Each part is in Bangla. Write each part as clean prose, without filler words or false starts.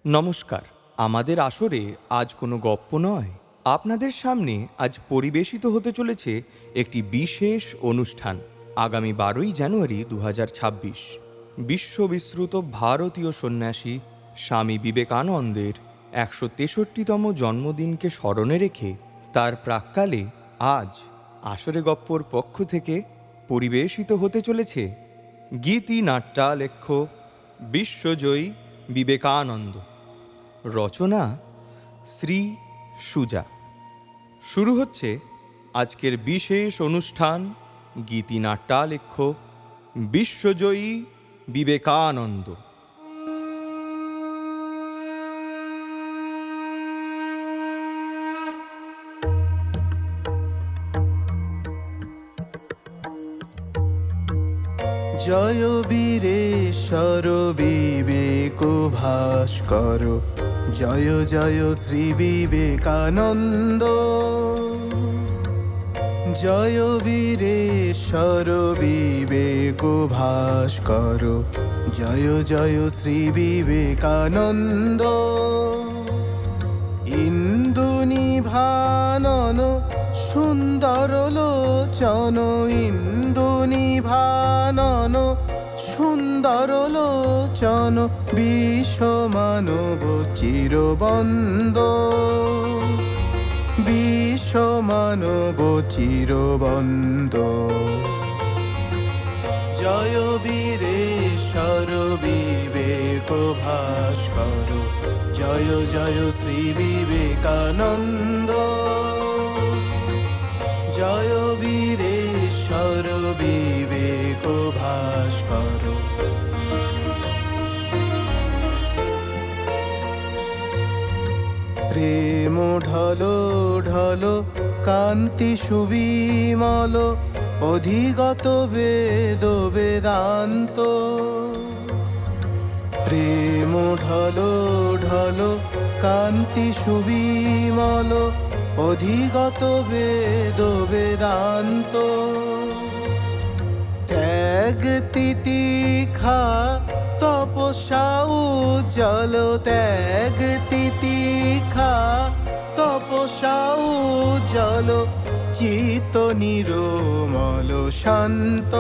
নমস্কার। আমাদের আসরে আজ কোনো গপ্প নয়, আপনাদের সামনে আজ পরিবেশিত হতে চলেছে একটি বিশেষ অনুষ্ঠান। আগামী 12ই জানুয়ারি 2026 বিশ্ববিশ্রুত ভারতীয় সন্ন্যাসী স্বামী বিবেকানন্দের 163তম জন্মদিনকে স্মরণে রেখে তার প্রাক্কালে আজ আসরে গপ্পর পক্ষ থেকে পরিবেশিত হতে চলেছে গীতি নাট্যালেখ্য বিশ্বজয়ী বিবেকানন্দ। রচনা শ্রী সুজা। শুরু হচ্ছে আজকের বিশেষ অনুষ্ঠান গীতি নাট্যালেখ্য বিশ্বজয়ী বিবেকানন্দ। জয় বীরেশ্বর বিবেক ভাস্কর, জয় জয় শ্রী বিবেকানন্দ। জয় বীরেশ্বর বিবেক ভাস্কর, জয় জয় শ্রী বিবেকানন্দ। ইন্দু নিভানন সুন্দর লোচন, ইন্দু নিভানন সুন্দর লোচন, বিশ্ব মানব চিরবন্দ, বিশ্ব মানব চিরবন্দ। জয় বীরেশ্বর বিবেক ভাস্কর, জয় জয় শ্রী বিবেকানন্দ। জয় বীরেশ্বর বিবেক ভাস্কর। প্রেম ঢলো ঢলো কান্তি সুবিমল, অধিগত বেদ বেদান্ত। প্রেম ঢলো ঢলো কান্তি সুবিমল, অধিগত বেদ বেদান্ত। ত্যাগ তিতিক্ষা তপস্যা উজ্জ্বল, ত্যাগ তিতিক্ষা তপস্যা উজ্জ্বল, চিত্ত নিরমল শান্ত,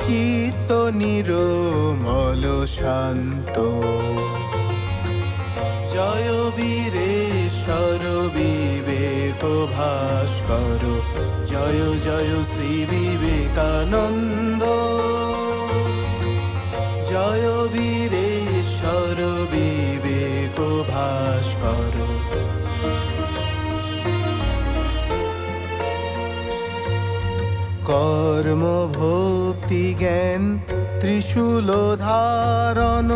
চিত্ত নিরমল শান্ত। জয় বীরেশ্বর বিবেক ভাস্কর, জয় জয় শ্রী বিবেকানন্দ। জয় বীরেশ্বর বিবেক ভাস্কর। কর্ম ভক্তি জ্ঞান ত্রিশূল ধারণ,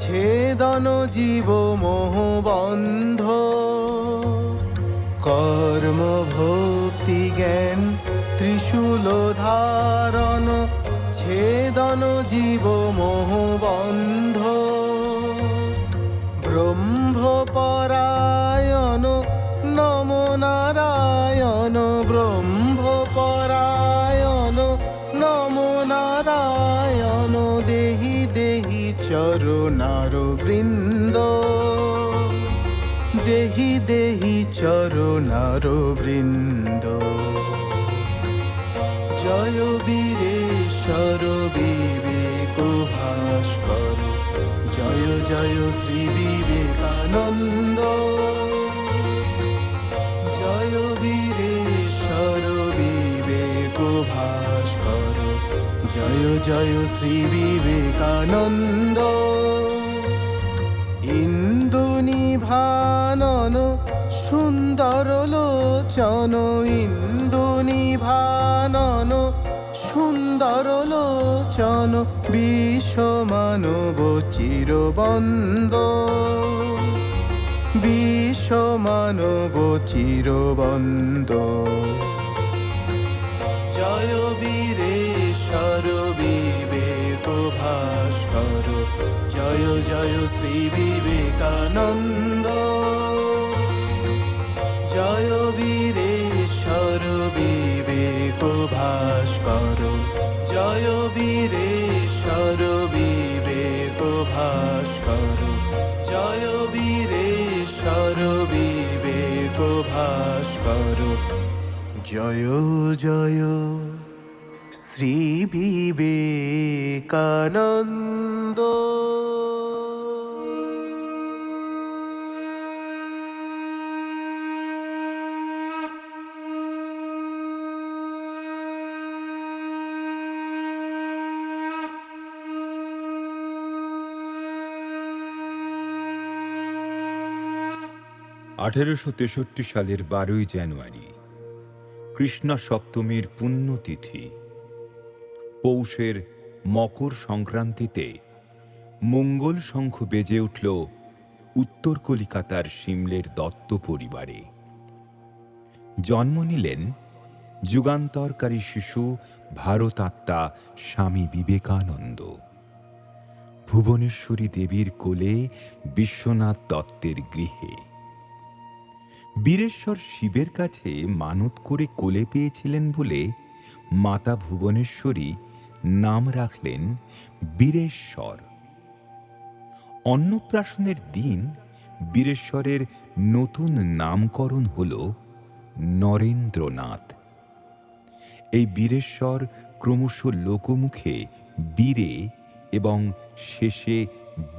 ছেদন জীব মোহবন্ধ। কর্ম ভক্তি জ্ঞান ত্রিশূল ধারণ, ছেদন জীব মোহবন্ধ। ব্রহ্মপরায়ণ নম নারায়ণ, ব্রহ্মপরায়ণ নম নারায়ণ। দেহি দেহি চরণার বৃন্দ, দেহি দেহি চরণার বৃন্দ। জয় বীরেশ্বর বিবেক ভাস্কর, জয় জয় শ্রী বিবেকানন্দ। জয় বীরেশ্বর বিবেক ভাস্কর, জয় জয় শ্রী বিবেকানন্দ। ইন্দু নিভানন সুন্দর লোচন, ইন্দু নিভানন সুন্দর লোচন, বিশ্ব মানব চিরবন্দ, বিশ্ব মানব চিরবন্দ। জয় বীরেশ্বর বিবেক ভাস্কর, জয় জয় শ্রী বিবেকানন্দ। জয় বীরেশ্বর বিবেক ভাস্কর, জয় বীরেশ্বর বিবেক ভাস্কর। জয় জয় শ্রী বিবেকানন্দ। আঠেরোশো ১৩৬ সালের ১২ই জানুয়ারি কৃষ্ণা সপ্তমীর পুণ্যতিথি। পৌষের মকর সংক্রান্তিতে মঙ্গল শঙ্খ বেজে উঠল উত্তর কলিকাতার সিমলের দত্ত পরিবারে। জন্ম নিলেন যুগান্তরকারী শিশু ভারতাত্মা স্বামী বিবেকানন্দ। ভুবনেশ্বরী দেবীর কোলে বিশ্বনাথ দত্তের গৃহে। বীরেশ্বর শিবের কাছে মানত করে কোলে পেয়েছিলেন বলে মাতা ভুবনেশ্বরী নাম রাখলেন বীরেশ্বর। অন্নপ্রাশনের দিন বীরেশ্বরের নতুন নামকরণ হল নরেন্দ্রনাথ। এই বীরেশ্বর ক্রমশ লোকমুখে বীরে এবং শেষে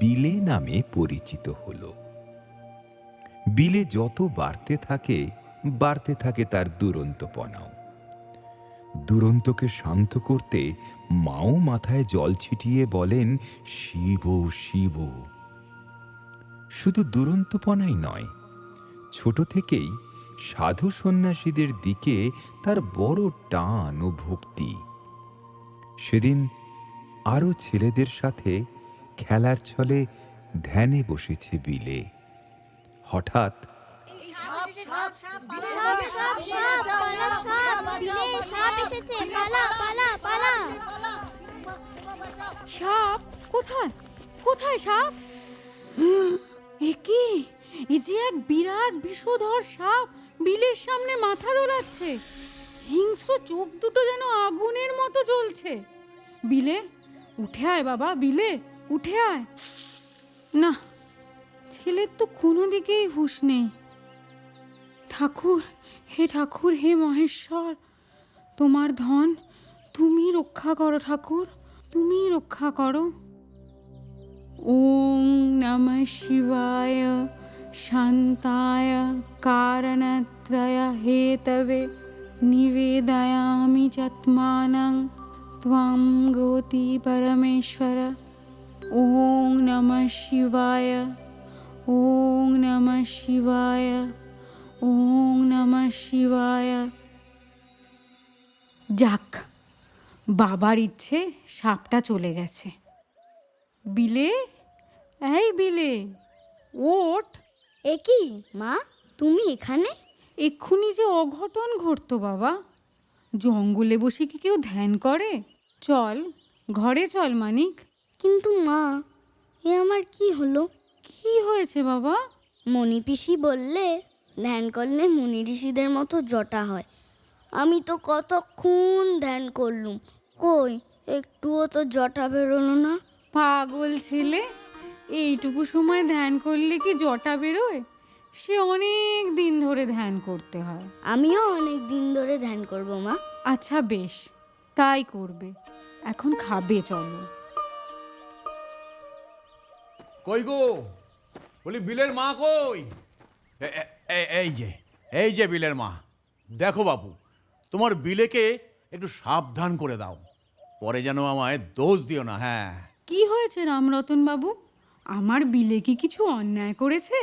বিলে নামে পরিচিত হল। বিলে যত বাড়তে থাকে তার দুরন্তপনাও। দুরন্তকে শান্ত করতে মাও মাথায় জল ছিটিয়ে বলেন, শিব শিব। শুধু দুরন্তপনাই নয়, ছোট থেকেই সাধু সন্ন্যাসীদের দিকে তার বড় টান ও ভক্তি। সেদিন আরো ছেলেদের সাথে খেলার ছলে ধ্যানে বসেছে বিলে। হঠাৎ সাপ! কোথায় কোথায় সাপ? এ কি? এ যে এক বিরাট বিষধর সাপ বিলের সামনে মাথা দোলাচ্ছে। হিংস্র চোখ দুটো যেন আগুনের মতো জ্বলছে। বিলে, উঠে আয় বাবা, বিলে উঠে আয়। না, ছেলের তো কোনো দিকেই হুঁশ নেই। ঠাকুর, হে ঠাকুর, হে মহেশ্বর, তোমার ধন তুমি রক্ষা করো ঠাকুর, তুমি রক্ষা করো। ওং নমঃ শিবায় শান্তায় কারণত্রয় হেতবে নিবেদয়ামি চাত্মানং ত্বং গতি পরমেশ্বর। ওং নমঃ শিবায়, ওং নমঃ শিবায়, ওং নমঃ শিবায়। যাক, বাবার ইচ্ছে সাপটা চলে গেছে। বিলে, এই বিলে, ওঠ। এ কি মা, তুমি এখানে? এক্ষুনি যে অঘটন ঘটতো বাবা। জঙ্গলে বসে কি কেউ ধ্যান করে? চল, ঘরে চল মানিক। কিন্তু মা, এ আমার কি হলো? কি হয়েছে বাবা? মণি পিসি বললে ধ্যান করলে মুনি ঋষিদের মতো জটা হয়। আমি তো কতক্ষণ ধ্যান করলুম, কই একটুও তো জটা বেরোলো না। পাগল ছেলে, এইটুকু সময় ধ্যান করলে কি জটা বেরোয়? সে অনেক দিন ধরে ধ্যান করতে হয়। আমিও অনেক দিন ধরে ধ্যান করব মা। আচ্ছা বেশ, তাই করবে। এখন খাবে চলো। কই গো, বলি বিলের মা কই? এই যে বিলের মা। দেখো বাবু, তোমার বিলেকে একটু সাবধান করে দাও, পরে যেন আমায় দোষ দিও না। হ্যাঁ। কি হয়েছে রামরতন বাবু? আমার বিলে কি কিছু অন্যায় করেছে?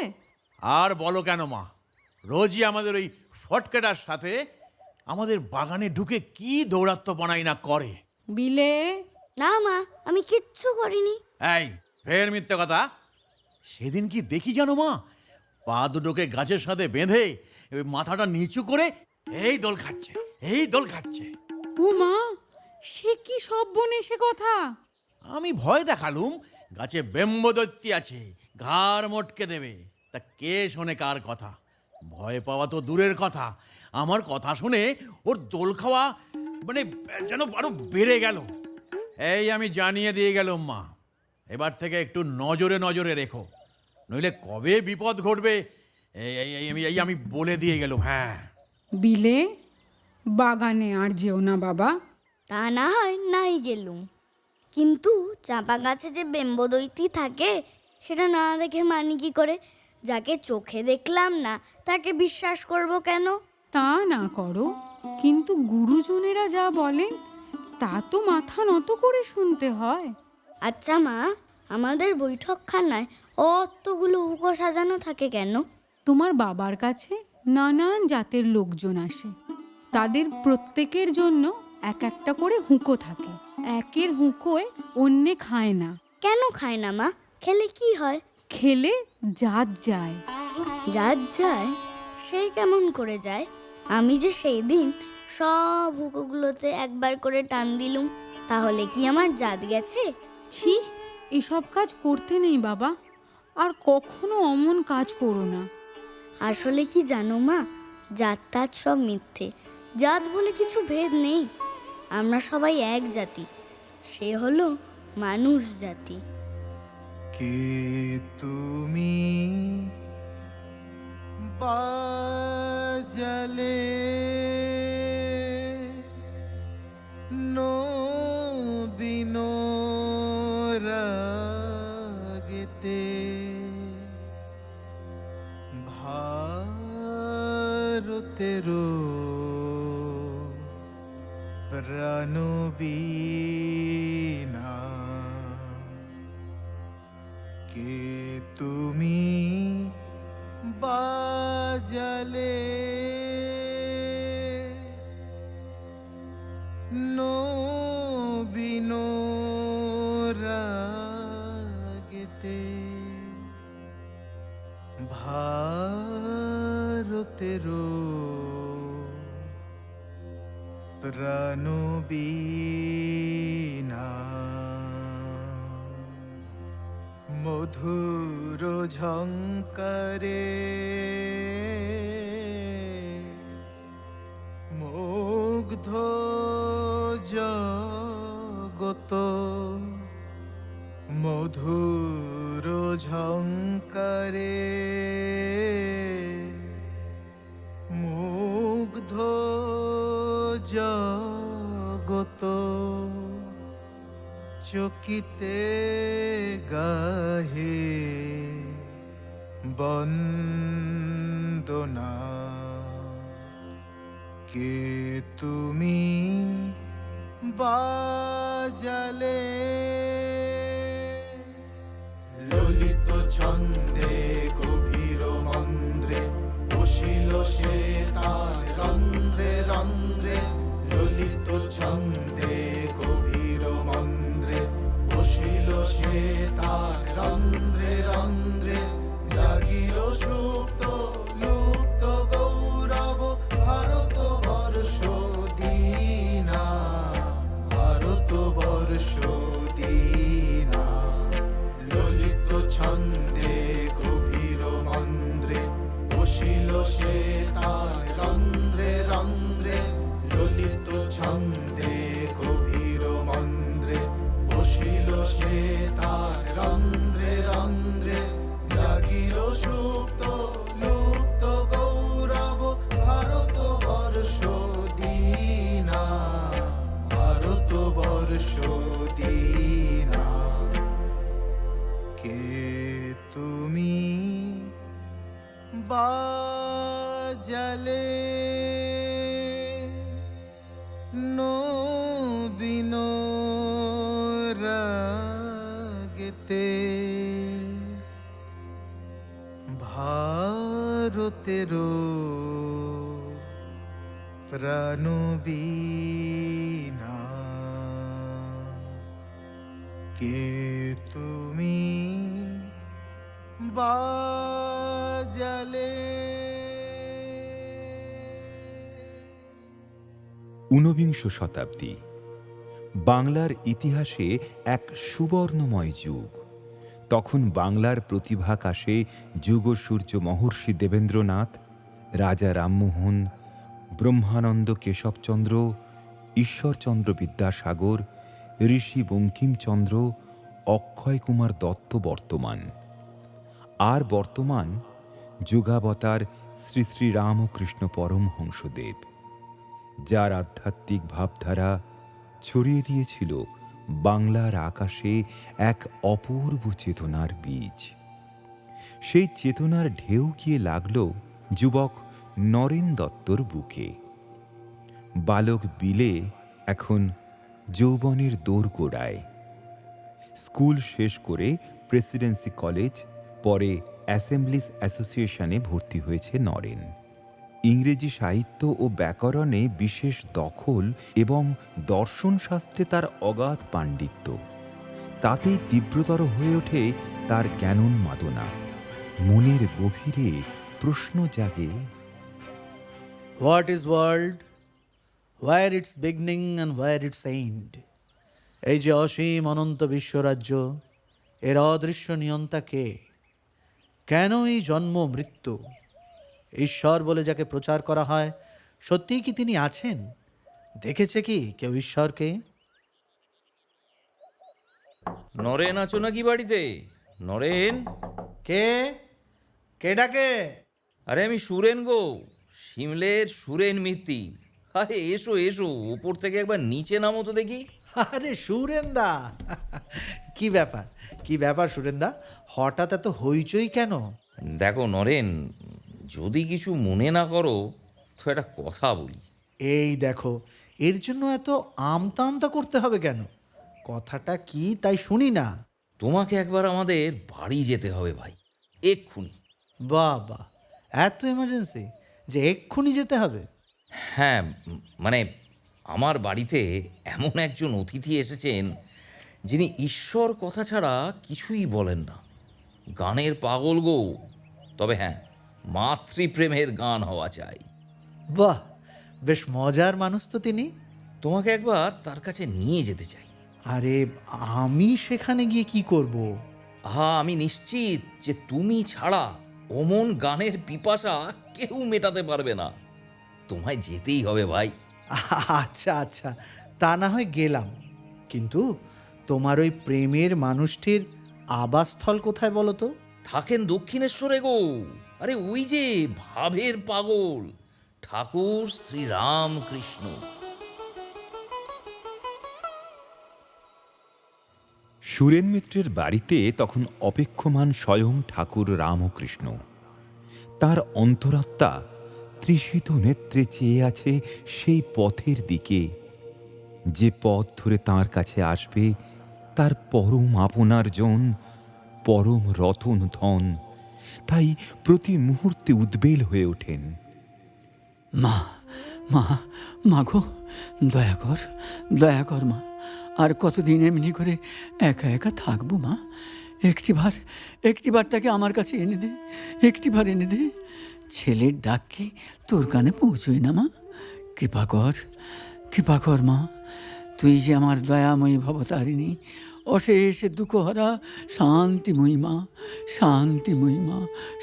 আর বলো কেন মা, রোজই আমাদের ওই ফটকেটার সাথে আমাদের বাগানে ঢুকে কি দৌরাত্ম্যপনাই না করে। বিলে, না মা, আমি কিচ্ছু করিনি। এই ফের মিথ্যে কথা। সেদিন কি দেখি জানো মা, পা দুটোকে গাছের সাথে বেঁধে মাথাটা নিচু করে এই দোল খাচ্ছে, এই দোল খাচ্ছে। ও মা, সে কি সর্বনেশে কথা! আমি ভয় দেখালুম, গাছে ব্রহ্মদৈত্যী আছে, ঘাড় মটকে দেবে। তা কে শোনে কার কথা? ভয় পাওয়া তো দূরের কথা, আমার কথা শুনে ওর দোল খাওয়া মানে যেন আরো বেড়ে গেল। এই আমি জানিয়ে দিয়ে গেলাম মা, এবার থেকে একটু নজরে নজরে রেখো, নইলে কবে বিপদ ঘটবে এই আমি বলে দিয়ে গেলাম। হ্যাঁ। বিলে, বাগানে আর যেও না বাবা। তা না হয় নাই গেলুম, কিন্তু চাঁপা গাছে যে বেম্বদৈত্যী থাকে সেটা না দেখে মানি কি করে? যাকে চোখে দেখলাম না তাকে বিশ্বাস করব কেন? তা না করো, কিন্তু গুরুজনেরা যা বলেন তা তো মাথা নত করে শুনতে হয়। আচ্ছা মা, আমাদের বৈঠকখানায় অতগুলো হুঁকো সাজানো থাকে কেন? তোমার বাবার কাছে নানান জাতের লোকজন আসে, তাদের প্রত্যেকের জন্য এক একটা করে হুঁকো থাকে। একের হুঁকোয় অন্যে খায় না। কেন খায় না মা? খেলে কি হয়? খেলে জাত যায়। জাত যায়? সেই কেমন করে যায়? আমি যে সেই দিন সব হুঁকোগুলোতে একবার করে টান দিলুম, তাহলে কি আমার জাত গেছে? ছি, এসব কাজ করতে নেই বাবা, আর কখনো অমন কাজ করো না। আসলে কি জানো মা, জাত তাত সব মিথ্যে। জাত বলে কিছু ভেদ নেই। আমরা সবাই এক জাতি, সে হলো মানুষ জাতি। কে তুমি বাজালে নবীন রাগেতে ভারতের প্রাণবীণা। কে তুমি বাজালে নবীন রাগেতে ভারতের প্রাণবীণা। মধুর ঝঙ্কারে মুগ্ধ জগত, মধুর ঝঙ্কারে মুগ্ধ জগত। চকিতে গাহে বন্দনা। কে তুমি বাজালে ললিত ছন্দে গভীর মন্দ্রে বসিল সে তার রন্ধ্রে রন্ধ্রে। ললিত ছন্দে গভীর মন্দ্রে বসিল সে তার রন্ধ্রে রন্ধ্রে। জাগিল সুপ্ত লুপ্ত গৌরব ভারত বর্ষ দীনা, ভারত বর্ষ দীনা। ললিত ছন্দে গভীর মন্দ্রে বসিল সে তার রন্ধ্রে রন্ধ্রে। ললিত ছন্দে গভীর মন্দ্রে বসিল সে তার রন্ধ্রে রন্ধ্রে। জাগিল সুপ্ত লুপ্ত গৌরব ভারত বর্ষ দীনা, ভারত বর্ষ দীনা। কে তুমি বাজালে নবীন রাগেতে ভারতের প্রাণবীণা। কে তুমি বাজালে। ঊনবিংশ শতাব্দী বাংলার ইতিহাসে এক সুবর্ণময় যুগ। তখন বাংলার প্রতিভাকাশে যুগসূর্য মহর্ষি দেবেন্দ্রনাথ, রাজা রামমোহন, ব্রহ্মানন্দ কেশবচন্দ্র, ঈশ্বরচন্দ্র বিদ্যাসাগর, ঋষি বঙ্কিমচন্দ্র, অক্ষয় কুমার দত্ত বর্তমান, আর বর্তমান যুগাবতার শ্রী শ্রী রামকৃষ্ণ পরমহংসদেব। যার আধ্যাত্মিক ভাবধারা ছড়িয়ে দিয়েছিল বাংলার আকাশে এক অপূর্ব চেতনার বীজ। সেই চেতনার ঢেউ গিয়ে লাগল যুবক নরেন দত্তর বুকে। বালক বিলে এখন যৌবনের দোরগোড়ায়। স্কুল শেষ করে প্রেসিডেন্সি কলেজ, পরে অ্যাসেম্বলিজ অ্যাসোসিয়েশনে ভর্তি হয়েছে নরেন। ইংরেজি সাহিত্য ও ব্যাকরণে বিশেষ দখল এবং দর্শনশাস্ত্রে তার অগাধ পাণ্ডিত্য। তাতেই তীব্রতর হয়ে ওঠে তার জ্ঞানোন্মাদনা। মনের গভীরে প্রশ্ন জাগে, What is world? Where its beginning and where its end? এই যে অসীম অনন্ত বিশ্বরাজ্য, এর অদৃশ্য নিয়ন্তা কে? কেন এই জন্ম মৃত্যু? ঈশ্বর বলে যাকে প্রচার করা হয়, সত্যিই কি তিনি আছেন? দেখেছে কি কেউ ঈশ্বরকে? নরেন আছো নাকি বাড়িতে? নরেন? কে কে ডাকে? আরে আমি সুরেন গো, সিমলের সুরেন মিত্তি। আরে এসো এসো, উপর থেকে একবার নিচে নামো তো দেখি। আরে সুরেন্দা, কি ব্যাপার কি ব্যাপার সুরেন্দা, হঠাৎ এত হইচই কেন? দেখো নরেন, যদি কিছু মনে না করো তো একটা কথা বলি। এই দেখো, এর জন্য এত আমতা আমতা করতে হবে কেন? কথাটা কি তাই শুনি না। তোমাকে একবার আমাদের বাড়ি যেতে হবে ভাই, এক্ষুনি। বাবা, এত এমার্জেন্সি যে এক্ষুনি যেতে হবে? হ্যাঁ, মানে আমার বাড়িতে এমন একজন অতিথি এসেছেন যিনি ঈশ্বর কথা ছাড়া কিছুই বলেন না। গানের পাগল গো, তবে হ্যাঁ, মাতৃপ্রেমের গান হওয়া চাই। বাহ, বেশ মজার মানুষ তো তিনি। তোমাকে একবার তার কাছে নিয়ে যেতে চাই। আরে আমি সেখানে গিয়ে কি করব? আমি নিশ্চিত যে তুমি ছাড়া অমন গানের পিপাসা কেউ মেটাতে পারবে না। তোমায় যেতেই হবে ভাই। আচ্ছা আচ্ছা, তা না হয় গেলাম, কিন্তু তোমার ওই প্রেমের মানুষটির আবাসস্থল কোথায় বলো তো? থাকেন দক্ষিণেশ্বরে গো। আরে ওই যে ভাবের পাগল ঠাকুর শ্রীরামকৃষ্ণ। সুরেন মিত্রের বাড়িতে তখন অপেক্ষমান স্বয়ং ঠাকুর রামকৃষ্ণ। তার অন্তরাত্মা তৃষিত নেত্রে চেয়ে আছে সেই পথের দিকে, যে পথ ধরে তাঁর কাছে আসবে তার পরম আপনার জন, পরম রতন ধন। তাই প্রতি মুহূর্তে উদ্বেল হয়ে ওঠেন। মা মা মা গো, দয়া কর মা। আর কতদিন এমনি করে একা একা থাকবো মা? একটিবার তাকে আমার কাছে এনে দে, একটিবার এনে দে। ছেলের ডাক কি তোর কানে পৌঁছই না মা? কৃপা কর মা। তুই যে আমার দয়াময়ী ভবতারিণী, অশেষ দুঃখহারা শান্তিময়ী মা, শান্তিময়ী মা,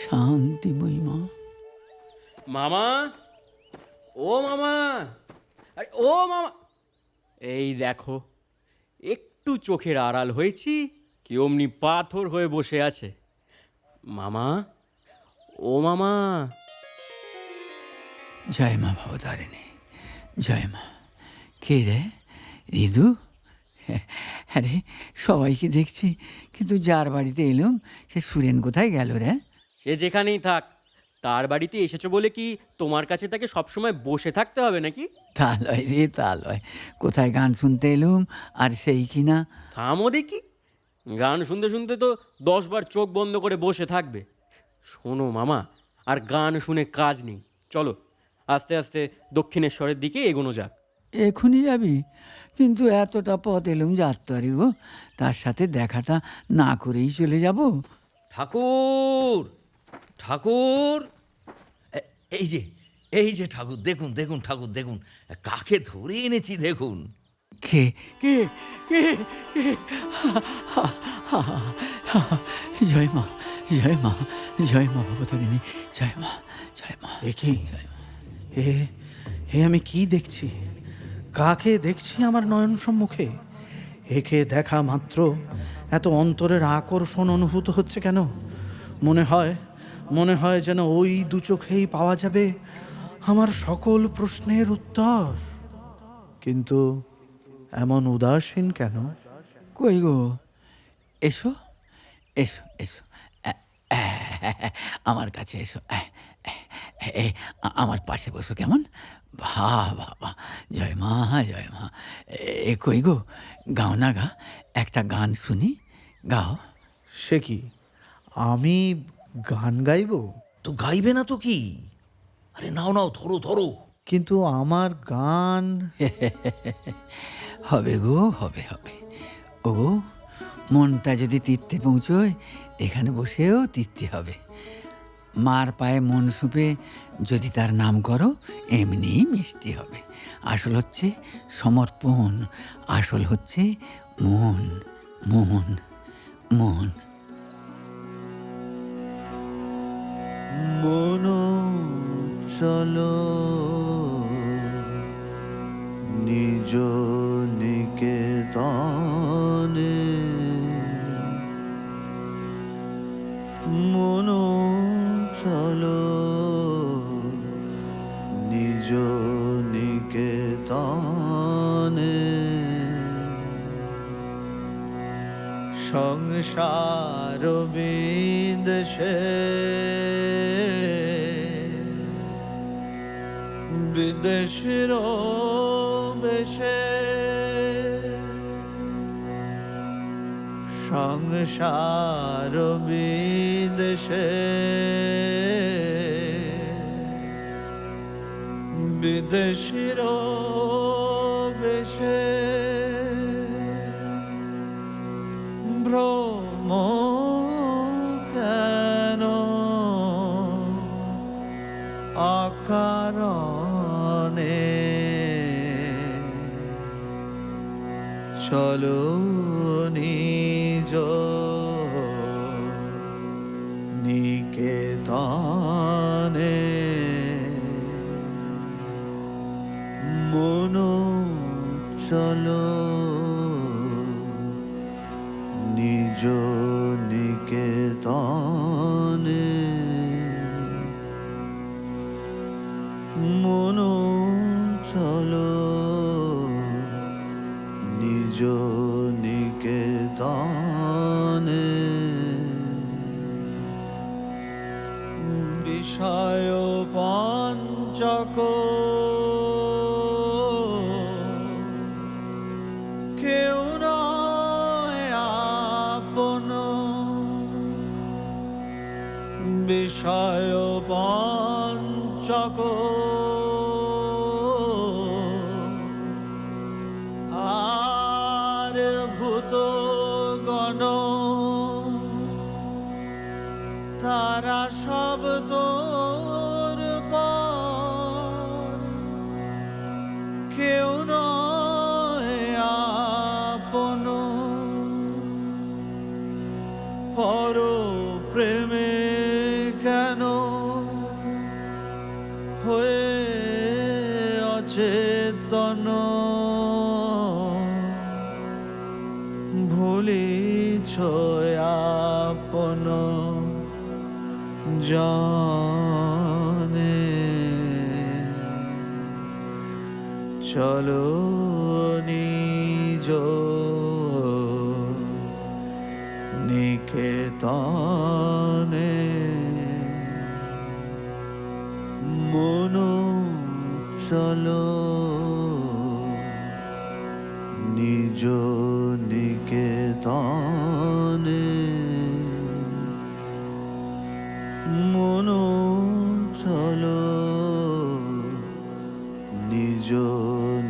শান্তিময়ী মা। মামা, ও মামা, আরে ও মামা, এই দেখো, একটু চোখের আড়াল হয়েছি কি অমনি পাথর হয়ে বসে আছে। মামা, ও মামা। জয় মা ভবতারিণী, জয় মা। কে রে, রিদু? আরে সবাইকে দেখছি, কিন্তু যার বাড়িতে এলুম সে সুরেন কোথায় গেল রে? সে যেখানেই থাক, তার বাড়িতে এসেছো বলে কি তোমার কাছে তাকে সবসময় বসে থাকতে হবে নাকি? তা লয় রে, তা লয়। কোথায় গান শুনতে এলুম আর সেই কিনা। থামো দেখি, গান শুনতে শুনতে তো 10 বার চোখ বন্ধ করে বসে থাকবে। শোনো মামা, আর গান শুনে কাজ নেই। চলো আস্তে আস্তে দক্ষিণেশ্বরের দিকে এগোনো যাক। এখনই যাবি? কিন্তু এতটা পথ এলুম যাত্রারি গো, তার সাথে দেখাটা না করেই চলে যাব? ঠাকুর, ঠাকুর, এই যে ঠাকুর, দেখুন দেখুন ঠাকুর, দেখুন কাকে ধরে এনেছি দেখুন। কে কে কে কে? জয় মা, জয় মা, জয় মা ভবতারিণী, জয় মা, জয় মা। এ কি? আমি কি দেখছি? কাকে দেখছি আমার নয়ন সম্মুখে? একে দেখা মাত্র এত অন্তরের আকর্ষণ অনুভূত হচ্ছে কেন? মনে হয় যেন ওই দু চোখেই পাওয়া যাবে আমার সকল প্রশ্নের উত্তর। কিন্তু এমন উদাসীন কেন? কই গো, এসো এসো এসো, আমার কাছে এসো, আমার পাশে বসো। কেমন? বাহ বাহ বাহ, জয় মা জয় মা। কই গো, গাও না গা, একটা গান শুনি, গাও। সে কি, আমি গান গাইব? তো গাইবে না তো কি? আরে নাও নাও, ধরো ধরো। কিন্তু আমার গান হবে গো, হবে হবে। ও গো, মনটা যদি তীর্থে পৌঁছয়, এখানে বসেও তীর্থে হবে। মার পায়ে মন সুপে যদি তার নাম করো, এমনি মিষ্টি হবে। আসল হচ্ছে সমর্পণ, আসল হচ্ছে মন মন মন। মন চলো নিজ নিকেতনে, মন চলো নিজ নিকেতনে। সংসার বিদেশে বিদেশের বেশে, সংসার বিদেশে বিদেশের বেশে, ভ্রম কেন অকারণে, চলো নিজ নিকেতনে। মন চলো নিজ নিকেতনে, মন চলো নিজ নিকেতনে। বিষয় পঞ্চক কেউ নয় আপন, বিষয় পঞ্চক আর ভূত গণ, তারা সব তোর পর, কেউ নয় আপন। পর প্রেমে কেন হয়ে অচেতন, ভুলিছ আপন জানে। চলো নিজ নিকেতনে, মন চলো নিজ নিকেতনে, মন চলো নিজ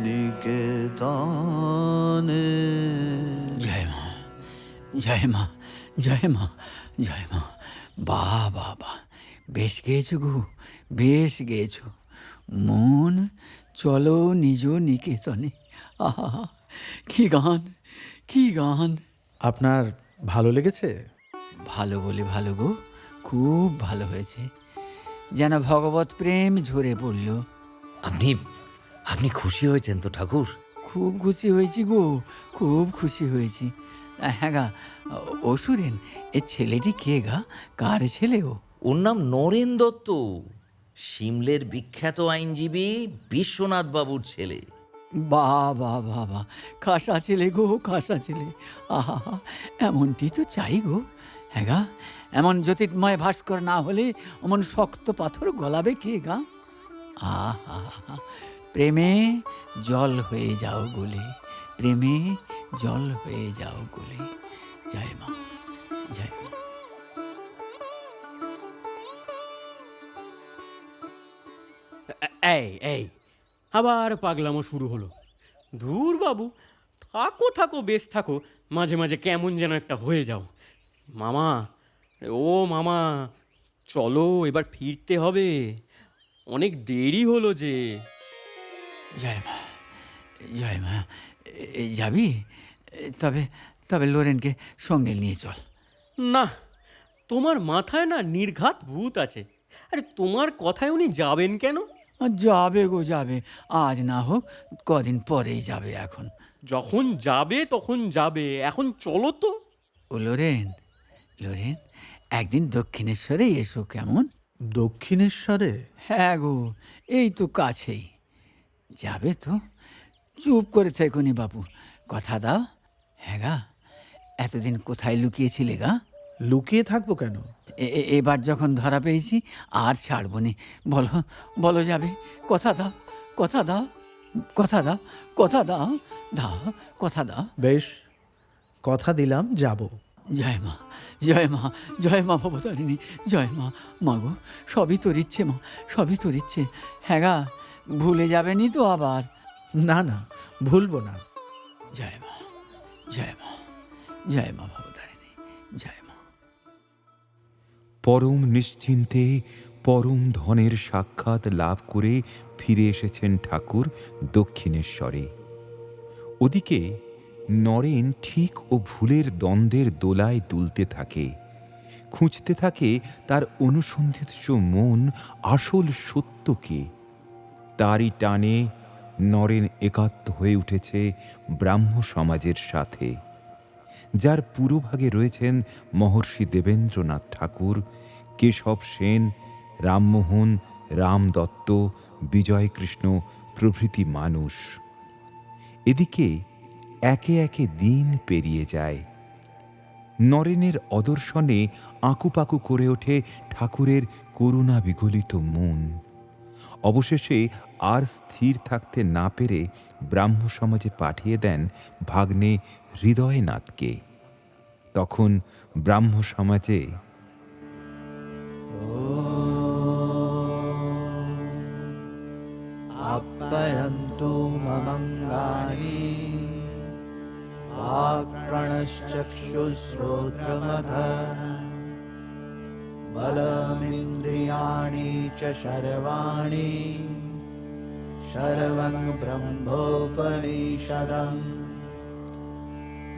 নিকেতনে। জয় মা জয় মা জয় মা জয় মা। বাহ বাহ বাহ, বেশ গেয়েছো গো, বেশ গেয়েছো। মন চলো নিজ নিকেতনে। আহা, কি গান, কি গান। আপনার ভালো লেগেছে? ভালো বলে ভালো গো, খুব ভালো হয়েছে। যেন ভগবত প্রেম ঝরে পড়ল। আপনি আপনি খুশি হয়েছেন তো ঠাকুর? খুব খুশি হয়েছি গো, খুব খুশি হয়েছি। হ্যাঁ গা, অসুরেন, এ ছেলেটি কে গা, কার ছেলে ও? ওর নাম নরেন দত্ত। সিমলের বিখ্যাত আইনজীবী বিশ্বনাথ বাবুর ছেলে। বাহ বাহ বাহ বাহ, খাসা ছেলে গো, খাসা ছেলে। আহা, এমনটি তো চাই গো। হ্যাঁ গা, এমন জ্যোতির্ময় ভাস্কর না হলে অমন শক্ত পাথর গলাবে কে গা? আহা, প্রেমে জল হয়ে যাও গলে, প্রেমে জল হয়ে যাও গলে। জয় মা, জয় মা। এই এই আবার পাগলামো শুরু হলো। ধুর বাবু, থাকো থাকো, বেশ থাকো, মাঝে মাঝে কেমন যেন একটা হয়ে যাও। মামা, ও মামা, চলো এবার ফিরতে হবে, অনেক দেরি হলো যে। জয় মা, জয় মা। যাবি? তবে তবে লোরেনকে সঙ্গে নিয়ে চল। না, তোমার মাথায় না নির্ঘাত ভূত আছে। আরে তোমার কথায় উনি যাবেন কেন? যাবে গো, যাবে। আজ না হোক, কদিন পরেই যাবে। এখন যখন যাবে তখন যাবে, এখন চলো তো। ও লোরেন, লোরেন, একদিন দক্ষিণেশ্বরে এসো কেমন? দক্ষিণেশ্বরে? হ্যাঁ গো, এই তো কাছেই। যাবে তো? চুপ করে থেকোনি বাপু, কথা দাও। হ্যাঁ গা, এতদিন কোথায় লুকিয়েছিলে গা? লুকিয়ে থাকবো কেন? এবার যখন ধরা পেয়েছি আর ছাড়বো নি। বলো, বলো যাবে, কথা দাও, কথা দাও, কথা দাও, কথা দাও, দাও, কথা দাও। বেশ, কথা দিলাম যাব। জয় মা, জয় মা, জয় মা ভবতারিণী, জয় মা। মা গো, সবই তোর ইচ্ছে মা, সবই তোর ইচ্ছে। হ্যাঁ গা, ভুলে যাবেনি তো আবার? না না, ভুলবো না। জয় মা, জয় মা, জয় মা ভবতারিণী, জয় মা। পরম নিশ্চিন্তে পরম ধনের সাক্ষাৎ লাভ করে ফিরে এসেছেন ঠাকুর দক্ষিণেশ্বরে। ওদিকে নরেন ঠিক ও ভুলের দ্বন্দ্বের দোলায় দুলতে থাকে, খুঁজতে থাকে তার অনুসন্ধিৎস মন আসল সত্যকে। তারই টানে নরেন একাত্ম হয়ে উঠেছে ব্রাহ্ম সমাজের সাথে, যার পুরোভাগে রয়েছেন মহর্ষি দেবেন্দ্রনাথ ঠাকুর, কেশব সেন, রামমোহন, রাম দত্ত, বিজয়কৃষ্ণ প্রভৃতি মানুষ। এদিকে একে একে দিন পেরিয়ে যায়। নরেনের অদর্শনে আঁকুপাকু করে ওঠে ঠাকুরের করুণা বিগলিত মন। অবশেষে আর স্থির থাকতে না পেরে ব্রাহ্ম সমাজে পাঠিয়ে দেন ভাগ্নে হৃদয়নাথকে। তখন ব্রাহ্ম সমাজে আপ্যায়ন্তু মমঙ্গানি বাক্প্রাণশ্চক্ষুশ্রোত্রমথ বলমিন্দ্রিয়াণি চ সর্বাণি সর্বং ব্রহ্মোপনিষদম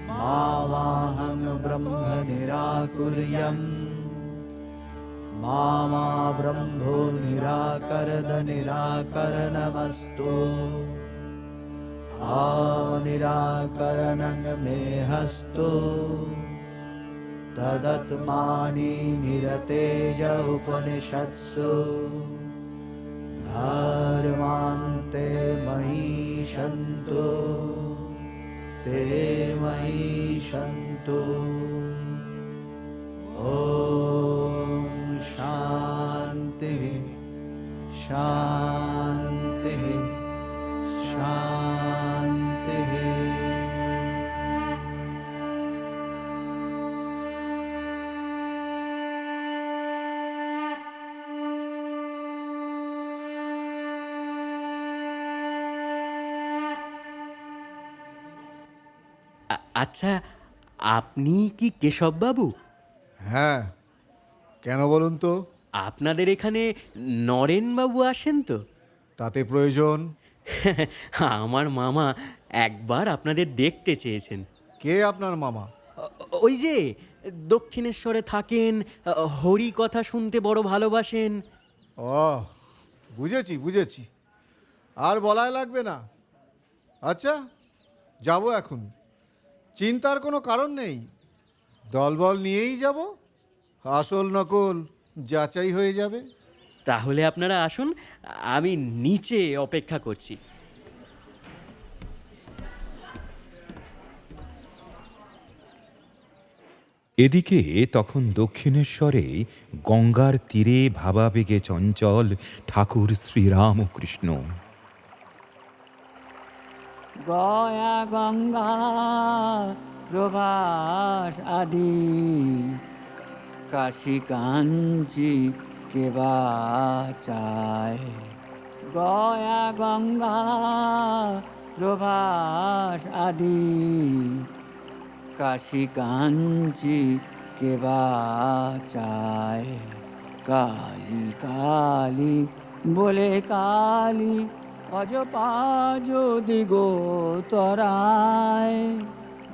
মামাহং ব্রহ্ম নিরাকুর্যং मामा ब्रह्मो निराकरद निराकरणमस्तु निराकरणं मे हस्तु तदत्मानि निरतेज उपनिषत्सु धर्मान्ते मयि सन्तु ते मयि सन्तु। शांति शांति शांति। আচ্ছা, আপনি কি কেশববাবু? হ্যাঁ, কেন বলুন তো? আপনাদের এখানে নরেনবাবু আসেন তো? তাতে প্রয়োজন? আমার মামা একবার আপনাদের দেখতে চেয়েছেন। কে আপনার মামা? ওই যে দক্ষিণেশ্বরে থাকেন, হরি কথা শুনতে বড় ভালোবাসেন। ও, বুঝেছি বুঝেছি, আর বলাই লাগবে না। আচ্ছা, যাব এখন, চিন্তার কোনো কারণ নেই। দলবল নিয়েই যাব, আসল নকল যাচাই হয়ে যাবে। তাহলে আপনারা আসুন, আমি নিচে অপেক্ষা করছি। এদিকে তখন দক্ষিণেশ্বরে গঙ্গার তীরে ভাবাবেগে চঞ্চল ঠাকুর শ্রীরামকৃষ্ণ। গয়া গঙ্গা প্রভাস আদি, কাশী কাঞ্চি কেবা চায়। গয়া গঙ্গা প্রভাস আদি, কাশী কাঞ্চি কেবা চায়। কালী কালী বলে কালী অজপা যদি গোতরায়।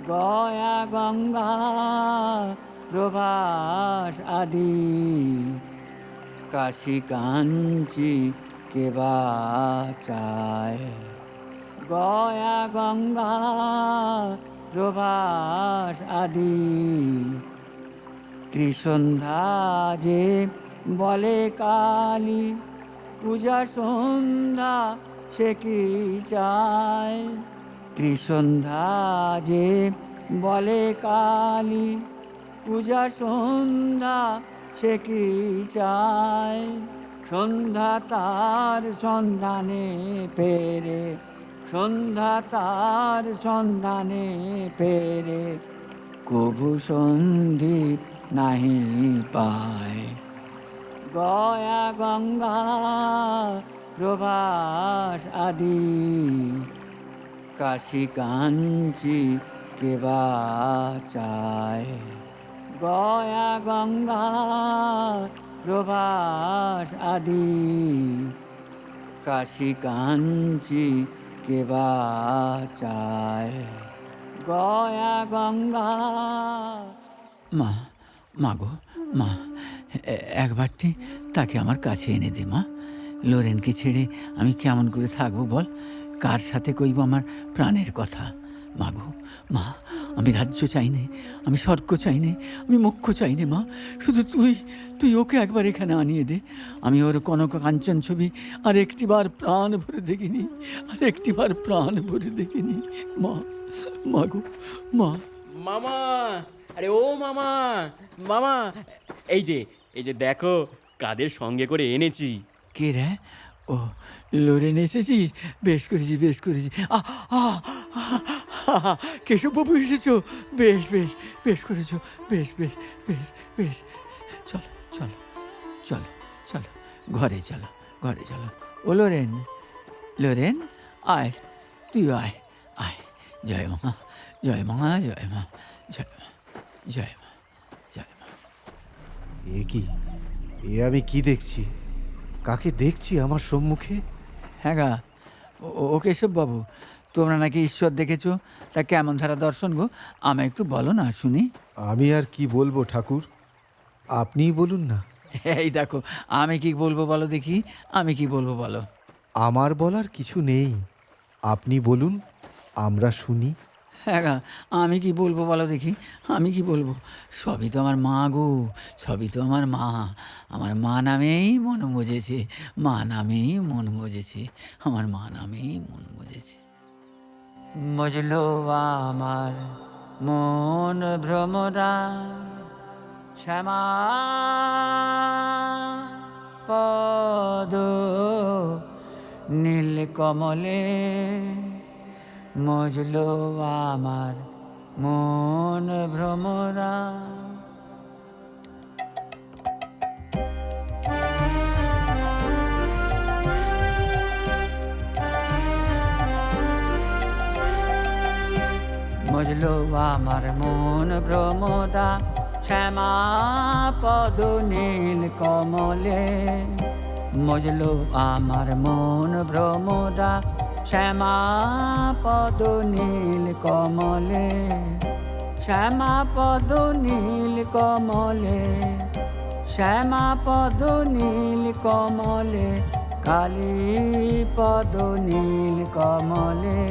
গয়া গঙ্গা প্রভাস আদি, কাশী কাঞ্চি কেবা চায়। গয়া গঙ্গা প্রভাস আদি, ত্রিসন্ধ্যা যে বলে কালী, পূজা সন্ধ্যা সে কি চায়। ত্রিসন্ধ্যা যে বলে কালী, পূজা সন্ধ্যা সে কি চায়। সন্ধ্যা তার সন্ধানে ফেরে, সন্ধ্যা তার সন্ধানে ফেরে, কভু সন্ধি নাহি পায়। গয়া গঙ্গা প্রভাস আদি, কাশী কাঞ্চি কেবা চায়। গয়া গঙ্গা প্রভাস আদি, কাশী কাঞ্চি কেবা চায়। গয়া গঙ্গা। মা, মাগো মা, একবারটি তাকে আমার কাছে এনে দে মা। লোরেনকে ছেড়ে আমি কেমন করে থাকবো বল? কার সাথে কইব আমার প্রাণের কথা? মাগো মা, আমি রাজ্য চাই নে, আমি স্বর্গ চাই নে, আমি মোক্ষ চাই নে মা। শুধু তুই ওকে একবার এখানে আনিয়ে দে। আমি ওর কনক কাঞ্চন ছবি আর একটিবার প্রাণ ভরে দেখিনি, আর একটিবার প্রাণ ভরে দেখিনি মা। মাগো মা। মামা, আরে ও মামা, মামা, এই যে দেখো কাদের সঙ্গে করে এনেছি। কে রে? ও, লোরেন এসেছিস? বেশ করেছিস, বেশ করেছিস। কেশববাবু এসেছো? বেশ বেশ বেশ করেছো, বেশ বেশ বেশ বেশ। চলো চলো চলো চলো, ঘরে চলো, ঘরে চলো। ও লোরেন, লোরেন আয়, তুই আয় আয়। জয় মা, জয় মা, জয় মা, জয় মা, জয় মা, জয় মা। এ কি? এ আমি কি দেখছি? কাকে দেখছি আমার সম্মুখে? হ্যাঁ গা, ও কেশববাবু, তোমরা নাকি ঈশ্বর দেখেছো, তা কেমন ধারা দর্শন গো? আমায় একটু বলো না শুনি। আমি আর কি বলবো ঠাকুর, আপনিই বলুন না। এই দেখো, আমি কি বলবো বলো দেখি, আমি কি বলবো বলো? আমার বলার কিছু নেই, আপনি বলুন, আমরা শুনি। হ্যাঁ গা, আমি কি বলবো বলো দেখি, আমি কি বলবো? সবই তো আমার মা গো, সবই তো আমার মা। আমার মা নামেই মন মজেছে, মা নামেই মন মজেছে, আমার মা নামেই মন মজেছে। মজলো আমার মন ভ্রমরা, শ্যামা পদ নীল কমলে, মজলো আমার মন ভ্রমরা। মজলো আমার মন ভ্রমরা, শ্যামা পদ নীল কমলে। মজলো আমার মন ভ্রমরা, শ্যামা পদ নীল কমলে। শ্যামা পদ নীল কমলে, শ্যামা পদ নীল কমলে, কালী পদ নীল কমলে।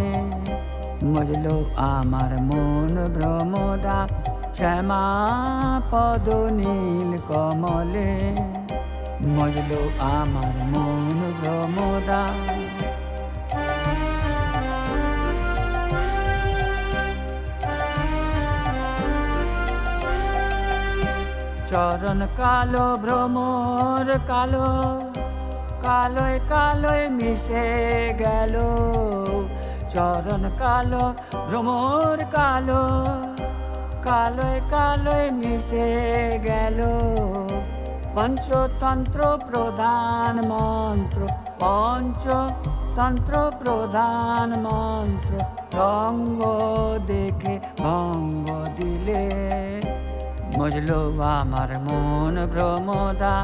মজলো আমার মন ভ্রমরা, শ্যামা পদ নীল কমলে। মজলো আমার মন ভ্রমরা। চরণ কালো ভ্রমর কালো, কালোয় কালোয় মিশে গেল। চরণ কালো ভ্রমর কালো, কালোয় কালোয় মিশে গেল। পঞ্চতন্ত্র প্রধান মন্ত্র, পঞ্চতন্ত্র প্রধান মন্ত্র, রঙ্গ দেখে ভঙ্গ দিলে। মজলো আমার মন ভ্রমদা,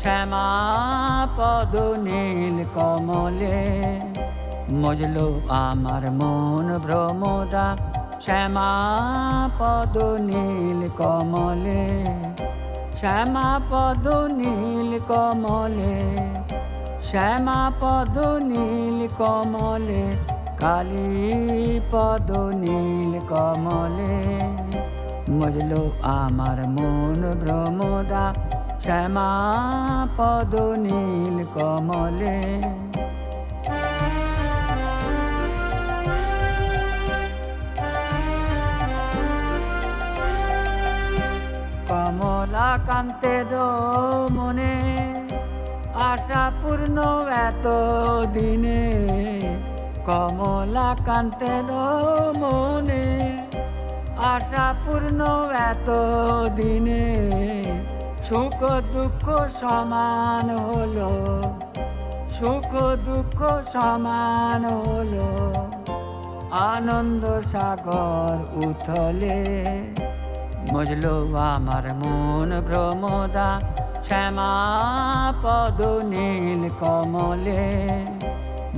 শ্যামা পদ নীল কমলে। মজলো আমার মন ভ্রমদা, শ্যামা পদ নীল কমলে। শ্যামা পদ নীল কমলে, শ্যামা পদ নীল কমলে, কালী পদ নীল কমলে। মজলো আমার মন ভ্রমদা, শ্যামা পদ নীল কমলে। কমলা কান্তে দো মনে, আশা পূর্ণ এত দিনে। কমলা কান্তে দো মনে, আশা পূর্ণ এত দিনে। সুখ দুঃখ সমান হলো, সুখ দুঃখ সমান হলো, আনন্দ সাগর উথলে। মজলো আমার মন ভ্রমদা, শ্যামা পদ নীল কমলে।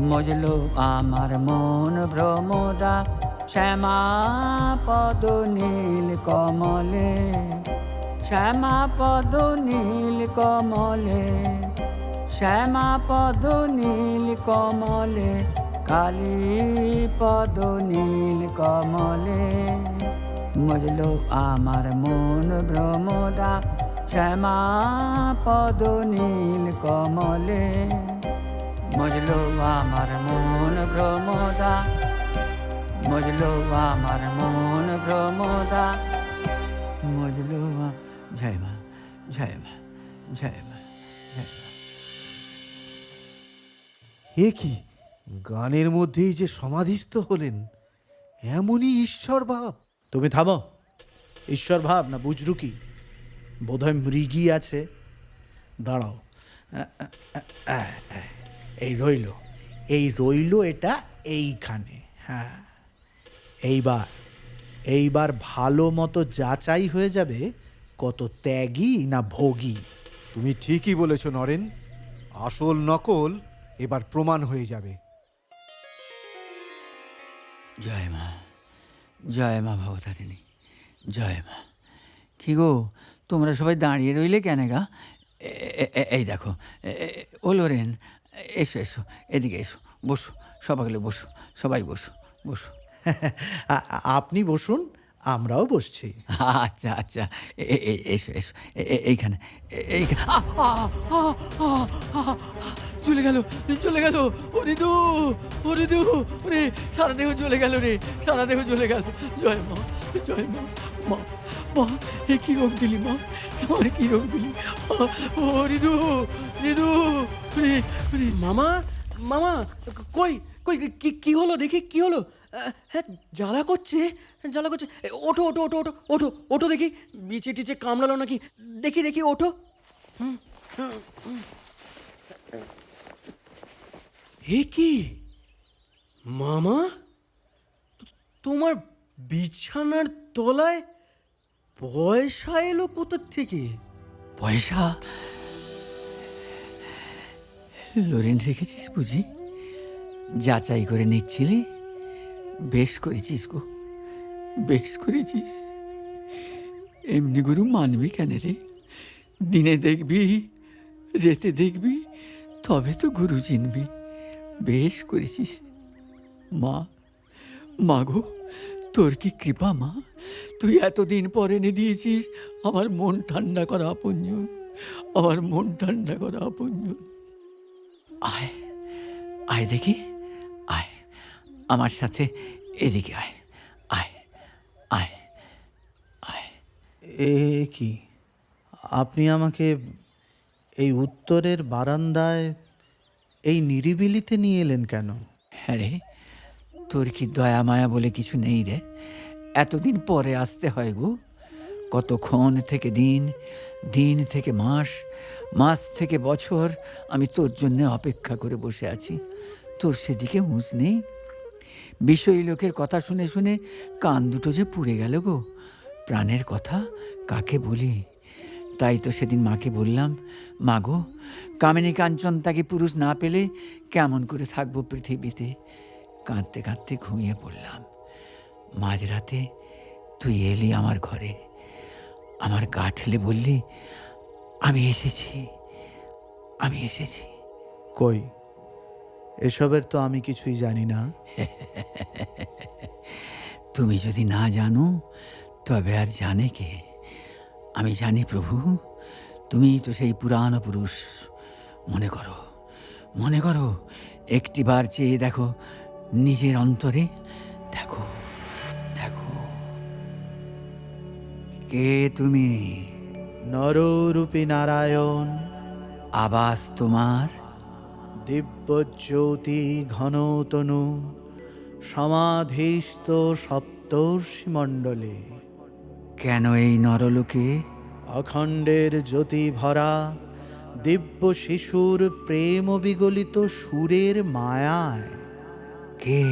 মজলো আমার মন ভ্রমদা, শ্যামা পদ নীল কমলে। শ্যামা পদ নীল কমলে, শ্যামা পদ নীল কমলে, কালী পদ নীল কমলে। মজলো আমার মন ভ্রমদা, শ্যামা পদ নীল কমলে। মজলো আমার মন ভ্রমদা, মজলো আমার মন ভ্রমদা। মজলো জয় মা, জয় মা, জয় মা, জয় মা। এ কি, গানের মধ্যেই যে সমাধিস্থ হলেন, এমনই ঈশ্বর ভাব। তুমি থামো। ঈশ্বর ভাব না বুজরুকি, বোধহয় মৃগী আছে। দাঁড়াও, এই রইল, এই রইল, এটা এইখানে। হ্যাঁ, এইবার এইবার ভালো মতো যাচাই হয়ে যাবে কত ত্যাগী না ভোগী। তুমি ঠিকই বলেছ নরেন, আসল নকল এবার প্রমাণ হয়ে যাবে। জয় মা, জয় মা ভবতারিণী, জয় মা। কি গো, তোমরা সবাই দাঁড়িয়ে রইলে কেন গা? এই দেখো, ও লোরেন, এসো এসো, এদিকে এসো, বসো, সবাইগুলো বসো, সবাই বসো, বসো। আপনি বসুন, আমরাও বসছি। আচ্ছা আচ্ছা, এসো এসো, এইখানে, এইখানে। চলে গেল, চলে গেল, ও রিদু, ও রিদু, ওরে সারা দেহ চলে গেল রে, সারা দেহ চলে গেল। জয় মা, জয় মা। মা, মা, এ কি রোগ দিলি মা, আমার কি রোগ দিলি? ও রিদু, রিদু, রে, রে। মামা, মামা, কই কই কি কি হলো দেখি, কি হলো? হ্যাঁ, জ্বালা করছে, জ্বালা করছে। ওঠো ওঠো ওঠো ওঠো ওঠো ওঠো দেখি, বিচে টিচে কামড়ালো নাকি, দেখি দেখি, ওঠো। এ কি মামা, তোমার বিছানার তলায় পয়সা এলো কোথার থেকে? পয়সা লোরেন রেখেছিস বুঝি? যাচাই করে নিচ্ছিলি? বেশ করেছিস গো, বেশ করেছিস। এমনি গুরু মানবি কেন রে? দিনে দেখবি, রেতে দেখবি, তবে তো গুরু চিনবি। বেশ করেছিস। মা, মা গো, তোর কি কৃপা মা, তুই এতদিন পর এনে দিয়েছিস আমার মন ঠান্ডা করা আপনজন। আমার মন ঠান্ডা করা আপনজন। আয় আয় দেখি, আয় আমার সাথে এদিকে আয়, আয় আয় আয়। এ কি, আপনি আমাকে এই উত্তরের বারান্দায় এই নিরিবিলিতে নিয়ে এলেন কেন? হ্যাঁ রে, তোর কি দয়া মায়া বলে কিছু নেই রে? এতদিন পরে আসতে হয় গো। কতক্ষণ থেকে দিন, দিন থেকে মাস, মাস থেকে বছর আমি তোর জন্য অপেক্ষা করে বসে আছি। তোর সেদিকে হুঁশ নেই। বিষয়ী লোকের কথা শুনে শুনে কান দুটো যে পুড়ে গেল গো। প্রাণের কথা কাকে বলি? তাই তো সেদিন মাকে বললাম, মা গো, কামিনী কাঞ্চন তাকে পুরুষ না পেলে কেমন করে থাকবো পৃথিবীতে। কাঁদতে কাঁদতে ঘুমিয়ে পড়লাম। মাঝরাতে তুই এলি আমার ঘরে, আমার গা ঠেলে বললি, আমি এসেছি, আমি এসেছি। কই, এসবের তো আমি কিছুই জানি না। তুমি যদি না জানো তবে আর জানে কে? আমি জানি প্রভু, তুমি তো সেই পুরাণ পুরুষ। মনে করো, মনে করো, একটিবার চেয়ে দেখো নিজের অন্তরে, দেখো দেখো। কে তুমি? নররূপী নারায়ণ, আবাস তোমার? দিব্যজ্যোতি ঘনতনু, সমাধিস্থ সপ্তর্ষি মণ্ডলে। কেন এই নরলোকে? অখণ্ডের জ্যোতি ভরা দিব্য শিশুর প্রেম বিগলিত সুরের মায়ায়। কে,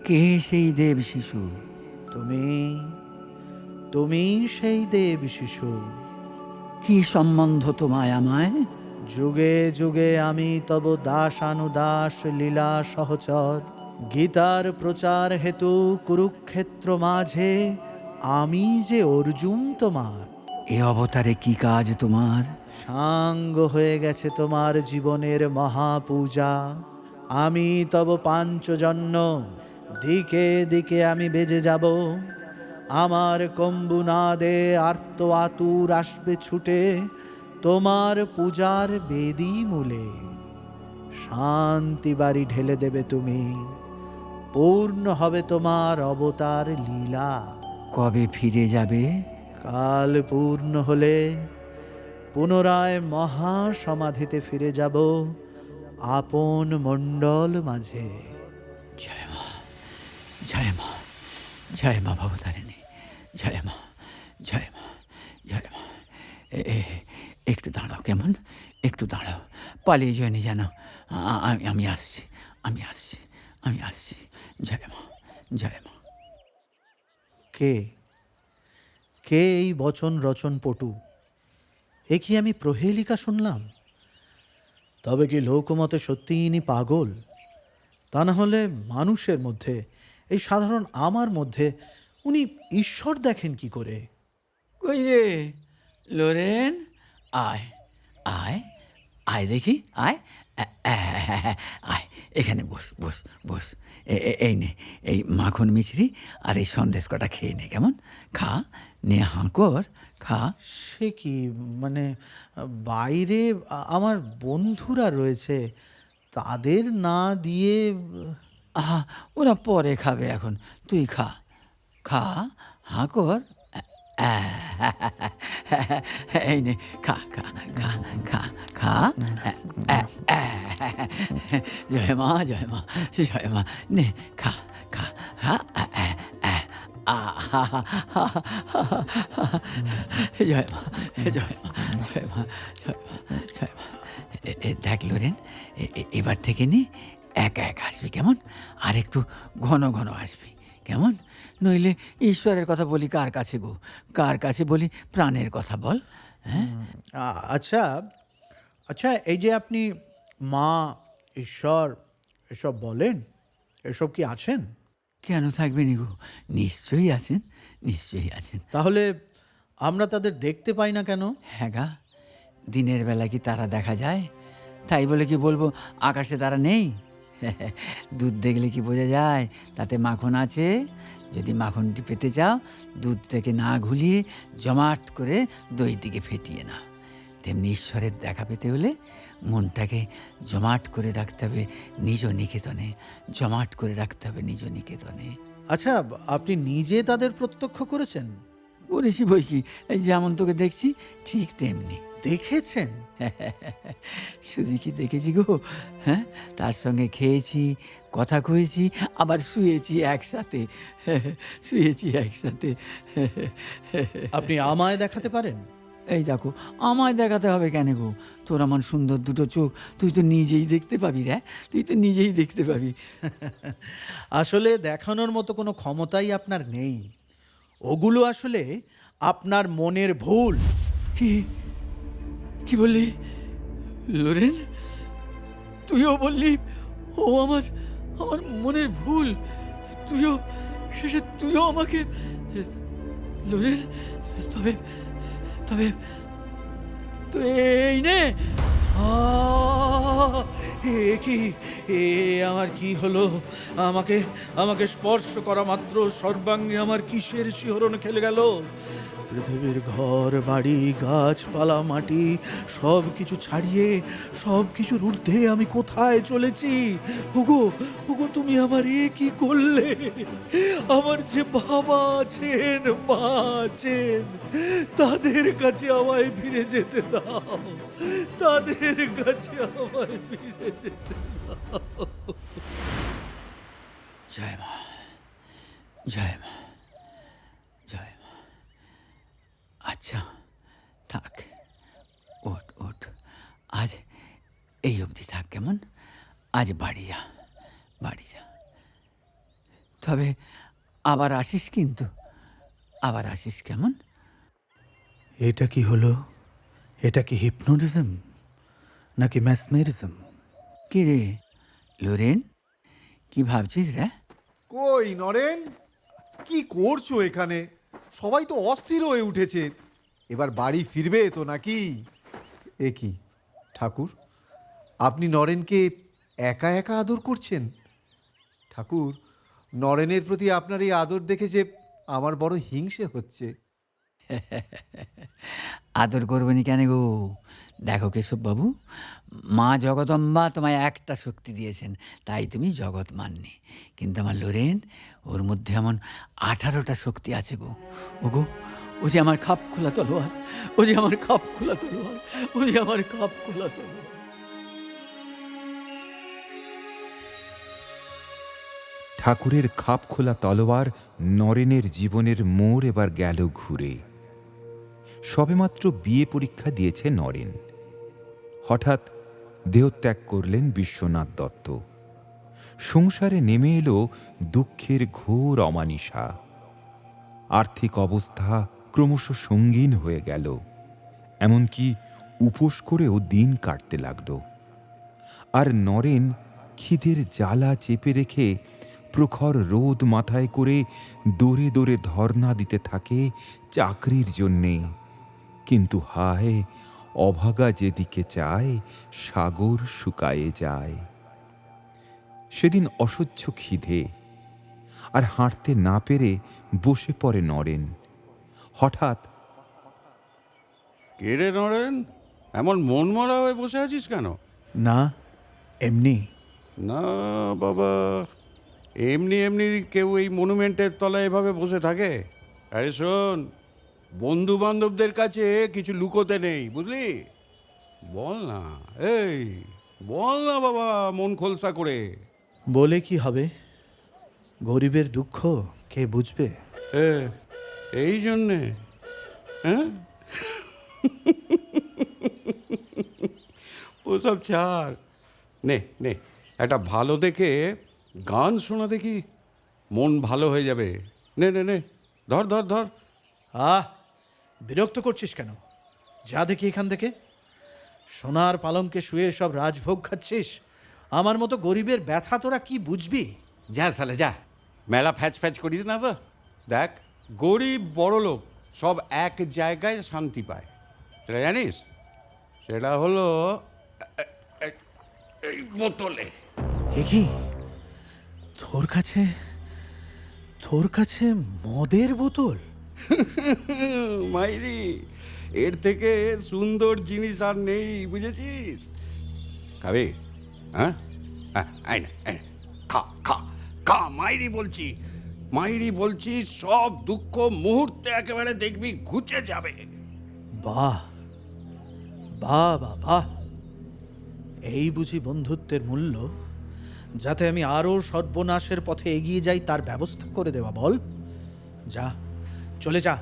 কে সেই দেব শিশু? তুমি, তুমি সেই দেব শিশু। কি সম্বন্ধ তোমায় আমায়? যুগে যুগে আমি তব দাসানুদাস লীলা সহচর। গীতার প্রচার হেতু কুরুক্ষেত্র মাঝে আমি যে অর্জুন তোমার। এ অবতারে কি কাজ তোমার? সাঙ্গ হয়ে গেছে তোমার জীবনের মহাপূজা। আমি তব পাঞ্চজন্য, দিকে দিকে আমি বেজে যাব। আমার কম্বুনাদে আর্ত আতুর আসবে ছুটে তোমার পূজার বেদী মূলে। শান্তি বাড়ি ঢেলে দেবে তুমি, পূর্ণ হবে তোমার অবতার লীলা। কবে ফিরে যাবে? কাল পূর্ণ হলে পুনরায় মহা সমাধিতে ফিরে যাব আপন মণ্ডল মাঝে। জয় মা, জয় মা, জয় মা ভবতারিণী, জয় মা, জয় মা, জয় মা। একটু দাঁড়াও, কেমন একটু দাঁড়াও, পালিয়ে যায়নি যেন। আমি আসছি, আমি আসছি, আমি আসছি। জয় মা, জয় মা। কে, কে এই বচন রচন পটু? এ কি আমি প্রহেলিকা শুনলাম? তবে কি লোকমতে সত্যিই ইনি পাগল? তা না হলে মানুষের মধ্যে, এই সাধারণ আমার মধ্যে উনি ঈশ্বর দেখেন কি করে? কই রে লোরেন, আয় আয় আয় দেখি, আয় আয়, এখানে বস বস বস। এই নে, এই মাখন মিছরি আর এই সন্দেশ কটা খেয়ে নে, কেমন? খা, নে, হাঁ কর, খা। সে কি, মানে বাইরে আমার বন্ধুরা রয়েছে, তাদের না দিয়ে? আহা, ওরা পরে খাবে, এখন তুই খা, খা, হাঁ কর। এই নে, খা খা খা খা খা। জয় মা, জয় মা, জয় মা। নে, খা খা খা। জয় মা, জয় মা, জয় মা, জয় মা, জয় মা। দেখ লোরেন, এবার থেকে নি একা একা আসবি, কেমন? আর একটু ঘন ঘন আসবি, কেমন? নইলে ঈশ্বরের কথা বলি কার কাছে গো? কার কাছে বলি প্রাণের কথা, বল? হ্যাঁ, আচ্ছা আচ্ছা, এই যে আপনি মা, ঈশ্বর এসব বলেন, এসব কি আছেন? কেন থাকবেনি গো? নিশ্চয়ই আছেন, নিশ্চয়ই আছেন। তাহলে আমরা তাদের দেখতে পাই না কেন? হ্যাঁ গা, দিনের বেলা কি তারা দেখা যায়? তাই বলে কি বলবো আকাশে তারা নেই? দুধ দেখলে কি বোঝা যায় তাতে মাখন আছে? যদি মাখনটি পেতে চাও, দুধ থেকে না ঘুলিয়ে জমাট করে দই দিকে ফেটিয়ে নাও। তেমনি ঈশ্বরের দেখা পেতে হলে মনটাকে জমাট করে রাখতে হবে নিজ নিকেতনে, জমাট করে রাখতে হবে নিজ নিকেতনে। আচ্ছা, আপনি নিজে তাদের প্রত্যক্ষ করেছেন? করেছি বই কি, এই যেমন তোকে দেখছি ঠিক তেমনি। দেখেছেন? শুধু কি দেখেছি গো, হ্যাঁ, তার সঙ্গে খেয়েছি, কথা কয়েছি, আবার শুয়েছি একসাথে, শুয়েছি একসাথে। আপনি আমায় দেখাতে পারেন? এই দেখো, আমায় দেখাতে হবে কেন গো? তোর আমার সুন্দর দুটো চোখ, তুই তো নিজেই দেখতে পাবি রে, তুই তো নিজেই দেখতে পাবি। আসলে দেখানোর মতো কোনো ক্ষমতাই আপনার নেই। ওগুলো আসলে আপনার মনের ভুল। কি কি বললি লোরেন? তুইও বললি ও আমার আমার মনের ভুল? তুইও শেষে তুইও আমাকে লোরেন? তবে তবে তো এই নে। এ কি, এ আমার কি হলো? আমাকে আমাকে স্পর্শ করা মাত্র সর্বাঙ্গে আমার কিসের শিহরণ খেলে গেল? পৃথিবীর ঘর বাড়ি গাছপালা মাটি সব কিছু ছাড়িয়ে সব কিছুর ঊর্ধ্বে আমি কোথায় চলেছি? ওগো ওগো, তুমি আমার এ কি করলে? আমার যে বাবা আছেন, মা আছেন, তাদের কাছে আমায় ফিরে যেতে দাও, তাদের কাছে আমায় ফিরে যেতে দাও। জয় মা, জয় মা, জয় মা। আচ্ছা থাক, ওঠ ওঠ, আজ এই অবধি থাক, কেমন? আজ বাড়ি যা, বাড়ি যা। তবে আবার আসিস কিন্তু, আবার আসিস, কেমন? এটা কি হলো? এটা কি হিপনোটিজম নাকি ম্যাসমেরিজম? কি রে লোরেন, কি ভাবছিস রে? কই নরেন, কি করছো এখানে? সবাই তো অস্থির হয়ে উঠেছে, এবার বাড়ি ফিরবে তো নাকি? এ কি ঠাকুর, আপনি নরেনকে একা একা আদর করছেন? ঠাকুর, নরেনের প্রতি আপনার এই আদর দেখে যে আমার বড় হিংসে হচ্ছে। আদর করবেনি কেন গো? দেখো কেশববাবু, মা জগদম্বা তোমায় একটা শক্তি দিয়েছেন, তাই তুমি জগৎ মাননি। কিন্তু আমার লোরেন, ওর মধ্যে এমন 18টা শক্তি আছে গো। ও গো, ও যে আমার খাপ খোলা তলোয়ার, ও যে আমার খাপ খোলা তলোয়ার, ও যে আমার খাপ খোলা তলোয়ার। ঠাকুরের খাপ খোলা তলোয়ার নরেনের জীবনের মোড় এবার গেল ঘুরে। সবেমাত্র বিয়ে পরীক্ষা দিয়েছে নরেন। হঠাৎ দেহত্যাগ করলেন বিশ্বনাথ দত্ত। সংসারে নেমে এলো দুঃখের ঘোর অমানিসা। আর্থিক অবস্থা ক্রমশ সঙ্গীন হয়ে গেল, এমনকি উপোস করেও দিন কাটতে লাগল। আর নরেন খিদের জ্বালা চেপে রেখে প্রখর রোদ মাথায় করে দৌড়ে দৌড়ে ধর্ণা দিতে থাকে চাকরির জন্যে। কিন্তু হায়, অভাগা যেদিকে চায় সাগর শুকায়ে যায়। সেদিন অসহ্য খিদে, আর হাঁটতে না পেরে বসে পড়ে নরেন। হঠাৎ, কে রে নরেন, এমন মন মরা হয়ে বসে আছিস কেন? না, এমনি। না বাবা, এমনি এমনি কেউ এই মনুমেন্টের তলায় এভাবে বসে থাকে? আরে শোন, বন্ধু বান্ধবদের কাছে কিছু লুকোতে নেই, বুঝলি? বল না, এই বল না বাবা, মন খোলসা করে। বলে কি হবে? গরিবের দুঃখ কে বুঝবে? এই জন্যে, হ্যাঁ? ওসব ছাড়, নে নে, একটা ভালো দেখে গান শোনা দেখি, মন ভালো হয়ে যাবে। নে নে নে, ধর ধর ধর। বিরক্ত করছিস কেন? যা দেখি এখান থেকে। সোনার পালঙ্কে শুয়ে সব রাজভোগ খাচ্ছিস, আমার মতো গরিবের ব্যথা তোরা কি বুঝবি? যা সালে যা, মেলা ফ্যাচ ফ্যাচ করিস না তো। দেখ, গরিব বড় লোক সব এক জায়গায় শান্তি পায়, সেটা জানিস? সেটা হলো এই বোতলে। এ কি, তোর কাছে মদের বোতল? মাইরি, এর থেকে সুন্দর জিনিস আর নেই, বুঝেছিস? খাবে? হ্যাঁ, আয় না, খা খা খা, মাইরি বলছি, মাইরি বলছি, সব দুঃখ মুহূর্তে একেবারে দেখবি ঘুচে যাবে। বাহ বাহ বাহ বাহ, এই বুঝি বন্ধুত্বের মূল্য? যাতে আমি আরও সর্বনাশের পথে এগিয়ে যাই তার ব্যবস্থা করে দেওয়া। বল, যা, চলে যা,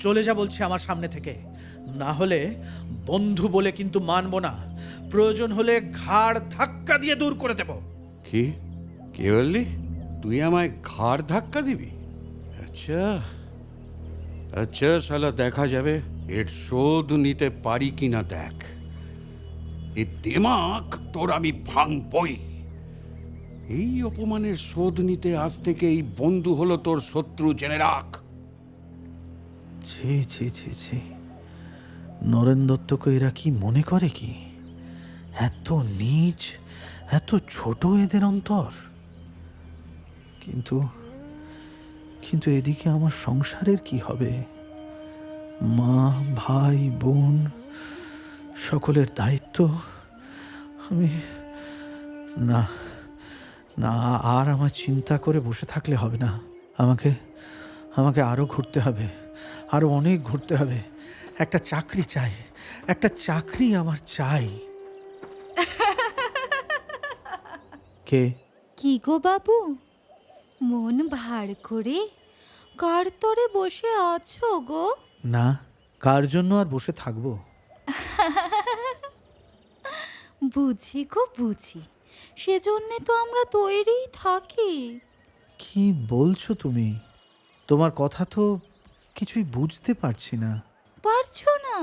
চলে যা বলছি আমার সামনে থেকে। না হলে বন্ধু বলে কিন্তু মানব না, প্রয়োজন হলে ঘাড় ধাক্কা দিয়ে দূর করে দেব। কি কে বললি? তুই আমায় ঘাড় ধাক্কা দিবি? আচ্ছা আচ্ছা, শালা দেখা যাবে এর শোধ নিতে পারি কিনা দেখ। এ দিমাগ তোর আমি ভাঙবই। এই অপমানের শোধ নিতে আজ থেকে এই বন্ধু হলো তোর শত্রু, জেনে রাখ। ছি ছি ছি ছি, নরেন দত্তকে এরা কি মনে করে? কি এত নীচ, এত ছোট এদের অন্তর। কিন্তু কিন্তু এদিকে আমার সংসারের কি হবে? মা, ভাই, বোন, সকলের দায়িত্ব আমি না না, আর আমার চিন্তা করে বসে থাকলে হবে না। আমাকে আরও ঘুরতে হবে, আরও অনেক ঘুরতে হবে। একটা চাকরি চাই, একটা চাকরি আমার চাই। কে? কি গো বাবু, মন ভার করে কার তরে বসে আছো গো? না, কার জন্য আর বসে থাকবো? বুঝি গো বুঝি, সেজন্যে তো আমরা তৈরিই থাকি। কি বলছো তুমি? তোমার কথা তো কিছুই বুঝতে পারছি না। পারছো না?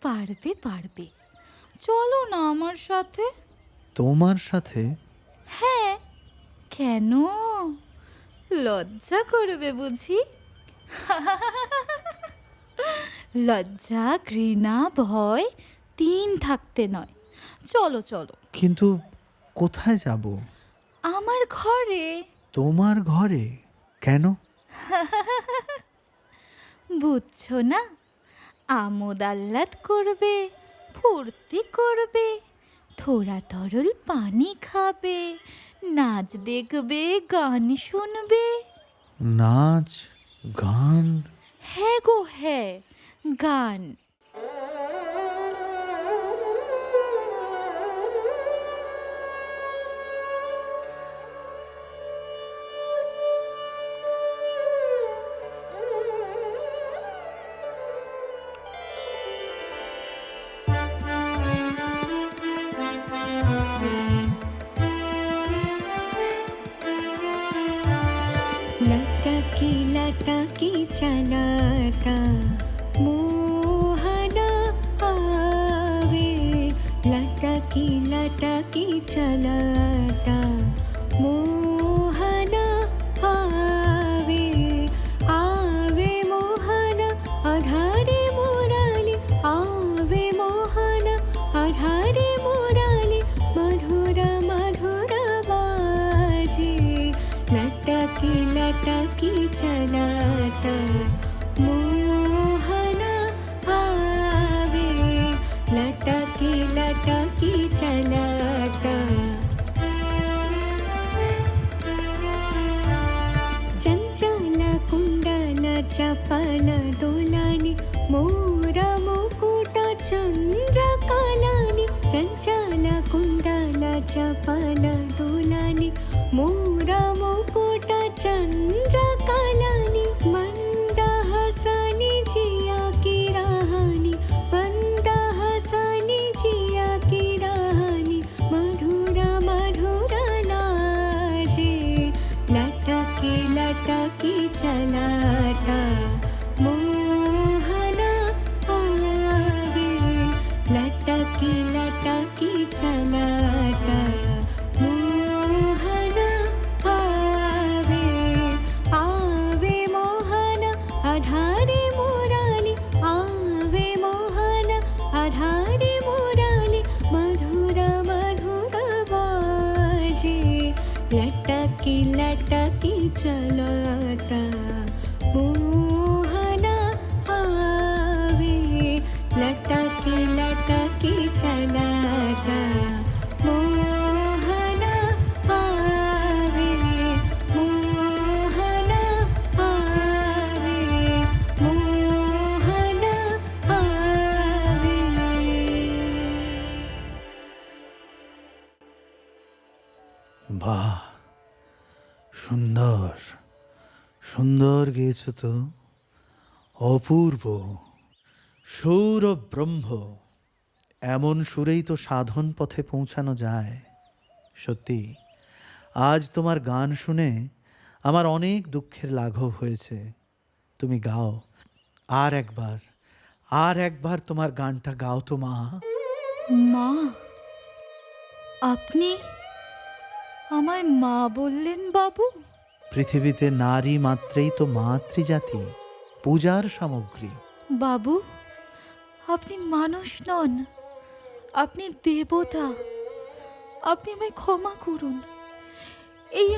পারবে পারবে, চলো না আমার সাথে। তোমার সাথে? হ্যাঁ, কেন লজ্জা করবে বুঝি? লজ্জা, ঘৃণা, ভয় তিন থাকতে নয়, চলো চলো। কিন্তু কোথায় যাব? আমার ঘরে। তোমার ঘরে? কেন? বুঝছো না? আমোদ আহ্লাদ করবে, ফুর্তি করবে, থোড়া তরল পানি খাবে, নাচ দেখবে, গান শুনবে। নাচ, গান? হ্যাঁ গো হ্যাঁ, গান। लटकी लटकी चलाता मोहना आवे, लटकी लटकी चलाता मोहना आवे, आवे मोहना आधारे मोराली, आवे मोहना आधारे मोराली, मधुर मधुर बाजे, लटकी लटकी चलाता मोहना आवे, लटकी लटकी चलाता। चंचल कुंडल चपल दोलानी, मोर मुकुट चंद्रकलानी, चंचल कुंडल चपल दोलानी, मोर मुकुट चंद्रकलानी, मंदहसनी जिया की राहानी, मंदहसनी जिया की राहानी, मधुर मधुर लाजे, लटकी लटकी चलाता मोहना आवे, लटकी लटकी चलाता मोहना आवे, आवे मोहना आधारे मोराली, आवे मोहना आधारे मोराली, मधुर मधुर बाजे, लटकी लटकी चलाता मोहना বাহ, সুন্দর সুন্দর গেয়েছ তো, অপূর্ব। সুর ও ব্রহ্ম, এমন সুরেই তো সাধন পথে পৌঁছানো যায়। সত্যি, আজ তোমার গান শুনে আমার অনেক দুঃখের লাঘব হয়েছে। তুমি গাও, আর একবার তোমার গানটা গাও তো মা। মা, আপনি আমায় মা বললেন বাবু? পৃথিবীতে নারী মাত্রেই তো মাতৃজাতি, পূজার সামগ্রী। বাবু, আপনি মানুষ নন, আপনি দেবতা। আপনি আমায় ক্ষমা করুন। এই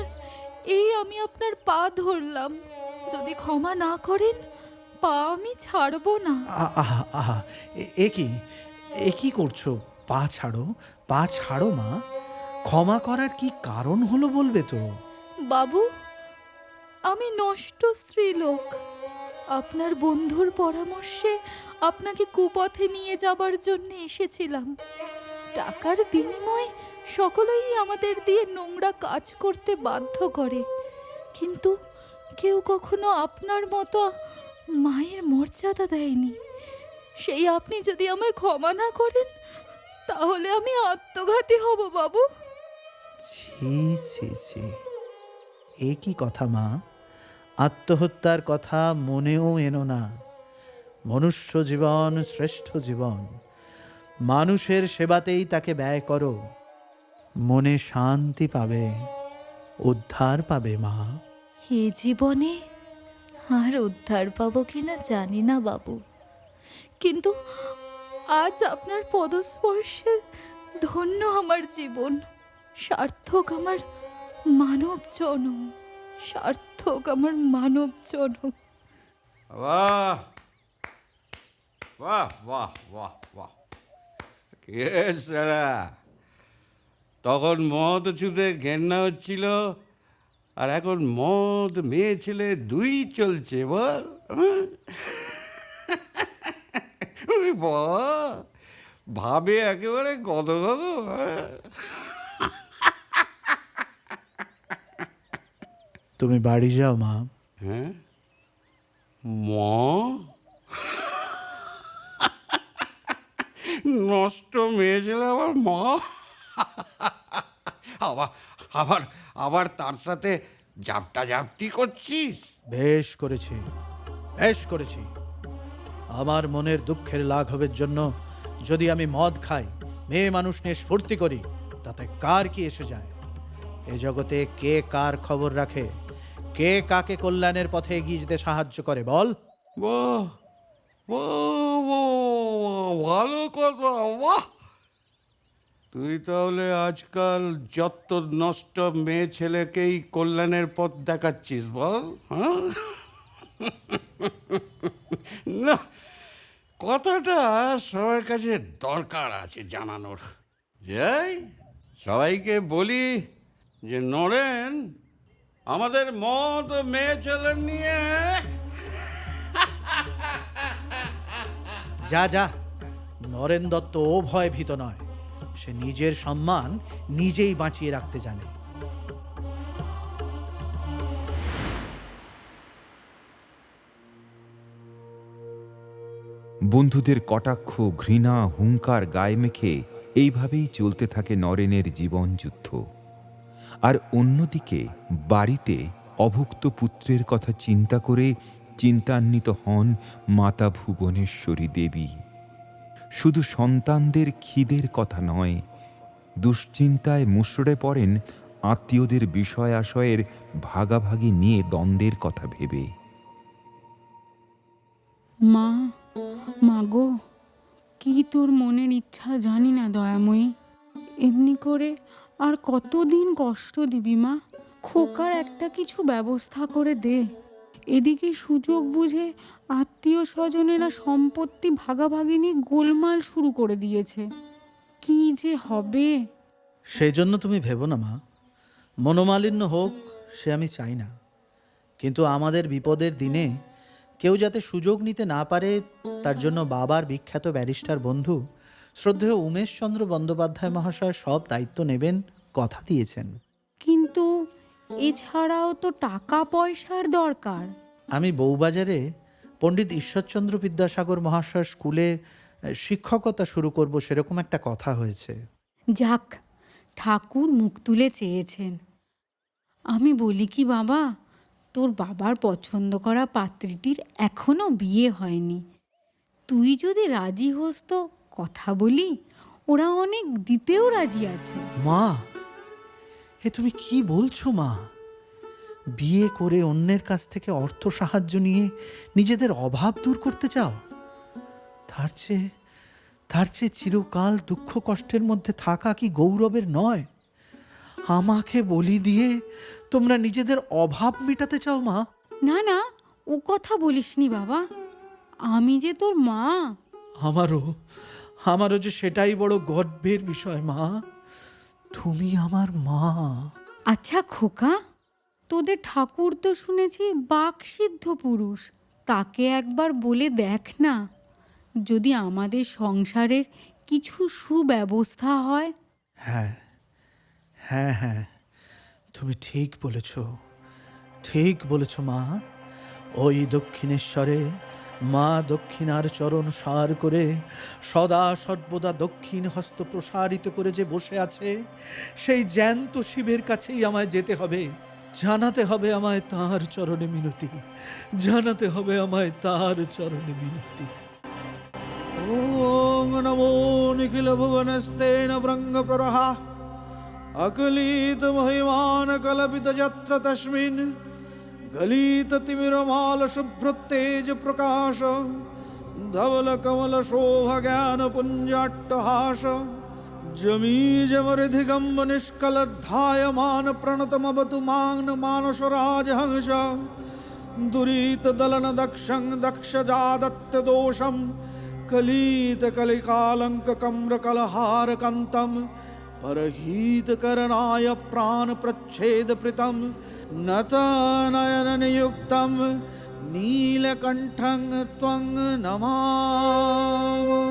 এই আমি আপনার পা ধরলাম, যদি ক্ষমা না করেন পা আমি ছাড়বো না। আহা আহা, এ কি করছো? পা ছাড়ো, পা ছাড়ো মা। ক্ষমা করার কি কারণ হলো বলবে তো? বাবু, আমি নষ্ট স্ত্রীলোক। আপনার বন্ধুর পরামর্শে আপনাকে কুপথে নিয়ে যাবার জন্য এসেছিলাম। টাকার বিনিময়ে সকলেই আমাদের দিয়ে নোংরা কাজ করতে বাধ্য করে, কিন্তু কেউ কখনো আপনার মতো মায়ের মর্যাদা দেয়নি। সেই আপনি যদি আমায় ক্ষমা না করেন তাহলে আমি আত্মঘাতী হব বাবু। ছি ছি ছি, এ কি কথা মা? আত্মহত্যার কথা মনেও এনো না। মনুষ্য জীবন শ্রেষ্ঠ জীবন, মানুষের সেবাতেই তাকে ব্যয় করো। মনে শান্তি পাবে, উদ্ধার পাবে মা। এ জীবনে আর উদ্ধার পাবো কিনা জানি না বাবু, কিন্তু আজ আপনার পদস্পর্শে ধন্য আমার জীবন, সার্থক আমার মানব জনম, সার্থক আমার মানব জনম। বাহ বাহ বাহ বাহ বাহ, কে সালা, তখন মদ ছুতে ঘেন্না হচ্ছিল, আর এখন মদ মেয়ে ছেলে দুই চলছে বল। বাহ, ভাবে একেবারে গদ গদ। তুমি বাড়ি যাও মা। হ্যাঁ, নষ্ট মেয়ে ছেলে আবার মা, আবার আবার আবার তার সাথে জাপটা জাপটি করছিস। বেশ করেছি, বেশ করেছি। আমার মনের দুঃখের লাঘবের জন্য যদি আমি মদ খাই, মেয়ে মানুষ নিয়ে স্ফূর্তি করি, তাতে কার কি এসে যায়? এ জগতে কে কার খবর রাখে? কে কাকে কল্যাণের পথে এগিয়ে যেতে সাহায্য করে বল? বাহ বাহ বাহ, ভালো কথা, বাহ। তুই তাহলে আজকাল যত নষ্ট মেয়ে ছেলেকেই কল্যাণের পথ দেখাচ্ছিস বল? হ্যাঁ, না, কথাটা সবার কাছে দরকার আছে জানানোর। যাই সবাইকে বলি যে নরেন আমাদের মত মেয়ে ছেলে নিয়ে। যা যা, নরেন দত্ত ও ভয় ভীত নয়, সে নিজের সম্মান নিজেই বাঁচিয়ে রাখতে জানে। বন্ধুদের কটাক্ষ, ঘৃণা, হুঙ্কার গায়ে মেখে এইভাবেই চলতে থাকে নরেনের জীবন যুদ্ধ। আর অন্যদিকে বাড়িতে অভুক্ত পুত্রের কথা চিন্তা করে চিন্তান্বিত হন মাতা ভুবনেশ্বরী দেবী। শুধু সন্তানদের খিদের কথা নয়, দুশ্চিন্তায় মুষড়ে পড়েন আত্মীয়দের বিষয় আশয়ের ভাগাভাগি নিয়ে দ্বন্দ্বের কথা ভেবে। মা, মাগো, কি তোর মনের ইচ্ছা জানি না দয়াময়ী। এমনি করে আর কতদিন কষ্ট দিবি মা? খোকার একটা কিছু ব্যবস্থা করে দে। এদিকে সুযোগ বুঝে আত্মীয় স্বজনেরা সম্পত্তি ভাগাভাগি নিয়ে গোলমাল শুরু করে দিয়েছে। কি যে হবে! সেই জন্য তুমি ভেবো না মা, মনোমালিন্য হোক সে আমি চাই না, কিন্তু আমাদের বিপদের দিনে কেউ যাতে সুযোগ নিতে না পারে তার জন্য বাবার বিখ্যাত ব্যারিস্টার বন্ধু শ্রদ্ধেয় উমেশচন্দ্র বন্দ্যোপাধ্যায় মহাশয় সব দায়িত্ব নেবেন, কথা দিয়েছেন। কিন্তু কিন্তু এছাড়াও তো টাকা পয়সার দরকার। আমি বউবাজারে পণ্ডিত ঈশ্বরচন্দ্র বিদ্যাসাগর মহাশয় স্কুলে শিক্ষকতা শুরু করব, সেরকম একটা কথা হয়েছে। যাক, ঠাকুর মুখ তুলে চেয়েছেন। আমি বলি কি বাবা, তোর বাবার পছন্দ করা পাত্রীটির এখনো বিয়ে হয়নি। তুই যদি রাজি হোস তো কথা বলি, ওরা অনেক দিতেও রাজি আছে। মা, এ তুমি কি বলছো মা? বিয়ে করে অন্যের কাছ থেকে অর্থ সাহায্য নিয়ে নিজেদের অভাব দূর করতে চাও? তার চেয়ে চিরকাল দুঃখ কষ্টের মধ্যে থাকা কি গৌরবের নয়? আমাকে বলি দিয়ে তোমরা নিজেদের অভাব মেটাতে চাও মা? না না, ও কথা বলিসনি বাবা, আমি যে তোর মা। আমারও যে সেটাই বড় গর্বের বিষয় মা, তুমি আমার মা। আচ্ছা খোকা, তোদের ঠাকুর তো শুনেছি বাকসিদ্ধ পুরুষ। তাকে একবার বলে দেখ না, যদি আমাদের সংসারের কিছু সুব্যবস্থা হয়। হ্যাঁ হ্যাঁ হ্যাঁ, তুমি ঠিক বলেছ মা। ওই দক্ষিণেশ্বরে মা দক্ষিণার চরণ সার করে সদা সর্বদা দক্ষিণ হস্ত প্রসারিত করে যে বসে আছে, সেই জ্যান্ত শিবের কাছেই আমায় যেতে হবে। জানাতে হবে আমায় তাঁর চরণে মিনতি, জানাতে হবে আমায় তাঁর চরণে মিনতি। ওং নমো নিখিল ভুবনস্তেন ভৃঙ্গ প্ররহা অকলিত মহিমান কলপিত যত্র তস্মিন গলিত তিমিরমাল শুভ্র তেজ প্রকাশ ধবল কমল শোভা জ্ঞান পুঞ্জাট্টহাস জমি জমরিধিগম্ব নিষ্কলধ্যায়মান প্রণতমবতু মান মানস রাজহংস দুরিত দলন দক্ষং দক্ষ যাদত্ত দোষম कलित कलिकालंक कम्र कलहार कंतम परहित करनाय प्राण प्रच्छेद प्रीतम नत नयन नियुक्तम नीलकंठं त्वं नमामि।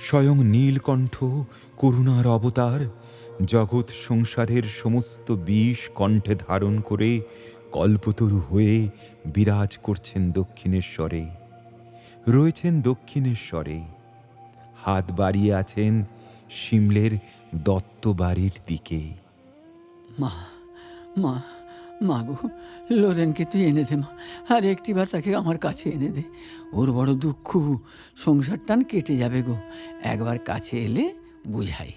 স্বয়ং নীলকণ্ঠ করুণার অবতার জগৎ সংসারের সমস্ত বিষ কণ্ঠে ধারণ করে কল্পতরু হয়ে বিরাজ করছেন দক্ষিণেশ্বরে। রয়েছেন দক্ষিণেশ্বরে, হাত বাড়িয়ে আছেন সিমলের দত্ত বাড়ির দিকে। মা মা মা গো, লোরেনকে তুই এনে দে মা, আর একটিবার তাকে আমার কাছে এনে দে। ওর বড় দুঃখ, সংসার টান কেটে যাবে গো, একবার কাছে এলে বুঝাই।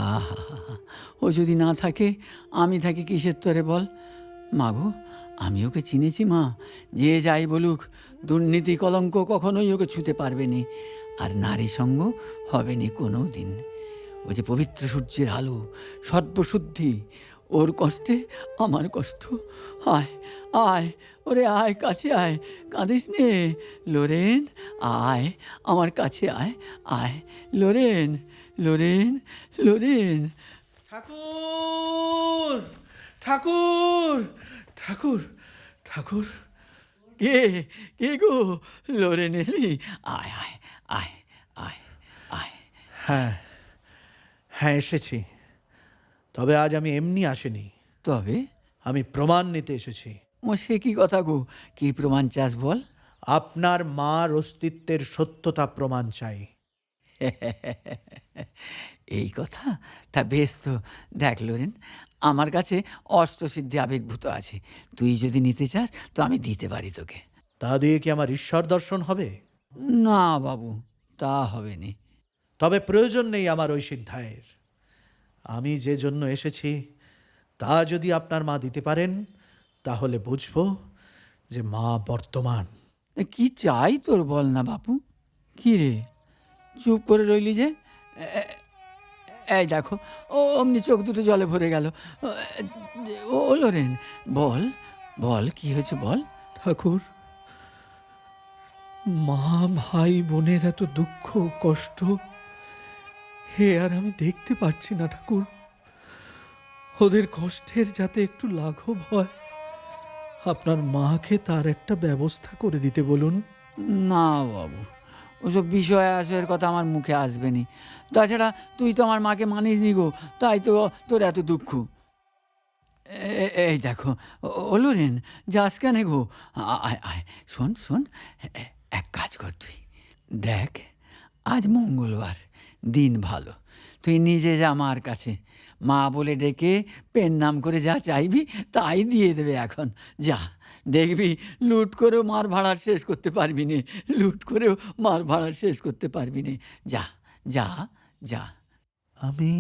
আহা, ও যদি না থাকে আমি থাকি কিসের তরে বল? মা গো, আমি ওকে চিনেছি মা, যে যাই বলুক দুর্নীতি কলঙ্ক কখনোই ওকে ছুঁতে পারবে নি, আর নারী সঙ্গ হবে নি কোনো দিন। ও যে পবিত্র সূর্যের আলো, সর্বশুদ্ধি, ওর কষ্টে আমার কষ্ট। আয় আয় ওরে আয়, কাছে আয়, কাঁদিস নে লোরেন, আয় আমার কাছে আয়, আয় লোরেন, লোরেন, লোরেন। ঠাকুর ঠাকুর ঠাকুর ঠাকুর, কে কে গো? লোরেন এলি? আয় আয় আয় আয় আয়। হ্যাঁ হ্যাঁ এসেছি, তবে আজ আমি এমনি আসিনি, তবে আমি প্রমাণ নিতে এসেছি। ও সে কি কথা গো, কি প্রমাণ চাস বল? আপনার মার অস্তিত্বের সত্যতা প্রমাণ চাই। এই কথা? তা বেশ, তো দেখ লোরেন, আমার কাছে অষ্টসিদ্ধি আবির্ভূত আছে, তুই যদি নিতে চাস তো আমি দিতে পারি তোকে। তা দিয়ে কি আমার ঈশ্বর দর্শন হবে? না বাবু, তা হবে নি। তবে প্রয়োজন নেই আমার ওই সিদ্ধায়ের। আমি যে জন্য এসেছি তা যদি আপনার মা দিতে পারেন, তাহলে বুঝবো যে মা বর্তমান। কি চাই তোর বল না বাপু? কি রে চুপ করে রইলি যে? এই দেখো, ও অমনি চোখ দুটো জলে ভরে গেল। ও লোরেন, বল বল, কি হয়েছে বল। ঠাকুর, মা ভাই বোনের এত দুঃখ কষ্ট হে আর আমি দেখতে পাচ্ছি না ঠাকুর। ওদের কষ্টের যাতে একটু লাঘব হয়, আপনার মাকে তার একটা ব্যবস্থা করে দিতে বলুন। না বাবু, ওসব বিষয় আশয়ের কথা আমার মুখে আসবে নি। তাছাড়া তুই তো আমার মাকে মানিস নি গো, তাই তো তোর এত দুঃখ। এই দেখো ওলুরেন, যাস কেন গো? আয় আয়, শোন শোন, এক কাজ কর তুই, দেখ আজ মঙ্গলবার, দিন ভালো, তুই নিজে যা মার কাছে, মা বলে ডেকে পেন নাম করে যা চাইবি তাই দিয়ে দেবে এখন। যা, দেখবি লুট করেও মার ভাড়ার শেষ করতে পারবি নে, লুট করেও মার ভাড়ার শেষ করতে পারবি নে। যা যা যা। আমি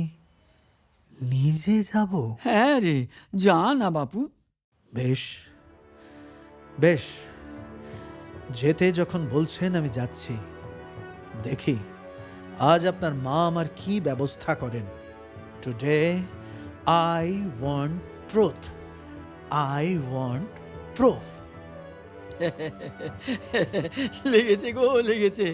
নিজে যাব? হ্যাঁ রে, যা না বাপু। বেশ বেশ, যেতে যখন বলছেন আমি যাচ্ছি। দেখি আজ আপনার মা আমার কি ব্যবস্থা করেন। Today I want truth, I want proof. লেগেছে গো, লেগেছে,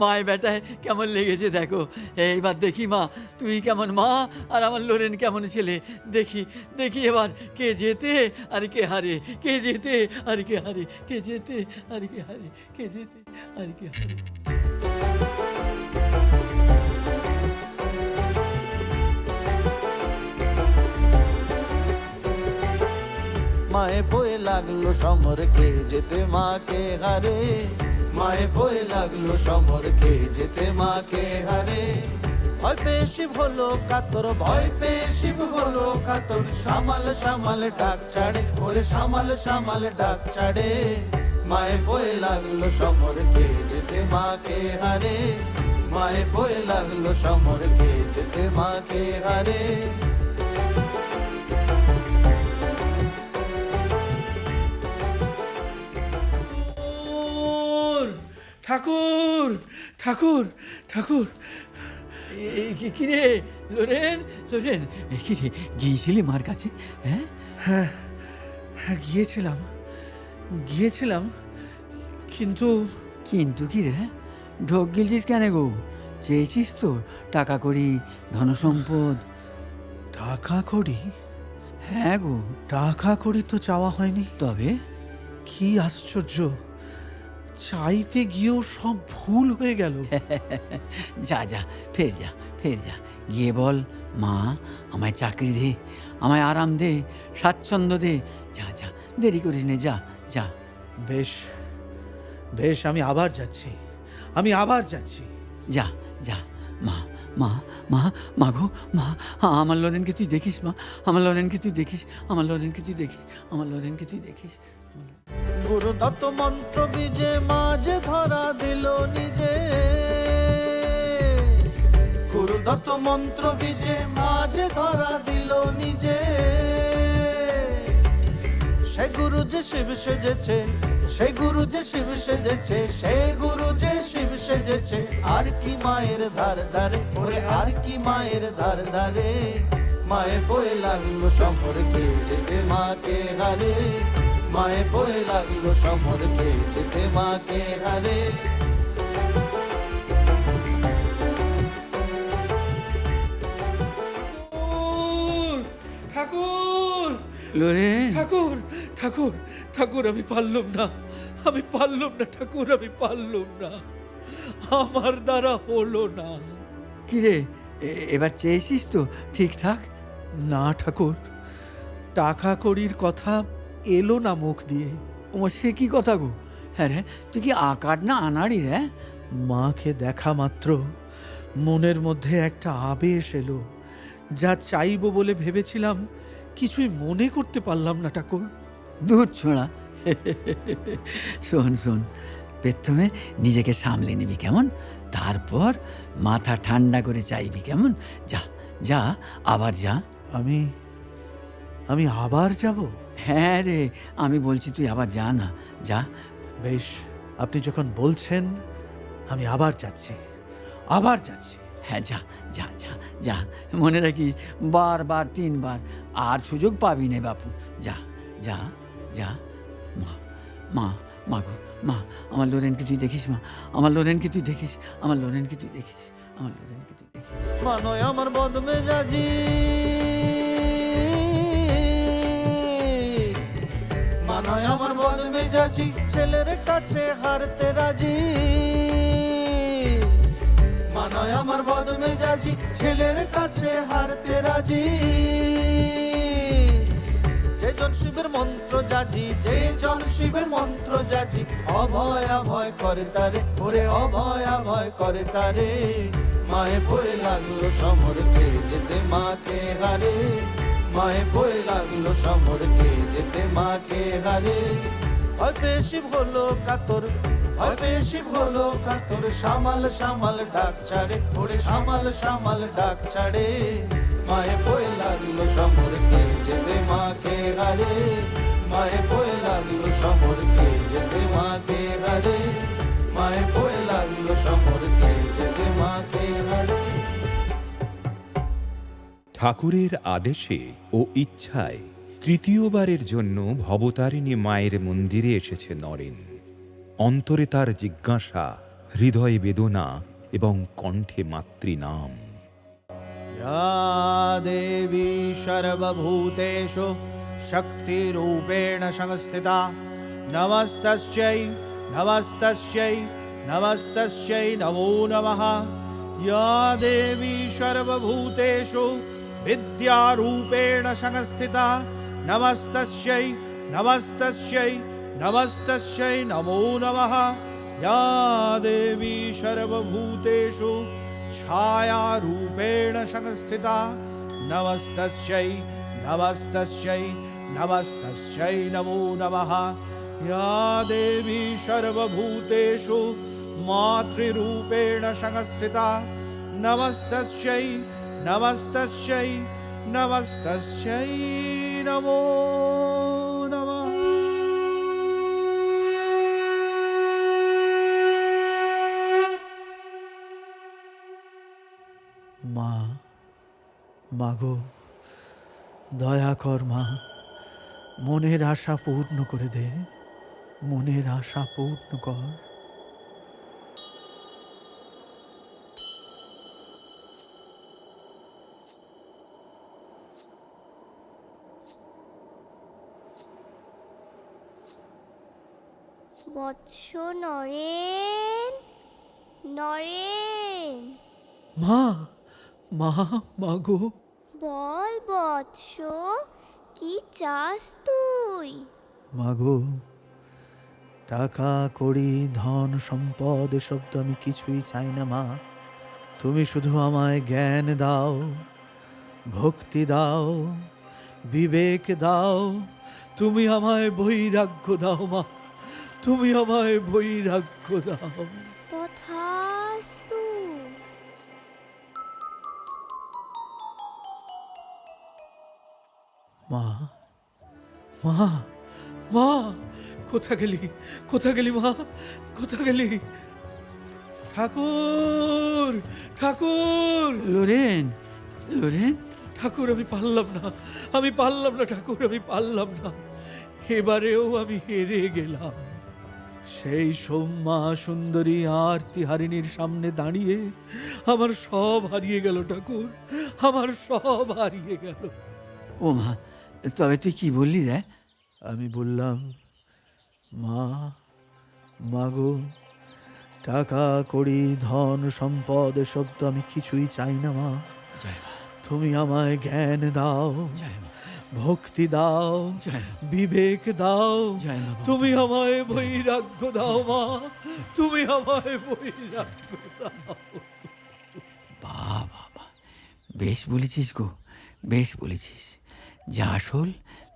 মায় বেটায় কেমন লেগেছে দেখো। এইবার দেখি মা তুই কেমন মা, আর আমার লোরেন কেমন ছেলে। দেখি দেখি এবার কে জেতে আর কে হারে, কে জেতে আর কে হারে, কে জেতে আর কে হারে, কে জেতে আর কে হারে। মায়ে বয়ে লাগলো সমর, কে যেতে মাকে হারে। মায়ে বয়ে লাগলো সমর, কে যেতে মাকে হারে। ভয় পেয়ে শিব হলো কাতর, ভয় পেয়ে শিব হলো কাতর। সামাল সামাল ডাক ছাড়ে, ওরে সামাল সামাল ডাক ছাড়ে। মায়ে বয়ে লাগলো সমর, কে যেতে মাকে হারে। মায়ে বয়ে লাগলো সমর, কে যেতে মাকে হারে। ঠাকুর ঠাকুর ঠাকুর, কিরে লোরেন, লোরেন কিরে গিয়েছিলি মার কাছে? হ্যাঁ হ্যাঁ হ্যাঁ, গিয়েছিলাম গিয়েছিলাম, কিন্তু কিন্তু কি রে, ঢোক গিলছিস কেন গো? চেয়েছিস তো টাকা করি, ধনসম্পদ? টাকা কড়ি? হ্যাঁ গো। টাকা কড়ি তো চাওয়া হয়নি। তবে কি আশ্চর্য, চাইতে গিয়েও সব ভুল হয়ে গেল। যা যা, ফের যা, ফের যা, গিয়ে বল মা আমায় চাকরি দে, আমায় আরাম দে, স্বাচ্ছন্দ্য দে। যা যা, দেরি করিস নে, যা যা। বেশ বেশ, আমি আবার যাচ্ছি, আমি আবার যাচ্ছি। যা যা। মা মা মা মা গো মা, আমার লরেনকে তুই দেখিস মা, আমার লরেনকে তুই দেখিস, আমার লরেনকে তুই দেখিস, আমার লরেনকে তুই দেখিস। গুরু দত্ত মন্ত্র বীজে মাঝে ধরা দিল নিজে। গুরু দত্ত মন্ত্র বীজে মাঝে ধরা দিল নিজে। সে গুরু যে শিব সেজেছে, সে গুরু যে শিব সেজেছে, সে গুরু যে শিব সেজেছে। আর কি মায়ের ধার ধারে, ওরে আর কি মায়ের ধার ধারে। মায়ে বয়ে লাগলো সমর, কে যেতে মাকে হারে। মায়ে বয়ে লাগলো সমর, কে যেতে মাকে হারে। ঠাকুর লোরেন, ঠাকুর ঠাকুর ঠাকুর, আমি পারলাম না, আমি পারলাম না ঠাকুর, আমি পারলাম না, আমার দ্বারা হলো না। কিরে এবার চেয়েছিস তো ঠিকঠাক? না ঠাকুর, টাকা কড়ির কথা এলো না মুখ দিয়ে। ও সে কি কথা গো? হ্যাঁ রে, তুই কি আকার না আনাড়ি রে? মাকে দেখা মাত্র মনের মধ্যে একটা আবেশ এলো, যা চাইবো বলে ভেবেছিলাম কিছুই মনে করতে পারলাম না ঠাকুর। দুধ ছোঁড়া। শোন শোন, প্রথমে নিজেকে সামলে নিবি কেমন, তারপর মাথা ঠান্ডা করে চাইবি কেমন। যা যা, আবার যা। আমি আমি আবার যাব? হ্যাঁ রে, আমি বলছি তুই আবার যা না, যা। বেশ, আপনি যখন বলছেন আমি আবার যাচ্ছি, আবার যাচ্ছি। হ্যাঁ যা যা যা যা, মনে রাখিস বারবার 3 বার, আর সুযোগ পাবি না বাপু। যা যা যা। মা মা মা গো মা, আমার লোরেনকে তুই দেখিস মা, আমার লোরেনকে তুই দেখিস, আমার লোরেনকে তুই দেখিস, আমার লোরেনকে তুই দেখিস। মানয় আমার বদমেজাজি, নয় আমার বদমেজাজি ছেলের কাছে হারতে রাজি, মানয় আমার বদমেজাজি ছেলের কাছে হারতে রাজি। যে জন শিবের মন্ত্র জাজি, যে জন শিবের মন্ত্র জাজি, অভয় অভয় করে তারে, ওরে অভয় অভয় করে তারে। মায়ে বয়ে লাগলো সমরকে যেতে মাকে হারে, মায়ে বয়ে লাগলো সমরকে যেতে মাকে হারে। ভয় পেয়ে শিব হলো কাতর, ভয় পেয়ে শিব হলো কাতর, সামাল সামাল ডাক ছাড়ে, ওরে সামাল সামাল ডাক ছাড়ে। মায়ে বয়ে লাগলো সমরকে যেতে মাকে হারে, মায়ে বয়ে লাগলো সমরকে যেতে মাকে হারে, মায়ে বয়ে লাগলো সমরকে যেতে মাকে হারে। ঠাকুরের আদেশে ও ইচ্ছায় তৃতীয়বারের জন্য ভবতারিণী মায়ের মন্দিরে এসেছে নরেন। অন্তরে তার জিজ্ঞাসা, হৃদয়ে বেদনা এবং কণ্ঠে মাতৃনাম। या देवी सर्वभूतेषु शक्तिरूपेण संस्थिता नमस्तस्यै नमस्तस्यै नमस्तस्यै नमो नमः। या देवी सर्वभूतेषु विद्यारूपेण संस्थिता नमस्तस्यै नमस्तस्यै नमस्तस्यै नमो नमः। या देवी सर्वभूतेषु छायारूपेण संस्थिता नमस्तस्यै नमस्तस्यै नमस्तस्यै नमो नमः। या देवी सर्वभूतेषु मातृरूपेण संस्थिता नमस्तस्यै नमस्तस्यै नमस्तस्यै नमो नमः। মা, মাগো দয়া কর মা, মনের আশা পূর্ণ করে দে, মনের আশা পূর্ণ কর। বৎস নরেন, নরেন মা, মা, মাগো বল বৎস, কি চাস তুই? মাগো, টাকা কড়ি ধন সম্পদ এসব তো আমি কিছুই চাই না মা। তুমি শুধু আমায় জ্ঞান দাও, ভক্তি দাও, বিবেক দাও, তুমি আমায় বৈরাগ্য দাও মা, তুমি আমায় বৈরাগ্য দাও। তথাস্তু। মা, মা, মা, কোথা গেলি, কোথা গেলি মা, কোথা গেলি? ঠাকুর, ঠাকুর, লোরেন, লোরেন, ঠাকুর আমি পারলাম না, আমি পারলাম না ঠাকুর, আমি পারলাম না। এবারেও আমি হেরে গেলাম। সেই সৌম্যা সুন্দরী আরতি হারিণীর সামনে দাঁড়িয়ে আমার সব হারিয়ে গেল ঠাকুর, আমার সব হারিয়ে গেল। ও মা, তবে তুই কি বললি রে? আমি বললাম, মা, মাগো, টাকা কড়ি ধন সম্পদ এসব তো আমি কিছুই চাই না মা। তুমি আমায় জ্ঞান দাও, ভক্তি দাও, বিবেক দাও, তুমি আমায় বৈরাগ্য দাও মা, তুমি আমায় বৈরাগ্য দাও। বাবা, বেশ বলেছিস গো, বেশ বলেছিস। যা আসল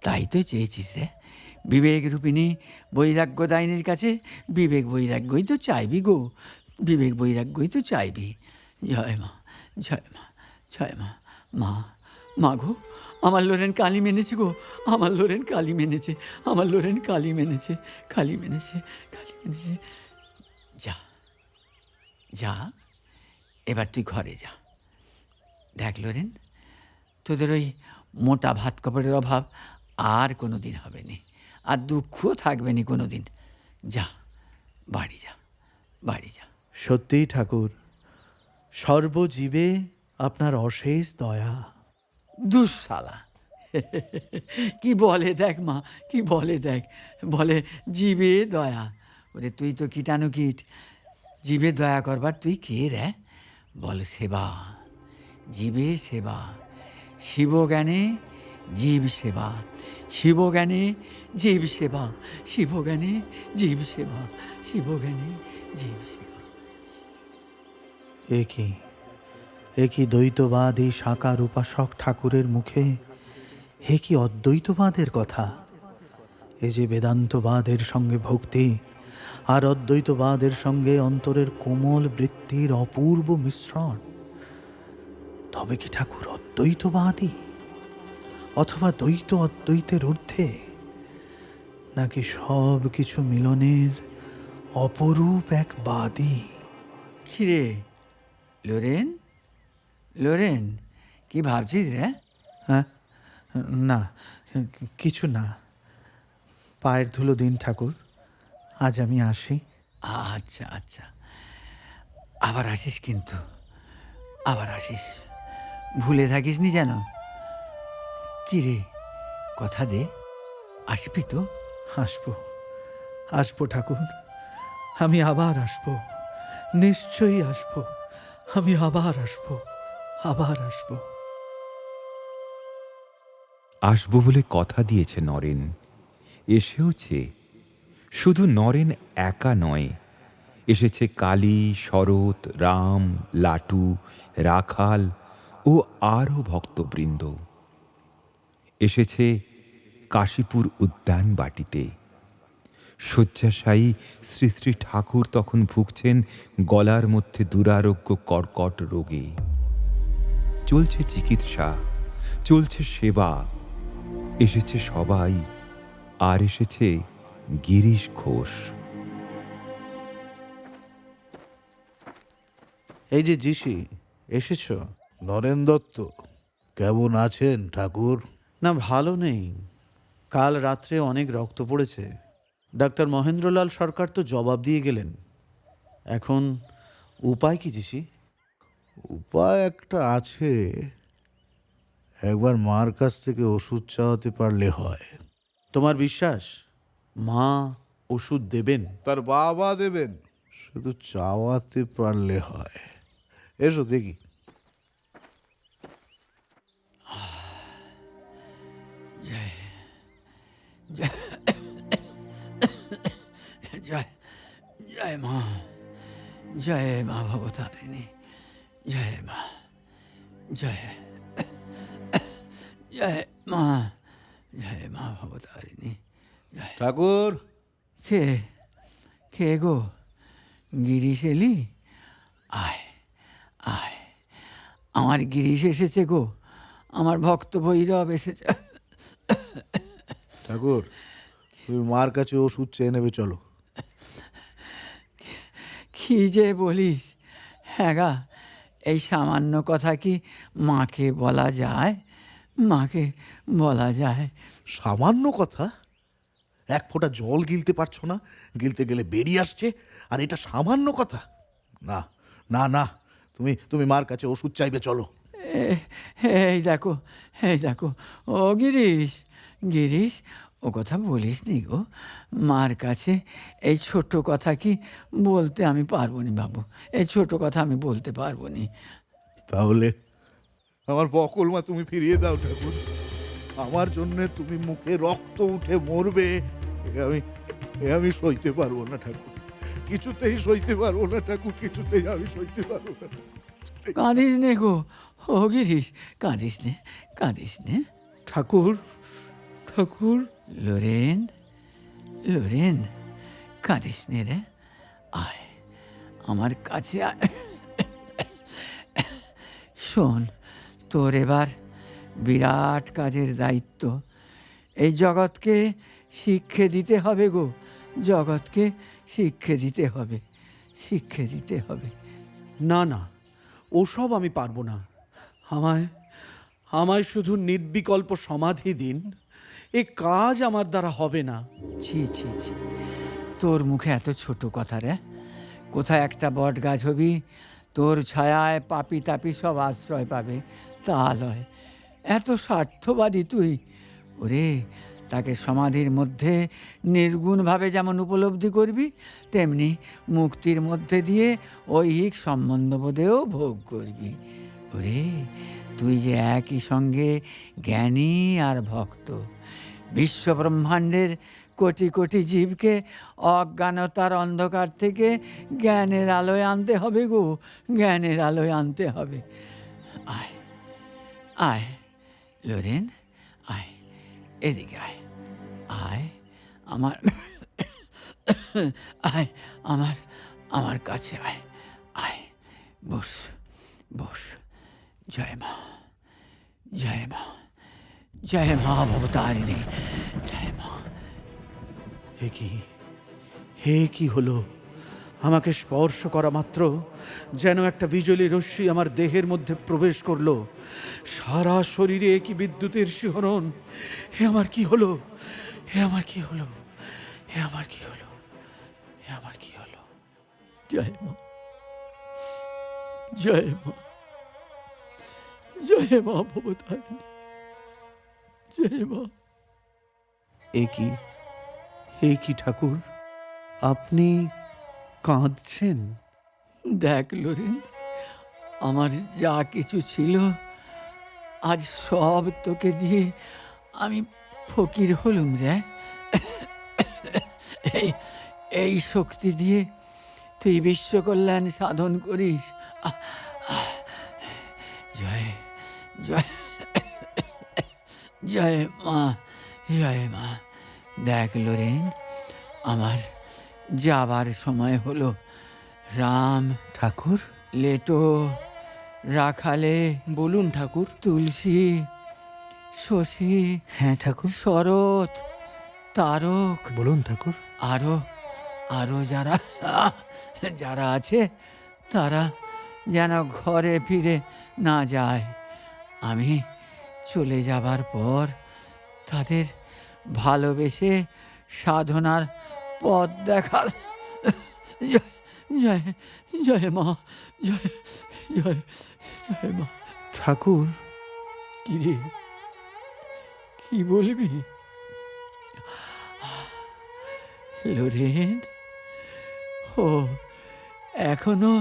তাই তো চেয়েছিস রে। বিবেক রূপিণী বৈরাগ্য দায়নীর কাছে বিবেক বৈরাগ্যই তো চাইবি গো, বিবেক বৈরাগ্যই তো চাইবি। জয় মা, জয় মা, জয় মা। মা, মা গো, আমার লোরেন কালী মেনেছে গো, আমার লোরেন কালী মেনেছে, আমার লোরেন কালী মেনেছে, কালী মেনেছে, কালী মেনেছে। যা, যা, এবার তুই ঘরে যা। দেখ লোরেন, তোদের ওই মোটা ভাত কাপড়ের অভাব আর কোনো দিন হবে না, আর দুঃখও থাকবে না কোনো দিন। যা, বাড়ি যা, বাড়ি যা। সত্যিই ঠাকুর, সর্বজীবে আপনার অশেষ দয়া। দুঃশালা, কি বলে দেখ মা, কি বলে দেখ, বলে জীবে দয়া। ওরে তুই তো কীটাণু কীট, জীবে দয়া করবার তুই কে রে? বল সেবা, জীবে সেবা, শিবজ্ঞানে জীব সেবা, শিবজ্ঞানে জীব সেবা, শিবজ্ঞানে জীব সেবা, শিবজ্ঞানে জীব সেবা। এ কি দ্বৈতবাদী সাকার উপাসক ঠাকুরের মুখে হে কি অদ্বৈতবাদের কথা! এ যে বেদান্তবাদের সঙ্গে ভক্তি আর অদ্বৈতবাদের সঙ্গে অন্তরের কোমল বৃত্তির অপূর্ব মিশ্রণ। তবে কি ঠাকুর অদ্বৈতবাদী, অথবা দ্বৈত অদ্বৈতের ঊর্ধ্বে, নাকি সব কিছু মিলনের অপরূপ এক বাদী? কিরে লোরেন, লোরেন, কি ভাবছিস রে? হ্যাঁ, না কিছু না। পায়ের ধুলো দিন ঠাকুর, আজ আমি আসি। আচ্ছা আচ্ছা, আবার আসিস কিন্তু, আবার আসিস, ভুলে থাকিস নি যেন। কি রে, কথা দে, আসবি তো? আসবো, আসবো ঠাকুর, আমি আবার আসবো, নিশ্চয়ই আসবো, আমি আবার আসবো, আবার আসবো। আসব বলে কথা দিয়েছে নরেন, এসেওছে। শুধু নরেন একা নয়, এসেছে কালী, শরৎ, রাম, লাটু, রাখাল ও আরও ভক্তবৃন্দ। এসেছে কাশীপুর উদ্যান বাটিতে। শয্যাশায়ী শ্রী শ্রী ঠাকুর তখন ভুগছেন গলার মধ্যে দুরারোগ্য কর্কট রোগে। চলছে চিকিৎসা, চলছে সেবা। এসেছে সবাই, আর এসেছে গিরিশ ঘোষ। এই যে জিসি, এসেছো? নরেন দত্ত, কেমন আছেন ঠাকুর? না, ভালো নেই। কাল রাত্রে অনেক রক্ত পড়েছে। ডাক্তার মহেন্দ্রলাল সরকার তো জবাব দিয়ে গেলেন। এখন উপায় কি জিসি? উপায় একটা আছে, একবার মার কাছ থেকে ওষুধ চাওয়াতে পারলে হয়। তোমার বিশ্বাস মা ওষুধ দেবেন? তার বাবা দেবেন, শুধু চাওয়াতে পারলে হয়। এসো দেখি। জয় জয় মা, জয় মা ভবতারিণী, জয় মা, জয় জয় মা, জয় মা ভবতারিণী, জয়। ঠাকুর, কে কে গো? গিরিশ এলি? আয় আয়, আমার গিরিশ এসেছে গো, আমার ভক্ত ভৈরব এসেছে। ঠাকুর, তুমি মার কাছে ওষুধ চেয়ে নেবে, চলো। কি যে বলিস! হ্যাঁ গা, এই সামান্য কথা কি মাকে বলা যায়? মাকে বলা যায়? সামান্য কথা? এক ফোঁটা জল গিলতে পারছো না, গিলতে গেলে বেরিয়ে আসছে, আর এটা সামান্য কথা? না না না, তুমি তুমি মার কাছে ওষুধ চাইবে, চলো। এই দেখো, এই দেখো, ও গিরিশ, গিরিশ, ও কথা বলিস নি গো। মার কাছে এই ছোট কথা কি বলতে আমি পারবো নি বাবু, এই ছোট কথা আমি বলতে পারবো নি। তাহলে আমার বকল মা তুমি ফিরিয়ে দাও ঠাকুর। আমার জন্যে তুমি মুখে রক্ত উঠে মরবে, আমি সইতে পারবো না ঠাকুর, কিছুতেই সইতে পারবো না ঠাকুর, কিছুতেই আমি সইতে পারবো না। কাঁদিস নে গো, ও গিরিশ, কাঁদিস নে, কাঁদিস নে। ঠাকুর, ঠাকুর। লোরেন, লোরেন, কাঁদিস নে রে, আয় আমার কাছে আয়। শোন, তোর এবার বিরাট কাজের দায়িত্ব। এই জগৎকে শিক্ষে দিতে হবে গো, জগৎকে শিক্ষে দিতে হবে, শিক্ষে দিতে হবে। না না, ওসব আমি পারবো না। আমায় আমায় শুধু নির্বিকল্প সমাধি দিন, এ কাজ আমার দ্বারা হবে না। ছি ছি ছি, তোর মুখে এত ছোট কথা রে! কোথায় একটা বট গাছ হবি, তোর ছায়ায় পাপি তাপি সব আশ্রয় পাবে, তা লয়। এত স্বার্থবাদী তুই? ওরে, তাকে সমাধির মধ্যে নির্গুণভাবে যেমন উপলব্ধি করবি, তেমনি মুক্তির মধ্যে দিয়ে ঐহিক সম্বন্ধবোধেও ভোগ করবি। ওরে, তুই যে একই সঙ্গে জ্ঞানী আর ভক্ত। বিশ্বব্রহ্মাণ্ডের কোটি কোটি জীবকে অজ্ঞানতার অন্ধকার থেকে জ্ঞানের আলোয় আনতে হবে গো, জ্ঞানের আলোয় আনতে হবে। আয় আয় লোরেন, আয়, এদিকে আয়, আয় আমার আয় আমার আমার কাছে আয়, আয়, বস বস। জয় মা, জয় মা, জয় মা ভবতারিণী, জয় মা। হে কি হলো? আমাকে স্পর্শ করা মাত্র যেন একটা বিজলী রশ্মি আমার দেহের মধ্যে প্রবেশ করলো। সারা শরীরে কি বিদ্যুতের শিহরণ! হে আমার কি হলো? হে আমার কি হলো? হে আমার কি হলো? হে আমার কি হলো? জয় মা, জয় মা, জয় মা ভবতারিণী, জয় মা। এ কি ঠাকুর, আপনি কাঁদছেন? দেখ লোরেন, আমার যা কিছু ছিল আজ সব তোকে দিয়ে আমি ফকির হলুম রে। এই শক্তি দিয়ে তুই বিশ্ব কল্যাণ সাধন করিস। জয় জয় জয় মা, জয় মা। দেখ লোরেন, আমার যাবার সময় হলো। রাম ঠাকুর, লেটো, রাখালে, বলুন ঠাকুর। তুলসী, শশী, হ্যাঁ ঠাকুর, শরৎ, তারক, বলুন ঠাকুর। আরো আরো যারা যারা আছে তারা যেন ঘরে ফিরে না যায়। আমি চলে যাবার পর তাদের ভালোবেসে সাধনার পথ দেখা। জয় জয় মা, জয় জয় জয় মা। ঠাকুর, কি রে, কি বলবি? লোরেন, ও এখনো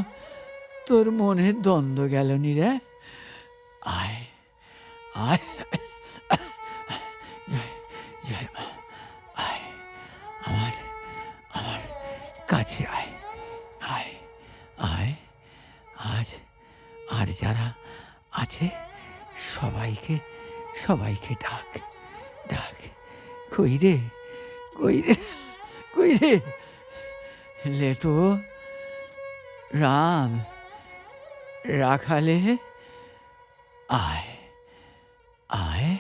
তোর মনের দ্বন্দ্ব গেল নি রে? আয় আয়, জয় জয় মা, আয় আমার আমার কাছে আয়, আয় আয়। আজ আর যারা আছে সবাইকে সবাইকে ডাক, ডাক। কই রে, কই রে, কই রে? লেটো, রাম, রাখালে, আয় আয়,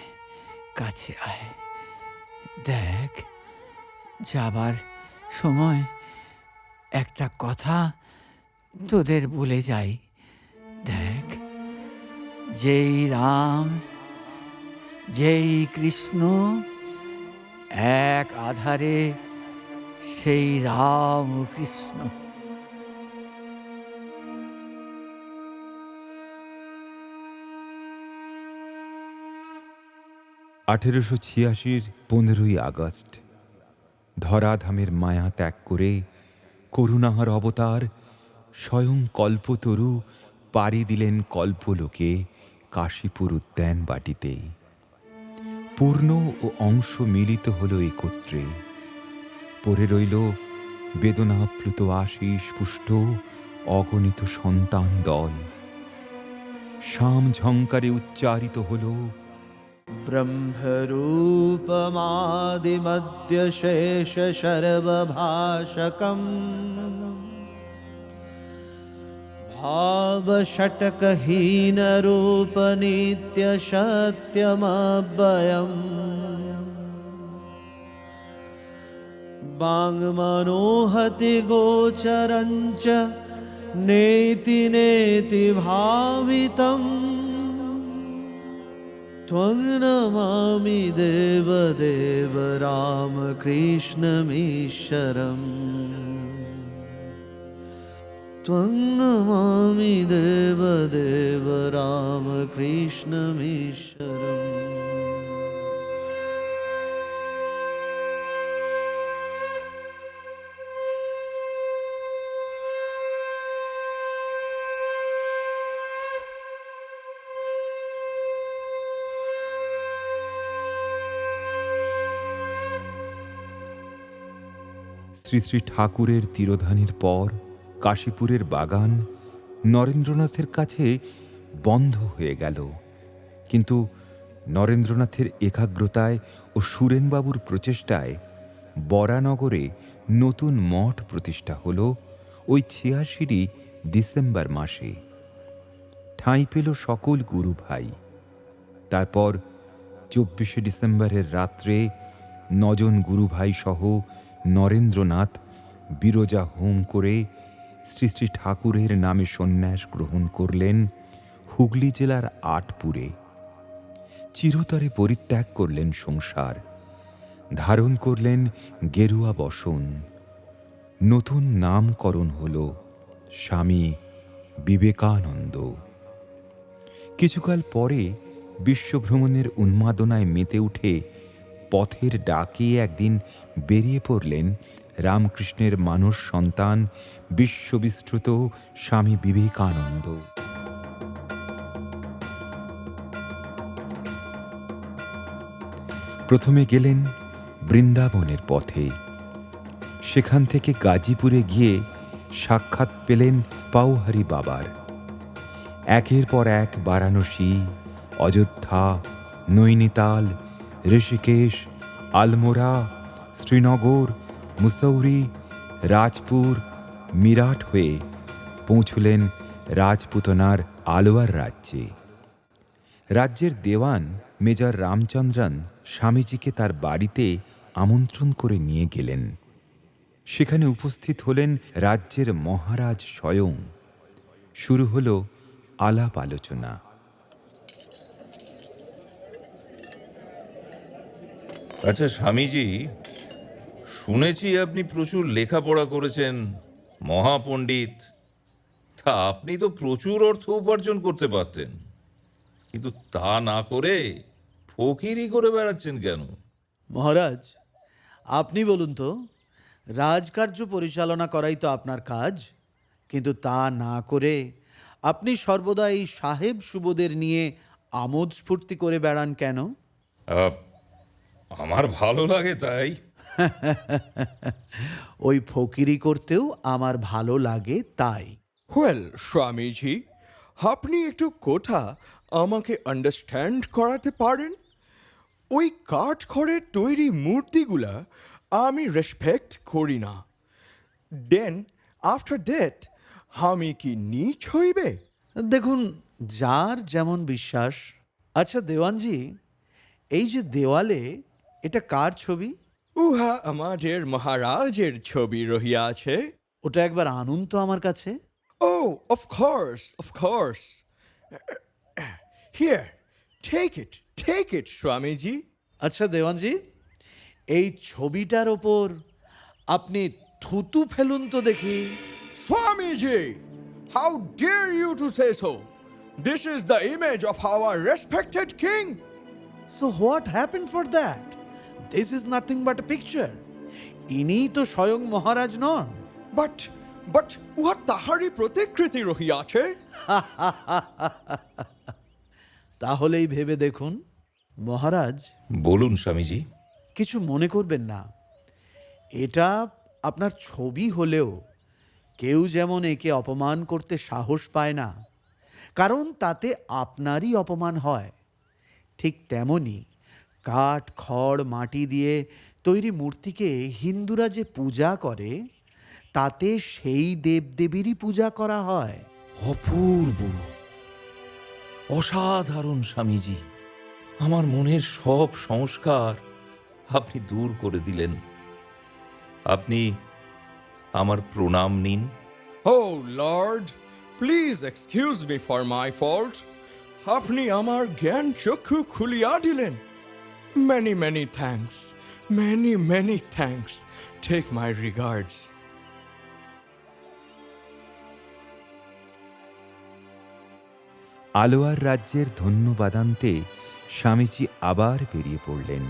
কাছে আয়। দেখ, যাবার সময় একটা কথা তোদের বলে যাই। দেখ, যেই রাম, যেই কৃষ্ণ, এক আধারে সেই রাম ও কৃষ্ণ। 1886 15ই আগস্ট ধরাধামের মায়া ত্যাগ করে করুণার অবতার স্বয়ং কল্পতরু পাড়ি দিলেন কল্পলোকে কাশীপুর উদ্যান বাটিতে। পূর্ণ ও অংশ মিলিত হল একত্রে। পড়ে রইল বেদনাপ্লুত আশিস পুষ্ট অগণিত সন্তান দল। শাম ঝঙ্কারে উচ্চারিত হল ব্রহ্মরূপমাদিমদ্য শেষ সর্বভাষকম ভাবষটকহীন রূপ নিত্য সত্যমব্যয়ম বাংমনোহতি গোচরঞ্চ নেতি নেতি ভাবিতম त्वं नमामि देवदेव रामकृष्णमीश्वरम् त्वं नमामि देवदेव राम কৃষ্ণমীশ্বরম। শ্রী শ্রী ঠাকুরের তিরোধানের পর কাশীপুরের বাগান নরেন্দ্রনাথের কাছে বন্ধ হয়ে গেল, কিন্তু নরেন্দ্রনাথের একাগ্রতায় ও সুরেনবাবুর প্রচেষ্টায় বরানগরে নতুন মঠ প্রতিষ্ঠা হল ওই ৮৬ ডিসেম্বর মাসে। ঠাঁই পেল সকল গুরু ভাই। তারপর ২৪শে ডিসেম্বরের রাত্রে ৯ জন গুরু ভাই সহ নরেন্দ্রনাথ বিরজা হোম করে শ্রী শ্রী ঠাকুরের নামে সন্ন্যাস গ্রহণ করলেন হুগলি জেলার আটপুরে। চিরতরে পরিত্যাগ করলেন সংসার, ধারণ করলেন গেরুয়া বসন। নতুন নামকরণ হল স্বামী বিবেকানন্দ। কিছুকাল পরে বিশ্বভ্রমণের উন্মাদনায় মেতে উঠে পথের ডাকে একদিন বেরিয়ে পড়লেন রামকৃষ্ণের মানস সন্তান বিশ্ববিশ্রুত স্বামী বিবেকানন্দ। প্রথমে গেলেন বৃন্দাবনের পথে, সেখান থেকে গাজীপুরে গিয়ে সাক্ষাৎ পেলেন পাউহারি বাবার। একের পর এক বারাণসী, অযোধ্যা, নৈনিতাল, ঋষিকেশ, আলমোড়া, শ্রীনগর, মুসৌরি, রাজপুর, মিরাট হয়ে পৌঁছলেন রাজপুতনার আলোয়ার রাজ্যে। রাজ্যের দেওয়ান মেজর রামচন্দ্রন স্বামীজিকে তার বাড়িতে আমন্ত্রণ করে নিয়ে গেলেন। সেখানে উপস্থিত হলেন রাজ্যের মহারাজ স্বয়ং। শুরু হল আলাপ আলোচনা। আচ্ছা স্বামীজি, শুনেছি আপনি প্রচুর লেখাপড়া করেছেন, মহাপণ্ডিত। তা আপনি তো প্রচুর অর্থ উপার্জন করতে পারতেন, কিন্তু তা না করে ফকিরি করে বেড়াচ্ছেন কেন? মহারাজ, আপনি বলুন তো, রাজকার্য পরিচালনা করাই তো আপনার কাজ, কিন্তু তা না করে আপনি সর্বদা এই সাহেব সুবোদের নিয়ে আমোদ স্ফূর্তি করে বেড়ান কেন? আমার ভালো লাগে তাই। ওই ফকিরি করতেও আমার ভালো লাগে তাই। ওয়েল স্বামীজি, আপনি একটু কথা আমাকে আন্ডারস্ট্যান্ড করাতে পারেন? ওই কাঠ খড়ের তৈরি মূর্তিগুলা আমি রেসপেক্ট করি না। দেন আফটার দ্যাট আমি কি নীচ হইবে? দেখুন, যার যেমন বিশ্বাস। আচ্ছা দেওয়ানজি, এই যে দেওয়ালে, এটা কার ছবি? উহা আমাদের মহারাজের ছবি রহিয়াছে। ওটা একবার আনুন তো আমার কাছে। Oh, of course. Here, take it, Swamiji. আচ্ছা দেওয়ানজি, এই ছবিটার ওপর আপনি থুতু ফেলুন তো দেখি। Swamiji, how dare you to say so? This is the image of our respected king. So what happened for that? This is nothing but a picture. ইনি তো স্বয়ং মহারাজ নন। But what তাহারি প্রতিকৃতি রহিয়াছে? তাহলেই ভেবে দেখুন। মহারাজ, বলুন স্বামীজি। কিছু মনে করবেন না, এটা আপনার ছবি হলেও কেউ যেমন একে অপমান করতে সাহস পায় না, কারণ তাতে আপনারই অপমান হয়, ঠিক তেমনি কাঠ খড় মাটি দিয়ে তৈরি মূর্তিকে হিন্দুরা যে পূজা করে, তাতে সেই দেবদেবীরই পূজা করা হয়। অপূর্ব, অসাধারণ স্বামীজি। আমার মনের সব সংস্কার আপনি দূর করে দিলেন। আপনি আমার প্রণাম নিন। Oh Lord, please excuse me for my fault. আপনি আমার জ্ঞান চক্ষু খুলিয়া দিলেন। Many thanks. Many thanks. Take my regards. Alwar রাজ্যের ধন্যবাদান্তে স্বামীজি আবার বেরিয়ে পড়লেন।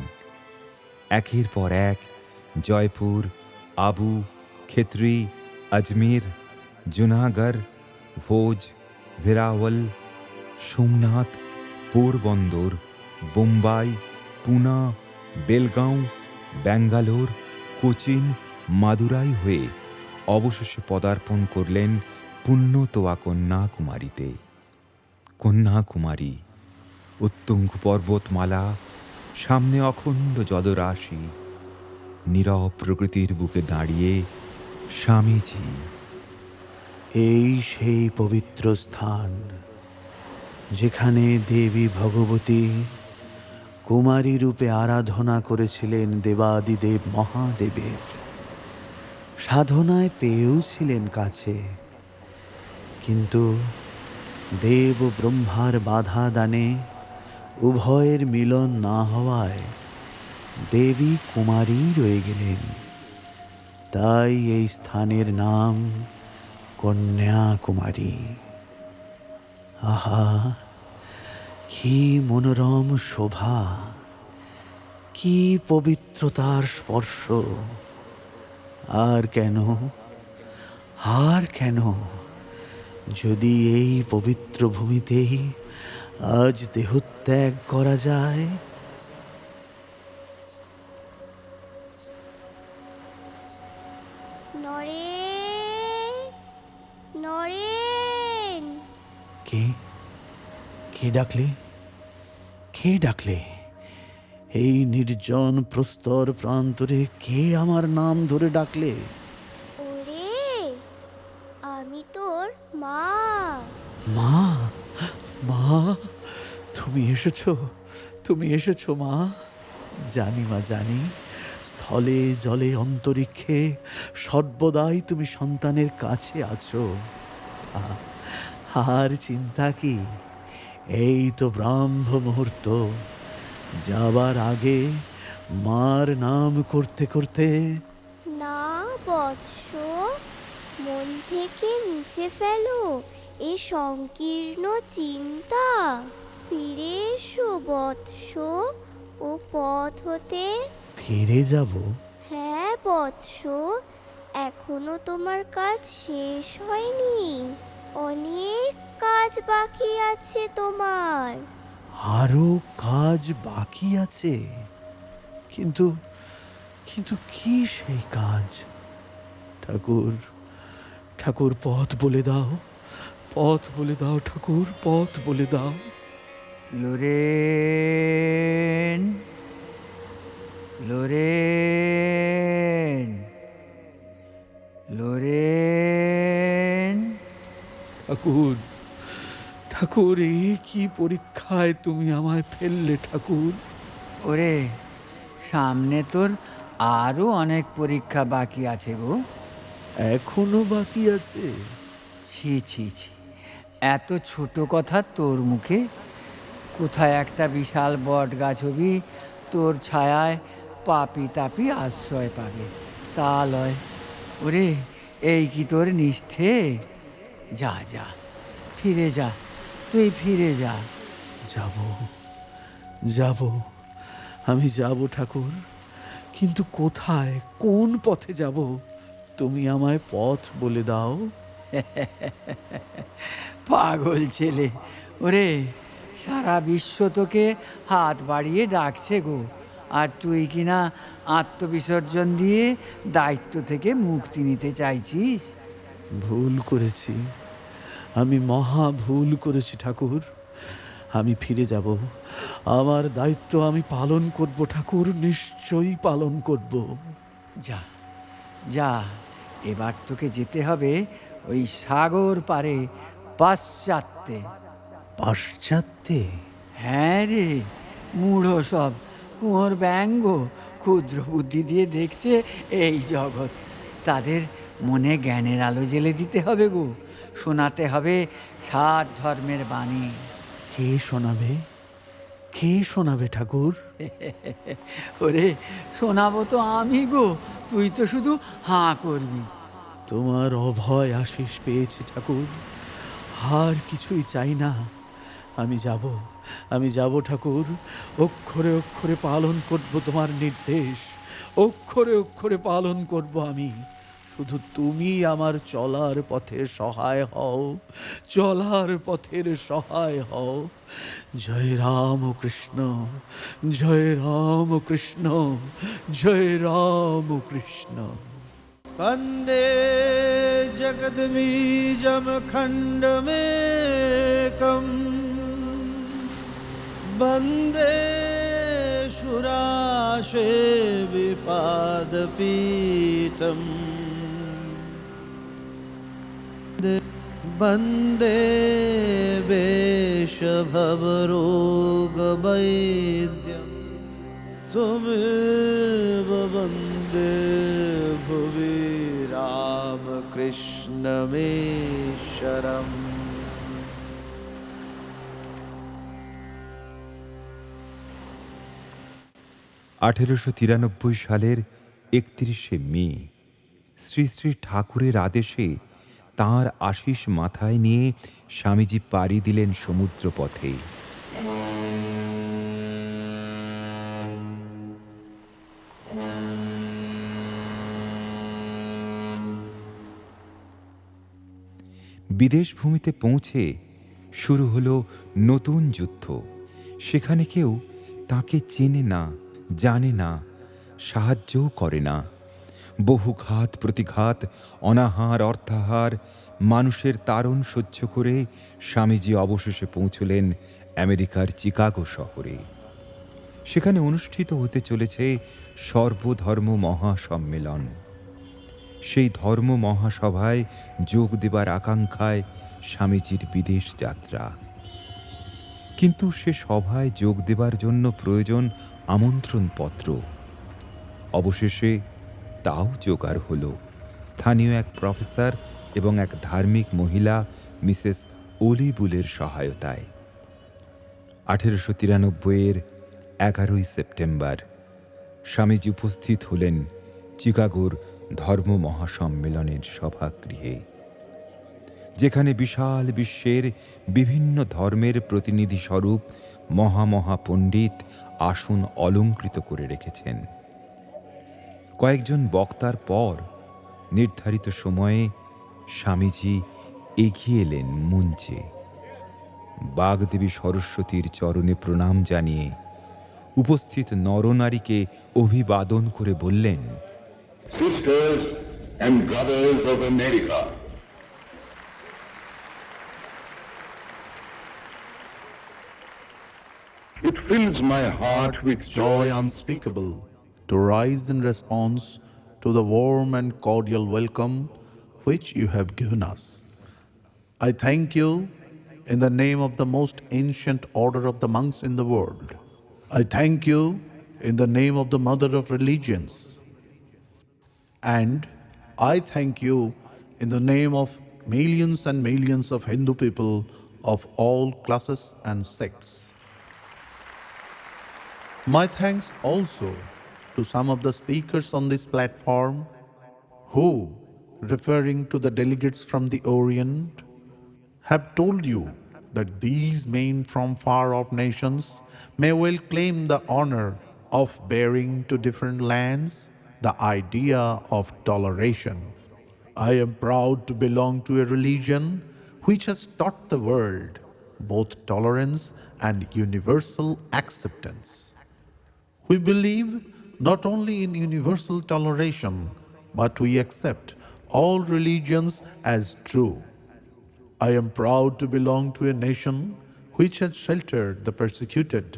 একের পর এক জয়পুর, আবু, খেতড়ি, আজমের, জুনাগড়, ভোজ, ভেরাওল, সোমনাথ, পোরবন্দর, বোম্বাই, পুনা, বেলগাঁও, ব্যাঙ্গালোর, কোচিন, মাদুরাই হয়ে অবশেষে পদার্পণ করলেন পুণ্যতোয়া কন্যাকুমারীতে। কন্যাকুমারী, উত্তুঙ্গ পর্বতমালা, সামনে অখণ্ড জলরাশি, নীরব প্রকৃতির বুকে দাঁড়িয়ে স্বামীজি। এই সেই পবিত্র স্থান যেখানে দেবী ভগবতী কুমারী রূপে আরাধনা করেছিলেন দেবাদিদেব মহাদেবের। সাধনায় পেয়েও ছিলেন কাছে, কিন্তু দেব ও ব্রহ্মার বাধা দানে উভয়ের মিলন না হওয়ায় দেবী কুমারী রয়ে গেলেন। তাই এই স্থানের নাম কন্যাকুমারী। আহা, কি মনোরম শোভা, কি পবিত্রতার স্পর্শ! আর কেন যদি এই পবিত্র ভূমিতেই আজ দেহত্যাগ করা যায়? নরেন, কে ডাকলে? এই নির্জন প্রস্তর প্রান্তরে কে আমার নাম ধরে ডাকলে? ওরে, আমি তোর মা। মা, তুমি এসেছো মা। জানি মা, জানি, স্থলে জলে অন্তরিক্ষে সর্বদাই তুমি সন্তানের কাছে আছো। আর চিন্তা কি? এই তো ব্রাহ্ম মুহূর্ত, যাবার আগে মার নাম করতে করতে। না বৎস, মন থেকে মুছে ফেলো এই সংকীর্ণ চিন্তা। ফিরে এসো বৎস, ও পথ হতে। ফিরে যাব? হ্যাঁ বৎস, এখনো তোমার কাজ শেষ হয়নি। অনেক কাজ বাকি আছে তোমার। আরো কাজ বাকি আছে? কিন্তু কি সেই কাজ? ঠাকুর, পথ বলে দাও ঠাকুর, পথ বলে দাও। Loren, Loren, Loren. ঠাকুর, এই কি পরীক্ষায় তুমি আমায় ফেললে ঠাকুর? ওরে, সামনে তোর আরো অনেক পরীক্ষা বাকি আছে গো। এখনো বাকি আছে? ছি ছি ছি, এত ছোট কথা তোর মুখে। কোথায় একটা বিশাল বট গাছ হবি, তোর ছায়ায় পাপি তাপি আশ্রয় পাবে, তা লয়। ওরে, এই কি তোর নিষ্ঠে? যা, ফিরে যা, তুই ফিরে যা। যাব, আমি যাব ঠাকুর, কিন্তু কোথায়, কোন পথে যাব? তুমি আমায় পথ বলে দাও। পাগল ছেলে, ওরে, সারা বিশ্ব তোকে হাত বাড়িয়ে ডাকছে গো, আর তুই কিনা আত্মবিসর্জন দিয়ে দায়িত্ব থেকে মুক্তি নিতে চাইছিস। ভুল করেছি, আমি মহা ভুল করেছি ঠাকুর। আমি ফিরে যাব, আমার দায়িত্ব আমি পালন করব ঠাকুর, নিশ্চয়ই পালন করব। যা, এবার তোকে যেতে হবে ওই সাগর পারে, পাশ্চাত্যে। পাশ্চাত্যে? হ্যাঁ রে, মূঢ় সব কুঁয়োর ব্যঙ্গ ক্ষুদ্র বুদ্ধি দিয়ে দেখছে এই জগৎ। তাদের মনে জ্ঞানের আলো জ্বেলে দিতে হবে গো, শোনাতে হবে 7 ধর্মের বাণী। কে শোনাবে ঠাকুর? ওরে, শোনাবো তো আমি গো, তুই তো শুধু হাঁ করবি। তোমার অভয় আশিস পেয়েছি ঠাকুর, আর কিছুই চাই না। আমি যাব ঠাকুর, অক্ষরে অক্ষরে পালন করব তোমার নির্দেশ, অক্ষরে অক্ষরে পালন করব আমি। শুধু তুমি আমার চলার পথে সহায় হও, চলার পথের সহায় হও। জয় রাম কৃষ্ণ, জয় রাম কৃষ্ণ, জয় রাম কৃষ্ণ। বন্দে জগদ্বীজম খণ্ডমেকম, বন্দে সুরাশে বিপাদপীঠম, বন্দে বেশভবরোগবৈদ্যম, त्वमेव वन्दे भुवि रामकृष्णमीश्वरम्। সালের 31শে মে শ্রী শ্রী ঠাকুরের আদেশে তাঁর আশিস মাথায় নিয়ে স্বামীজি পাড়ি দিলেন সমুদ্র পথে। বিদেশ ভূমিতে পৌঁছে শুরু হলো নতুন যুদ্ধ। সেখানে কেউ তাকে চেনে না, জানে না, সাহায্যও করে না। বহু ঘাত প্রতিঘাত, অনাহার অর্থাহার, মানুষের তাড়ন সহ্য করে স্বামীজি অবশেষে পৌঁছলেন আমেরিকার চিকাগো শহরে। সেখানে অনুষ্ঠিত হতে চলেছে সর্বধর্ম মহাসম্মেলন। সেই ধর্ম মহাসভায় যোগ দেবার আকাঙ্ক্ষায় স্বামীজির বিদেশ যাত্রা। কিন্তু সে সভায় যোগ দেবার জন্য প্রয়োজন আমন্ত্রণপত্র। অবশেষে তাও জোগাড় হল স্থানীয় এক প্রফেসর এবং এক ধার্মিক মহিলা মিসেস অলিবুলের সহায়তায়। 1893-এর 11 সেপ্টেম্বর স্বামীজি উপস্থিত হলেন চিকাগোর ধর্ম মহাসম্মেলনের সভাগৃহে, যেখানে বিশাল বিশ্বের বিভিন্ন ধর্মের প্রতিনিধি স্বরূপ মহা পণ্ডিত আসন অলঙ্কৃত করে রেখেছেন। কয়েকজন বক্তার পর নির্ধারিত সময়ে স্বামীজি এগিয়ে এলেন মঞ্চে। বাগদেবী সরস্বতীর চরণে প্রণাম জানিয়ে উপস্থিত নরনারীকে অভিবাদন করে বললেন, Sisters and brothers of America, it fills my heart with joy unspeakable to rise in response to the warm and cordial welcome which you have given us. I thank you in the name of the most ancient order of the monks in the world. I thank you in the name of the mother of religions. And I thank you in the name of millions and millions of Hindu people of all classes and sects. My thanks also to some of the speakers on this platform who, referring to the delegates from the Orient, have told you that these men from far-off nations may well claim the honor of bearing to different lands the idea of toleration. I am proud to belong to a religion which has taught the world both tolerance and universal acceptance. We believe not only in universal toleration, but we accept all religions as true. I am proud to belong to a nation which has sheltered the persecuted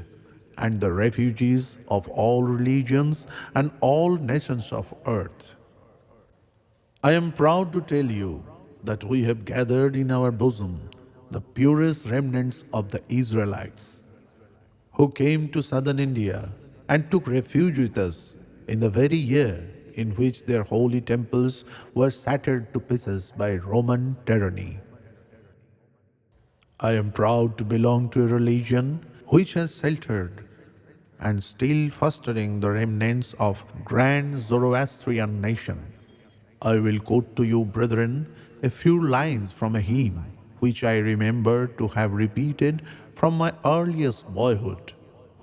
and the refugees of all religions and all nations of earth. I am proud to tell you that we have gathered in our bosom the purest remnants of the Israelites who came to southern India and took refuge with us in the very year in which their holy temples were shattered to pieces by Roman tyranny. I am proud to belong to a religion which has sheltered and still fostering the remnants of grand Zoroastrian nation. I will quote to you, brethren, a few lines from a hymn which I remember to have repeated from my earliest boyhood,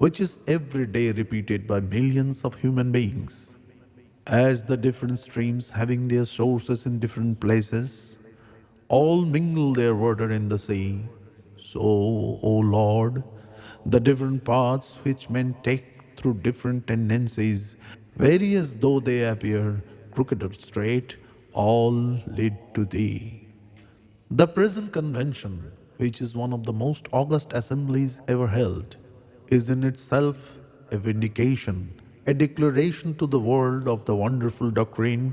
which is every day repeated by millions of human beings. As the different streams having their sources in different places, all mingle their water in the sea, so, O Lord, the different paths which men take through different tendencies, various though they appear, crooked or straight, all lead to Thee. The present convention, which is one of the most august assemblies ever held, is in itself a vindication, a declaration to the world of the wonderful doctrine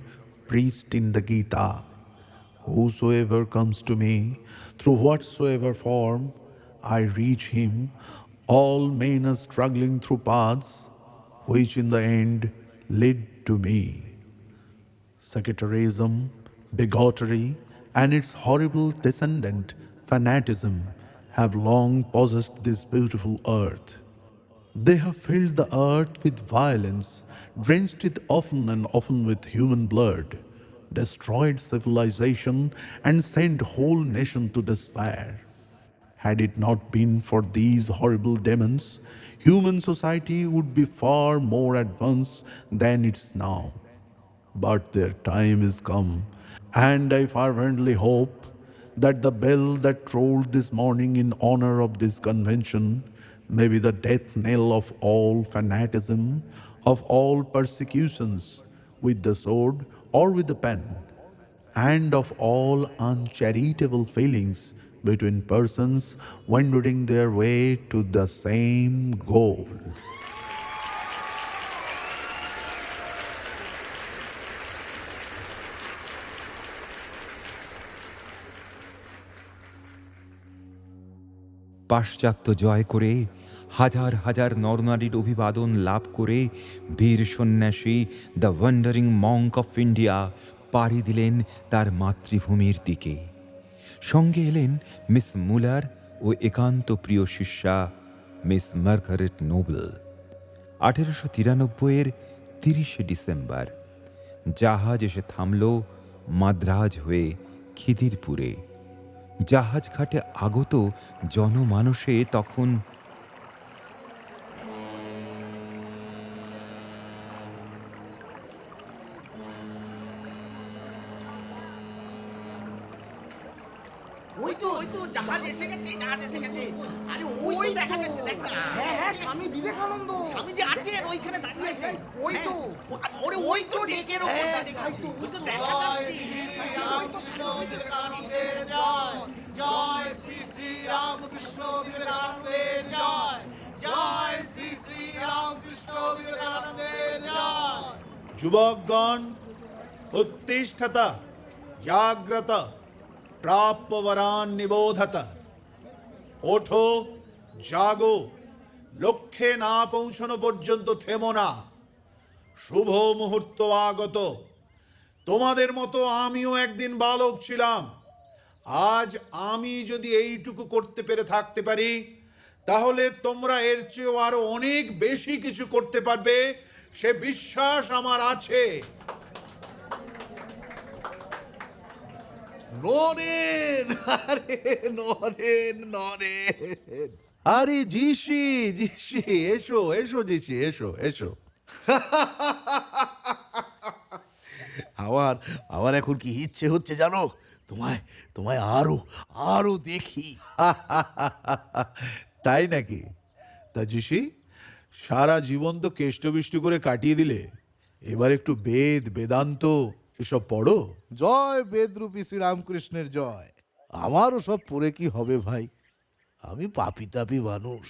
preached in the Gita. Whosoever comes to me, through whatsoever form, I reach him. All men are struggling through paths which in the end lead to me. Sectarianism, bigotry, and its horrible descendant, fanatism, have long possessed this beautiful earth. They have filled the earth with violence, drenched it often and often with human blood, destroyed civilization, and sent whole nation to despair. Had it not been for these horrible demons, human society would be far more advanced than it is now. But their time is come, and I fervently hope that the bell that tolled this morning in honor of this convention may be the death knell of all fanaticism, of all persecutions with the sword or with the pen, and of all uncharitable feelings between persons wandering their way to the same goal. পাশ্চাত্য জয় করে হাজার হাজার নরনারীর অভিবাদন লাভ করে বীর সন্ন্যাসী the wandering Monk of India পাড়ি দিলেন তার মাতৃভূমির দিকে। সঙ্গে এলেন মিস মুলার ও একান্ত প্রিয় শিষ্যা মিস মার্গারেট নোবেল। 1893-এর 30শে ডিসেম্বর জাহাজ এসে থামল মাদ্রাজ হয়ে খিদিরপুরে। জাহাজ ঘাটে আগত জনমানসে তখন ওই তো জাহাজ এসে গেছে, জাহাজ এসে গেছে। আরে ওই দেখা যাচ্ছে, দেখ না। হ্যাঁ হ্যাঁ, স্বামী বিবেকানন্দ, স্বামী যে আছেন ওইখানে দাঁড়িয়ে আছে। ওই তো, ওরে ওই তো ডেকের ওপর দাঁড়িয়ে আছে। ওই তো দেখা যাচ্ছে। ওই তো বিবেকানন্দের জয়, জয় শ্রী শ্রী রামকৃষ্ণ বিবেকানন্দের জয়, জয় শ্রী শ্রী রামকৃষ্ণ বিবেকানন্দের জয়। যুবকগণ, উত্তিষ্ঠত, জাগ্রত, প্রাপ্যবরান নিবোধত। ওঠো, জাগো, লক্ষ্যে না পৌঁছানো পর্যন্ত থেমো না। শুভ মুহূর্ত আগত। তোমাদের মতো আমিও একদিন বালক ছিলাম। আজ আমি যদি এইটুকু করতে পেরে থাকতে পারি, তাহলে তোমরা এর চেয়েও আরো অনেক বেশি কিছু করতে পারবে, সে বিশ্বাস আমার আছে। নরেন, আরে নরেন, নরেন, আরে জিসি, জিসি, এসো এসো জিসি, এসো এসো। আমার আমার এখন কি ইচ্ছে হচ্ছে জানো, তোমায় তোমায় আরো আরো দেখি। তাই নাকি? তা জিসি, সারা জীবন তো কেষ্টবিষ্টি করে কাটিয়ে দিলে, এবার একটু বেদ বেদান্ত এসব পড়ো। জয় বেদরূপী শ্রীরামকৃষ্ণের জয়। আমারও সব পড়ে কি হবে ভাই, আমি পাপি তাপি মানুষ।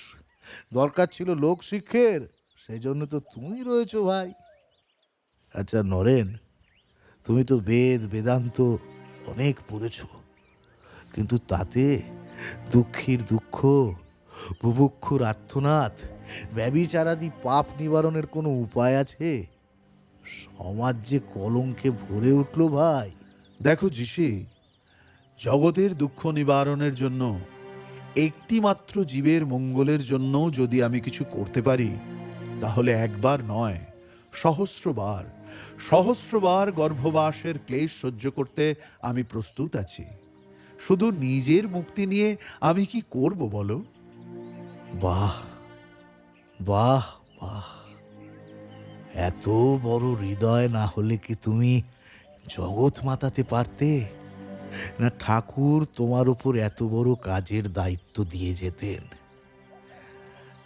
দরকার ছিল লোক শিক্ষের, সেই জন্য তো তুমি রয়েছো ভাই। আচ্ছা নরেন, তুমি তো বেদ বেদান্ত অনেক পড়েছ, কিন্তু তাতে দুঃখীর দুঃখ, বুভুক্ষুর আর্তনাদ, ব্যভিচারাদি পাপ নিবারণের কোনো উপায় আছে? সমাজ যে কলঙ্কে ভরে উঠল ভাই। দেখো জিসি, জগতের দুঃখ নিবারণের জন্য, একটি মাত্র জীবের মঙ্গলের জন্য যদি আমি কিছু করতে পারি, তাহলে একবার নয়, সহস্রবার সহস্রবার গর্ভবাসের ক্লেশ সহ্য করতে আমি প্রস্তুত আছি। শুধু নিজের মুক্তি নিয়ে আমি কি করব বলো? বাহ বাহ বাহ, এত বড় হৃদয় না হলে কি তুমি জগৎ মাতাতে পারতে? না ঠাকুর তোমার উপর এত বড় কাজের দায়িত্ব দিয়ে যেতেন?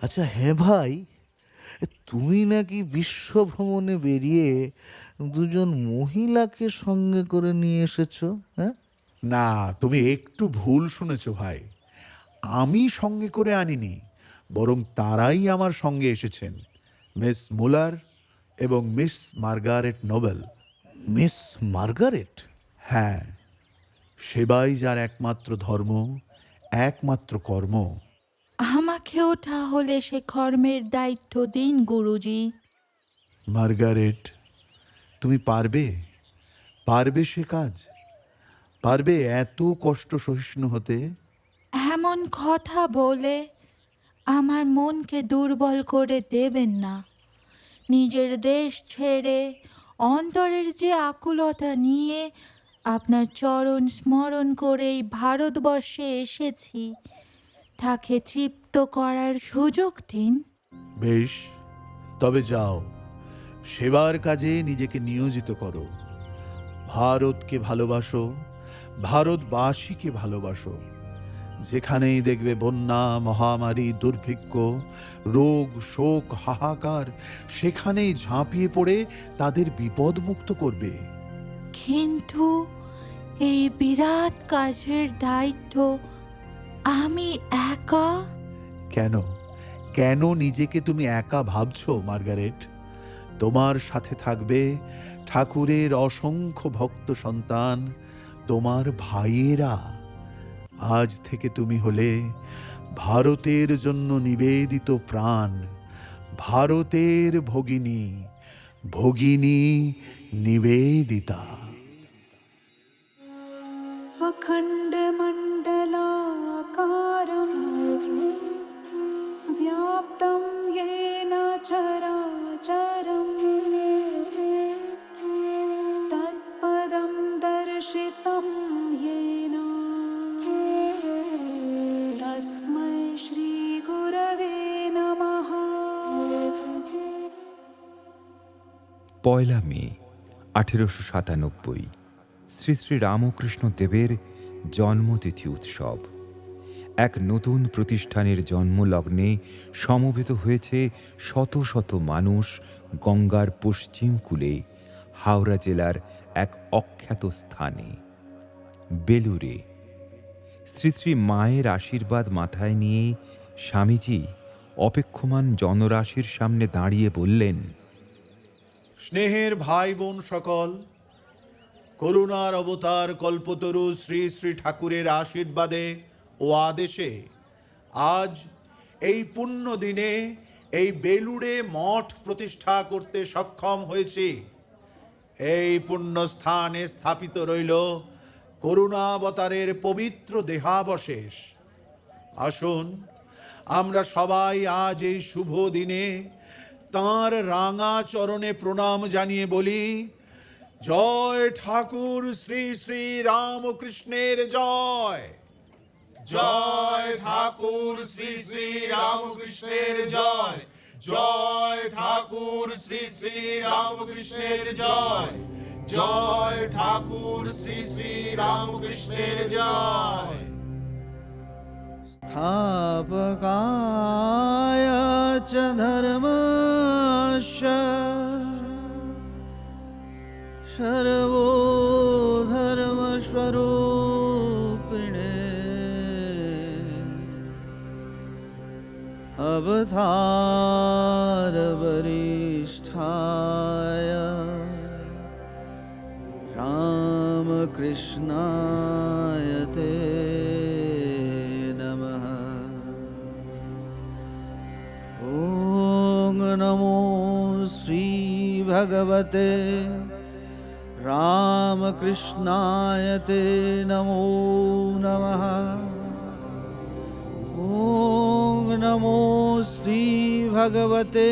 আচ্ছা হ্যাঁ ভাই, তুমি নাকি বিশ্ব ভ্রমণে বেরিয়ে দুজন মহিলাকে সঙ্গে করে নিয়ে এসেছো? হ্যাঁ, না তুমি একটু ভুল শুনেছো ভাই। আমি সঙ্গে করে আনিনি, বরং তারাই আমার সঙ্গে এসেছেন, মিস মুলার এবং miss Margaret Nobel. Miss Margaret? হ্যাঁ, সেবাই যার একমাত্র ধর্ম, একমাত্র কর্ম। আমাকেও তাহলে সে কর্মের দায়িত্ব দিন গুরুজি। মার্গারেট, তুমি পারবে? পারবে সে কাজ? পারবে এত কষ্ট সহিষ্ণু হতে? এমন কথা বলে আমার মনকে দুর্বল করে দেবেন না। নিজের দেশ ছেড়ে অন্তরের যে আকুলতা নিয়ে আপনার চরণ স্মরণ করেই ভারতবর্ষে এসেছি, তাকে তৃপ্ত করার সুযোগ দিন। বেশ, তবে যাও, সেবার কাজে নিজেকে নিয়োজিত করো। ভারতকে ভালোবাসো, ভারতবাসীকে ভালোবাসো। যেখানেই দেখবে বন্যা, মহামারী, দুর্ভিক্ষ, রোগ, শোক, হাহাকার, সেখানেই ঝাঁপিয়ে পড়ে তাদের বিপদমুক্ত করবে। কিন্তু এই বিরাট কাজের দায়িত্ব আমি একা? কেন কেন নিজেকে তুমি একা ভাবছো মার্গারেট? তোমার সাথে থাকবে ঠাকুরের অসংখ্য ভক্ত সন্তান, তোমার ভাইয়েরা। আজ থেকে তুমি হলে ভারতের জন্য নিবেদিত প্রাণ, ভারতের ভগিনী, ভগিনী নিবেদিতা। अखण्डमण्डलाकारं व्याप्तं येन चराचरं तत्पदं दर्शितं येन तस्मै श्रीगुरवे नमः। পয়লা মে 1897, শ্রী শ্রী রামকৃষ্ণ দেবের জন্মতিথি উৎসব। এক নতুন প্রতিষ্ঠানের জন্মলগ্নে সমবেত হয়েছে শত শত মানুষ গঙ্গার পশ্চিম কূলে, হাওড়া জেলার এক অখ্যাত স্থানে, বেলুড়ে। শ্রী শ্রী মায়ের আশীর্বাদ মাথায় নিয়ে স্বামীজি অপেক্ষমান জনরাশির সামনে দাঁড়িয়ে বললেন, স্নেহের ভাই বোন সকল, করুণার অবতার কল্পতরু শ্রী শ্রী ঠাকুরের আশীর্বাদে ও আদেশে আজ এই পুণ্য দিনে এই বেলুড়ে মঠ প্রতিষ্ঠা করতে সক্ষম হয়েছি। এই পুণ্য স্থানে স্থাপিত রইল করুণাবতারের পবিত্র দেহাবশেষ। আসুন আমরা সবাই আজ এই শুভ দিনে তাঁর রাঙা চরণে প্রণাম জানিয়ে বলি, জয় ঠাকুর শ্রী শ্রী রামকৃষ্ণের জয়। জয় ঠাকুর শ্রী শ্রী রামকৃষ্ণের জয়। জয় ঠাকুর শ্রী শ্রী রামকৃষ্ণের জয়। জয় ঠাকুর শ্রী শ্রী রামকৃষ্ণের জয়। स्थापकाय च धर्मस्य सर्वो धर्मस्वरूपिणे अवतार वरिष्ठाय रामकृष्णाय ते नमः। ॐ नमो श्री भगवते रामकृष्णाय ते नमो नमः। ॐ नमो श्री भगवते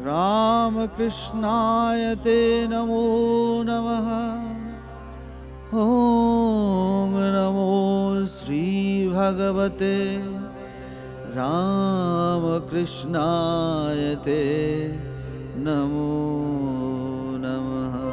रामकृष्णाय ते नमो नमः। ওং নমো শ্রী ভগবতে রামকৃষ্ণায় তে নমো নমঃ।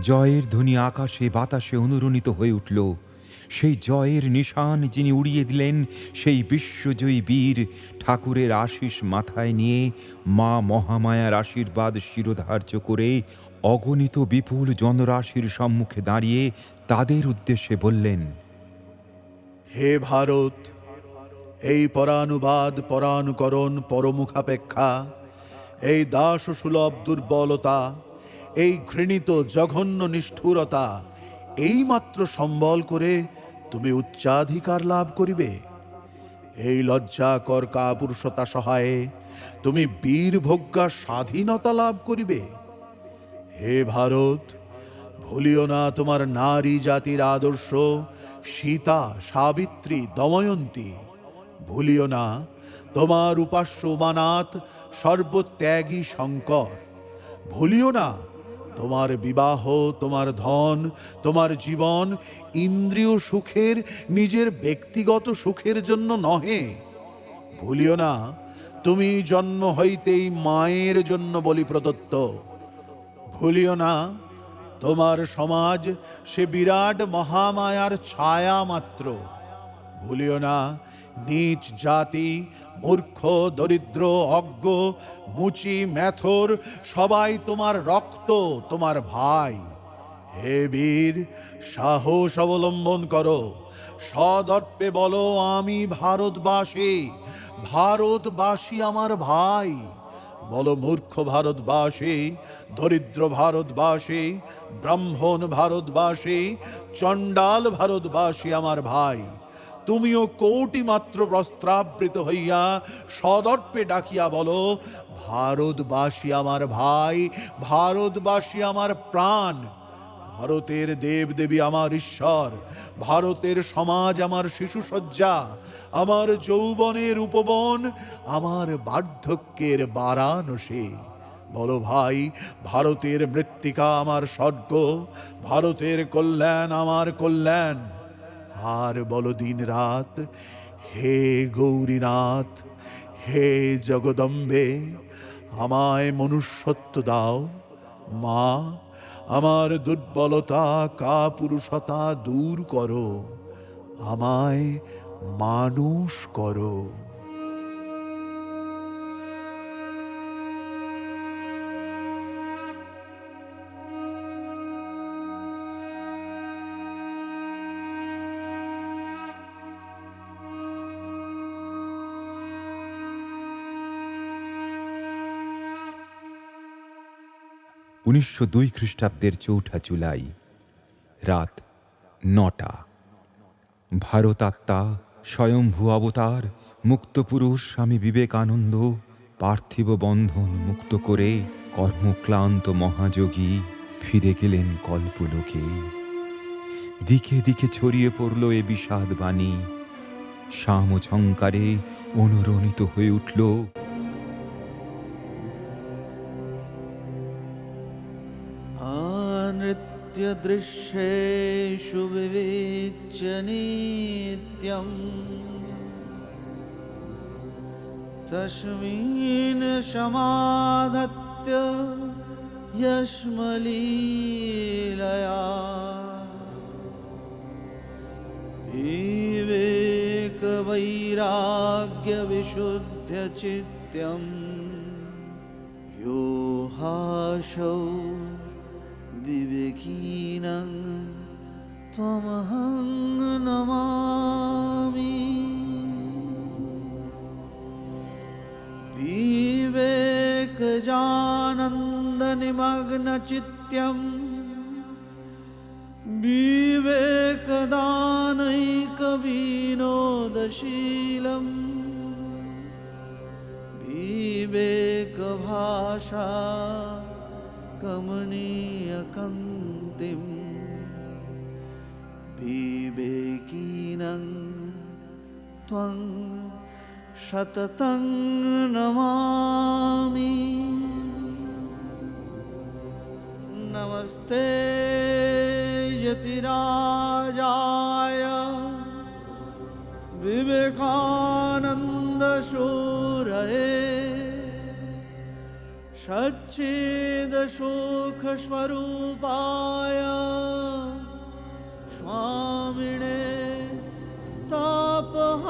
জয়ের ধ্বনি আকাশে বাতাসে অনুরণিত হয়ে উঠল। সেই জয়ের নিশান যিনি উড়িয়ে দিলেন, সেই বিশ্বজয়ী বীর ঠাকুরের আশিস মাথায় নিয়ে মা মহামায়ার আশীর্বাদ শিরোধার্য করে অগণিত বিপুল জনরাশির সম্মুখে দাঁড়িয়ে তাদের উদ্দেশ্যে বললেন, হে ভারত, এই পরানুবাদ পরানুকরণ পরমুখাপেক্ষা, এই দাস সুলভ দুর্বলতা, এই ঘৃণিত জঘন্য নিষ্ঠুরতা এইমাত্র সম্বল করে তুমি উচ্চাধিকার লাভ করিবে। এই লজ্জাকর কাপুরুষতা সহায়ে তুমি বীরভোগ্যা স্বাধীনতা লাভ করিবে। হে ভারত, ভুলিও না তোমার নারী জাতির আদর্শ সীতা, সাবিত্রী, দময়ন্তী। ভুলিও না তোমার উপাস্য উমানাথ, সর্বত্যাগী শঙ্কর। ভুলিও না তোমার বিবাহ, তোমার ধন, তোমার জীবন ইন্দ্রিয় সুখের, নিজের ব্যক্তিগত সুখের জন্য নহে। ভুলিও না তুমি জন্ম হইতেই মায়ের জন্য বলি প্রদত্ত। ভুলিও না তোমার সমাজ সে বিরাট মহামায়ার ছায়া মাত্র। ভুলিও না নীচ জাতি, মূর্খ, দরিদ্র, অজ্ঞ, মুচি, মেথর সবাই তোমার রক্ত, তোমার ভাই। হে বীর, সাহস অবলম্বন করো, সদর্পে বলো, আমি ভারতবাসী, ভারতবাসী আমার ভাই। বলো মূর্খ ভারতবাসী, দরিদ্র ভারতবাসী, ব্রাহ্মণ ভারতবাসী, চণ্ডাল ভারতবাসী আমার ভাই। তুমিও কোটি মাত্র বস্ত্রাবৃত হইয়া সদর্পে ডাকিয়া বলো, ভারতবাসী আমার ভাই, ভারতবাসী আমার প্রাণ। ভারতের দেবদেবী আমার ঈশ্বর, ভারতের সমাজ আমার শিশুসজ্জা, আমার যৌবনের উপবন, আমার বার্ধক্যের বারাণসী। বলো ভাই, ভারতের মৃত্তিকা আমার স্বর্গ, ভারতের কল্যাণ আমার কল্যাণ। আর বলো দিন রাত, হে গৌরীনাথ, হে জগদম্বে, আমায় মনুষ্যত্ব দাও। মা, আমার দুর্বলতা, কাপুরুষতা দূর করো, আমায় মানুষ করো। উনিশশো ২ খ্রিস্টাব্দের ৪ঠা জুলাই, রাত ৯টা। ভারতাত্মা, স্বয়ম্ভু অবতার, মুক্তপুরুষ স্বামী বিবেকানন্দ পার্থিব বন্ধন মুক্ত করে কর্মক্লান্ত মহাযোগী ফিরে গেলেন কল্পলোকে। দিকে দিকে ছড়িয়ে পড়ল এ বিষাদ বাণী, সামঝঙ্কারে অনুরণিত হয়ে উঠল। নৃত্য দৃশ্যেষু বিবিচ্য নিত্যম, তস্মিন সমাধত্য যস্মলীলয়া, বিবেক বৈরাগ্য বিশুদ্ধ চিত্যম, यो हासौ विवेकिनं त्वमहं नमामि। विवेकजानन्दनिमग्नचित्तं, विवेकदानैकविनोदशीलम्, विवेकभाषा कमनीयकान्तिं विवेकिनं त्वं सततं नमामि। नमस्ते यतिराजाय विवेकानन्दशूरये सच्चिदसुखस्वरूपाय स्वामिने तापहारिणे।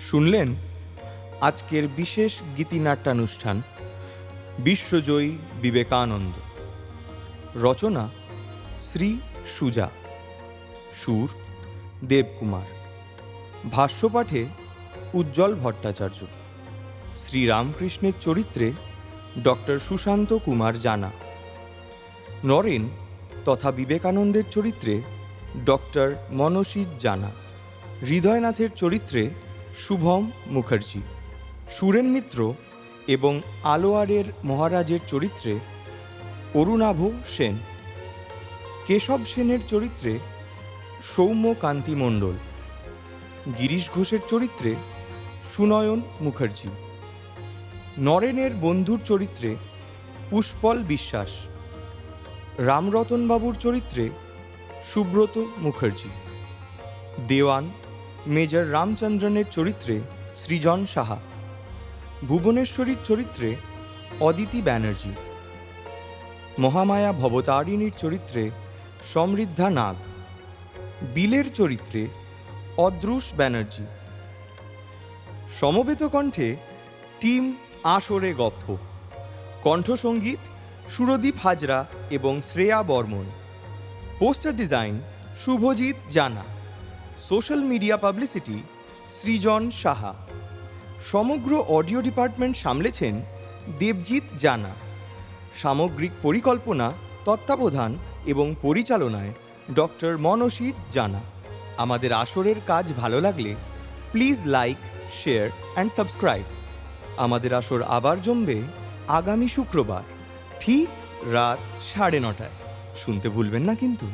শুনলেন আজকের বিশেষ গীতিনাট্যানুষ্ঠান বিশ্বজয়ী বিবেকানন্দ। রচনা শ্রী সুজা, সুর দেবকুমার, ভাষ্যপাঠে উজ্জ্বল ভট্টাচার্য। শ্রীরামকৃষ্ণের চরিত্রে ডক্টর সুশান্ত কুমার জানা, নরেন তথা বিবেকানন্দের চরিত্রে ডক্টর মনসিত জানা, হৃদয়নাথের চরিত্রে শুভম মুখার্জি, সুরেন মিত্র এবং আলোয়ারের মহারাজের চরিত্রে অরুণাভ সেন, কেশব সেনের চরিত্রে সৌম্যকান্তি মণ্ডল, গিরিশ ঘোষের চরিত্রে সুনয়ন মুখার্জি, নরেনের বন্ধুর চরিত্রে পুষ্পল বিশ্বাস, রামরতনবাবুর চরিত্রে সুব্রত মুখার্জি, দেওয়ান মেজর রামচন্দ্রনের চরিত্রে সৃজন সাহা, ভুবনেশ্বরীর চরিত্রে অদিতি ব্যানার্জি, মহামায়া ভবতারিণীর চরিত্রে সমৃদ্ধা নাগ, বিলের চরিত্রে অদ্রুষ ব্যানার্জি। সমবেত কণ্ঠে টিম আসরে গপ্প, কণ্ঠসঙ্গীত সুরদীপ হাজরা এবং শ্রেয়া বর্মন, পোস্টার ডিজাইন শুভজিৎ জানা, সোশ্যাল মিডিয়া পাবলিসিটি সৃজন সাহা, সমগ্র অডিও ডিপার্টমেন্ট সামলেছেন দেবজিৎ জানা, সামগ্রিক পরিকল্পনা, তত্ত্বাবধান এবং পরিচালনায় ডক্টর মনসিত জানা। আমাদের আসরের কাজ ভালো লাগলে please like, share and subscribe. আমাদের আসর আবার জমবে আগামী শুক্রবার ঠিক রাত 9:30। শুনতে ভুলবেন না কিন্তু।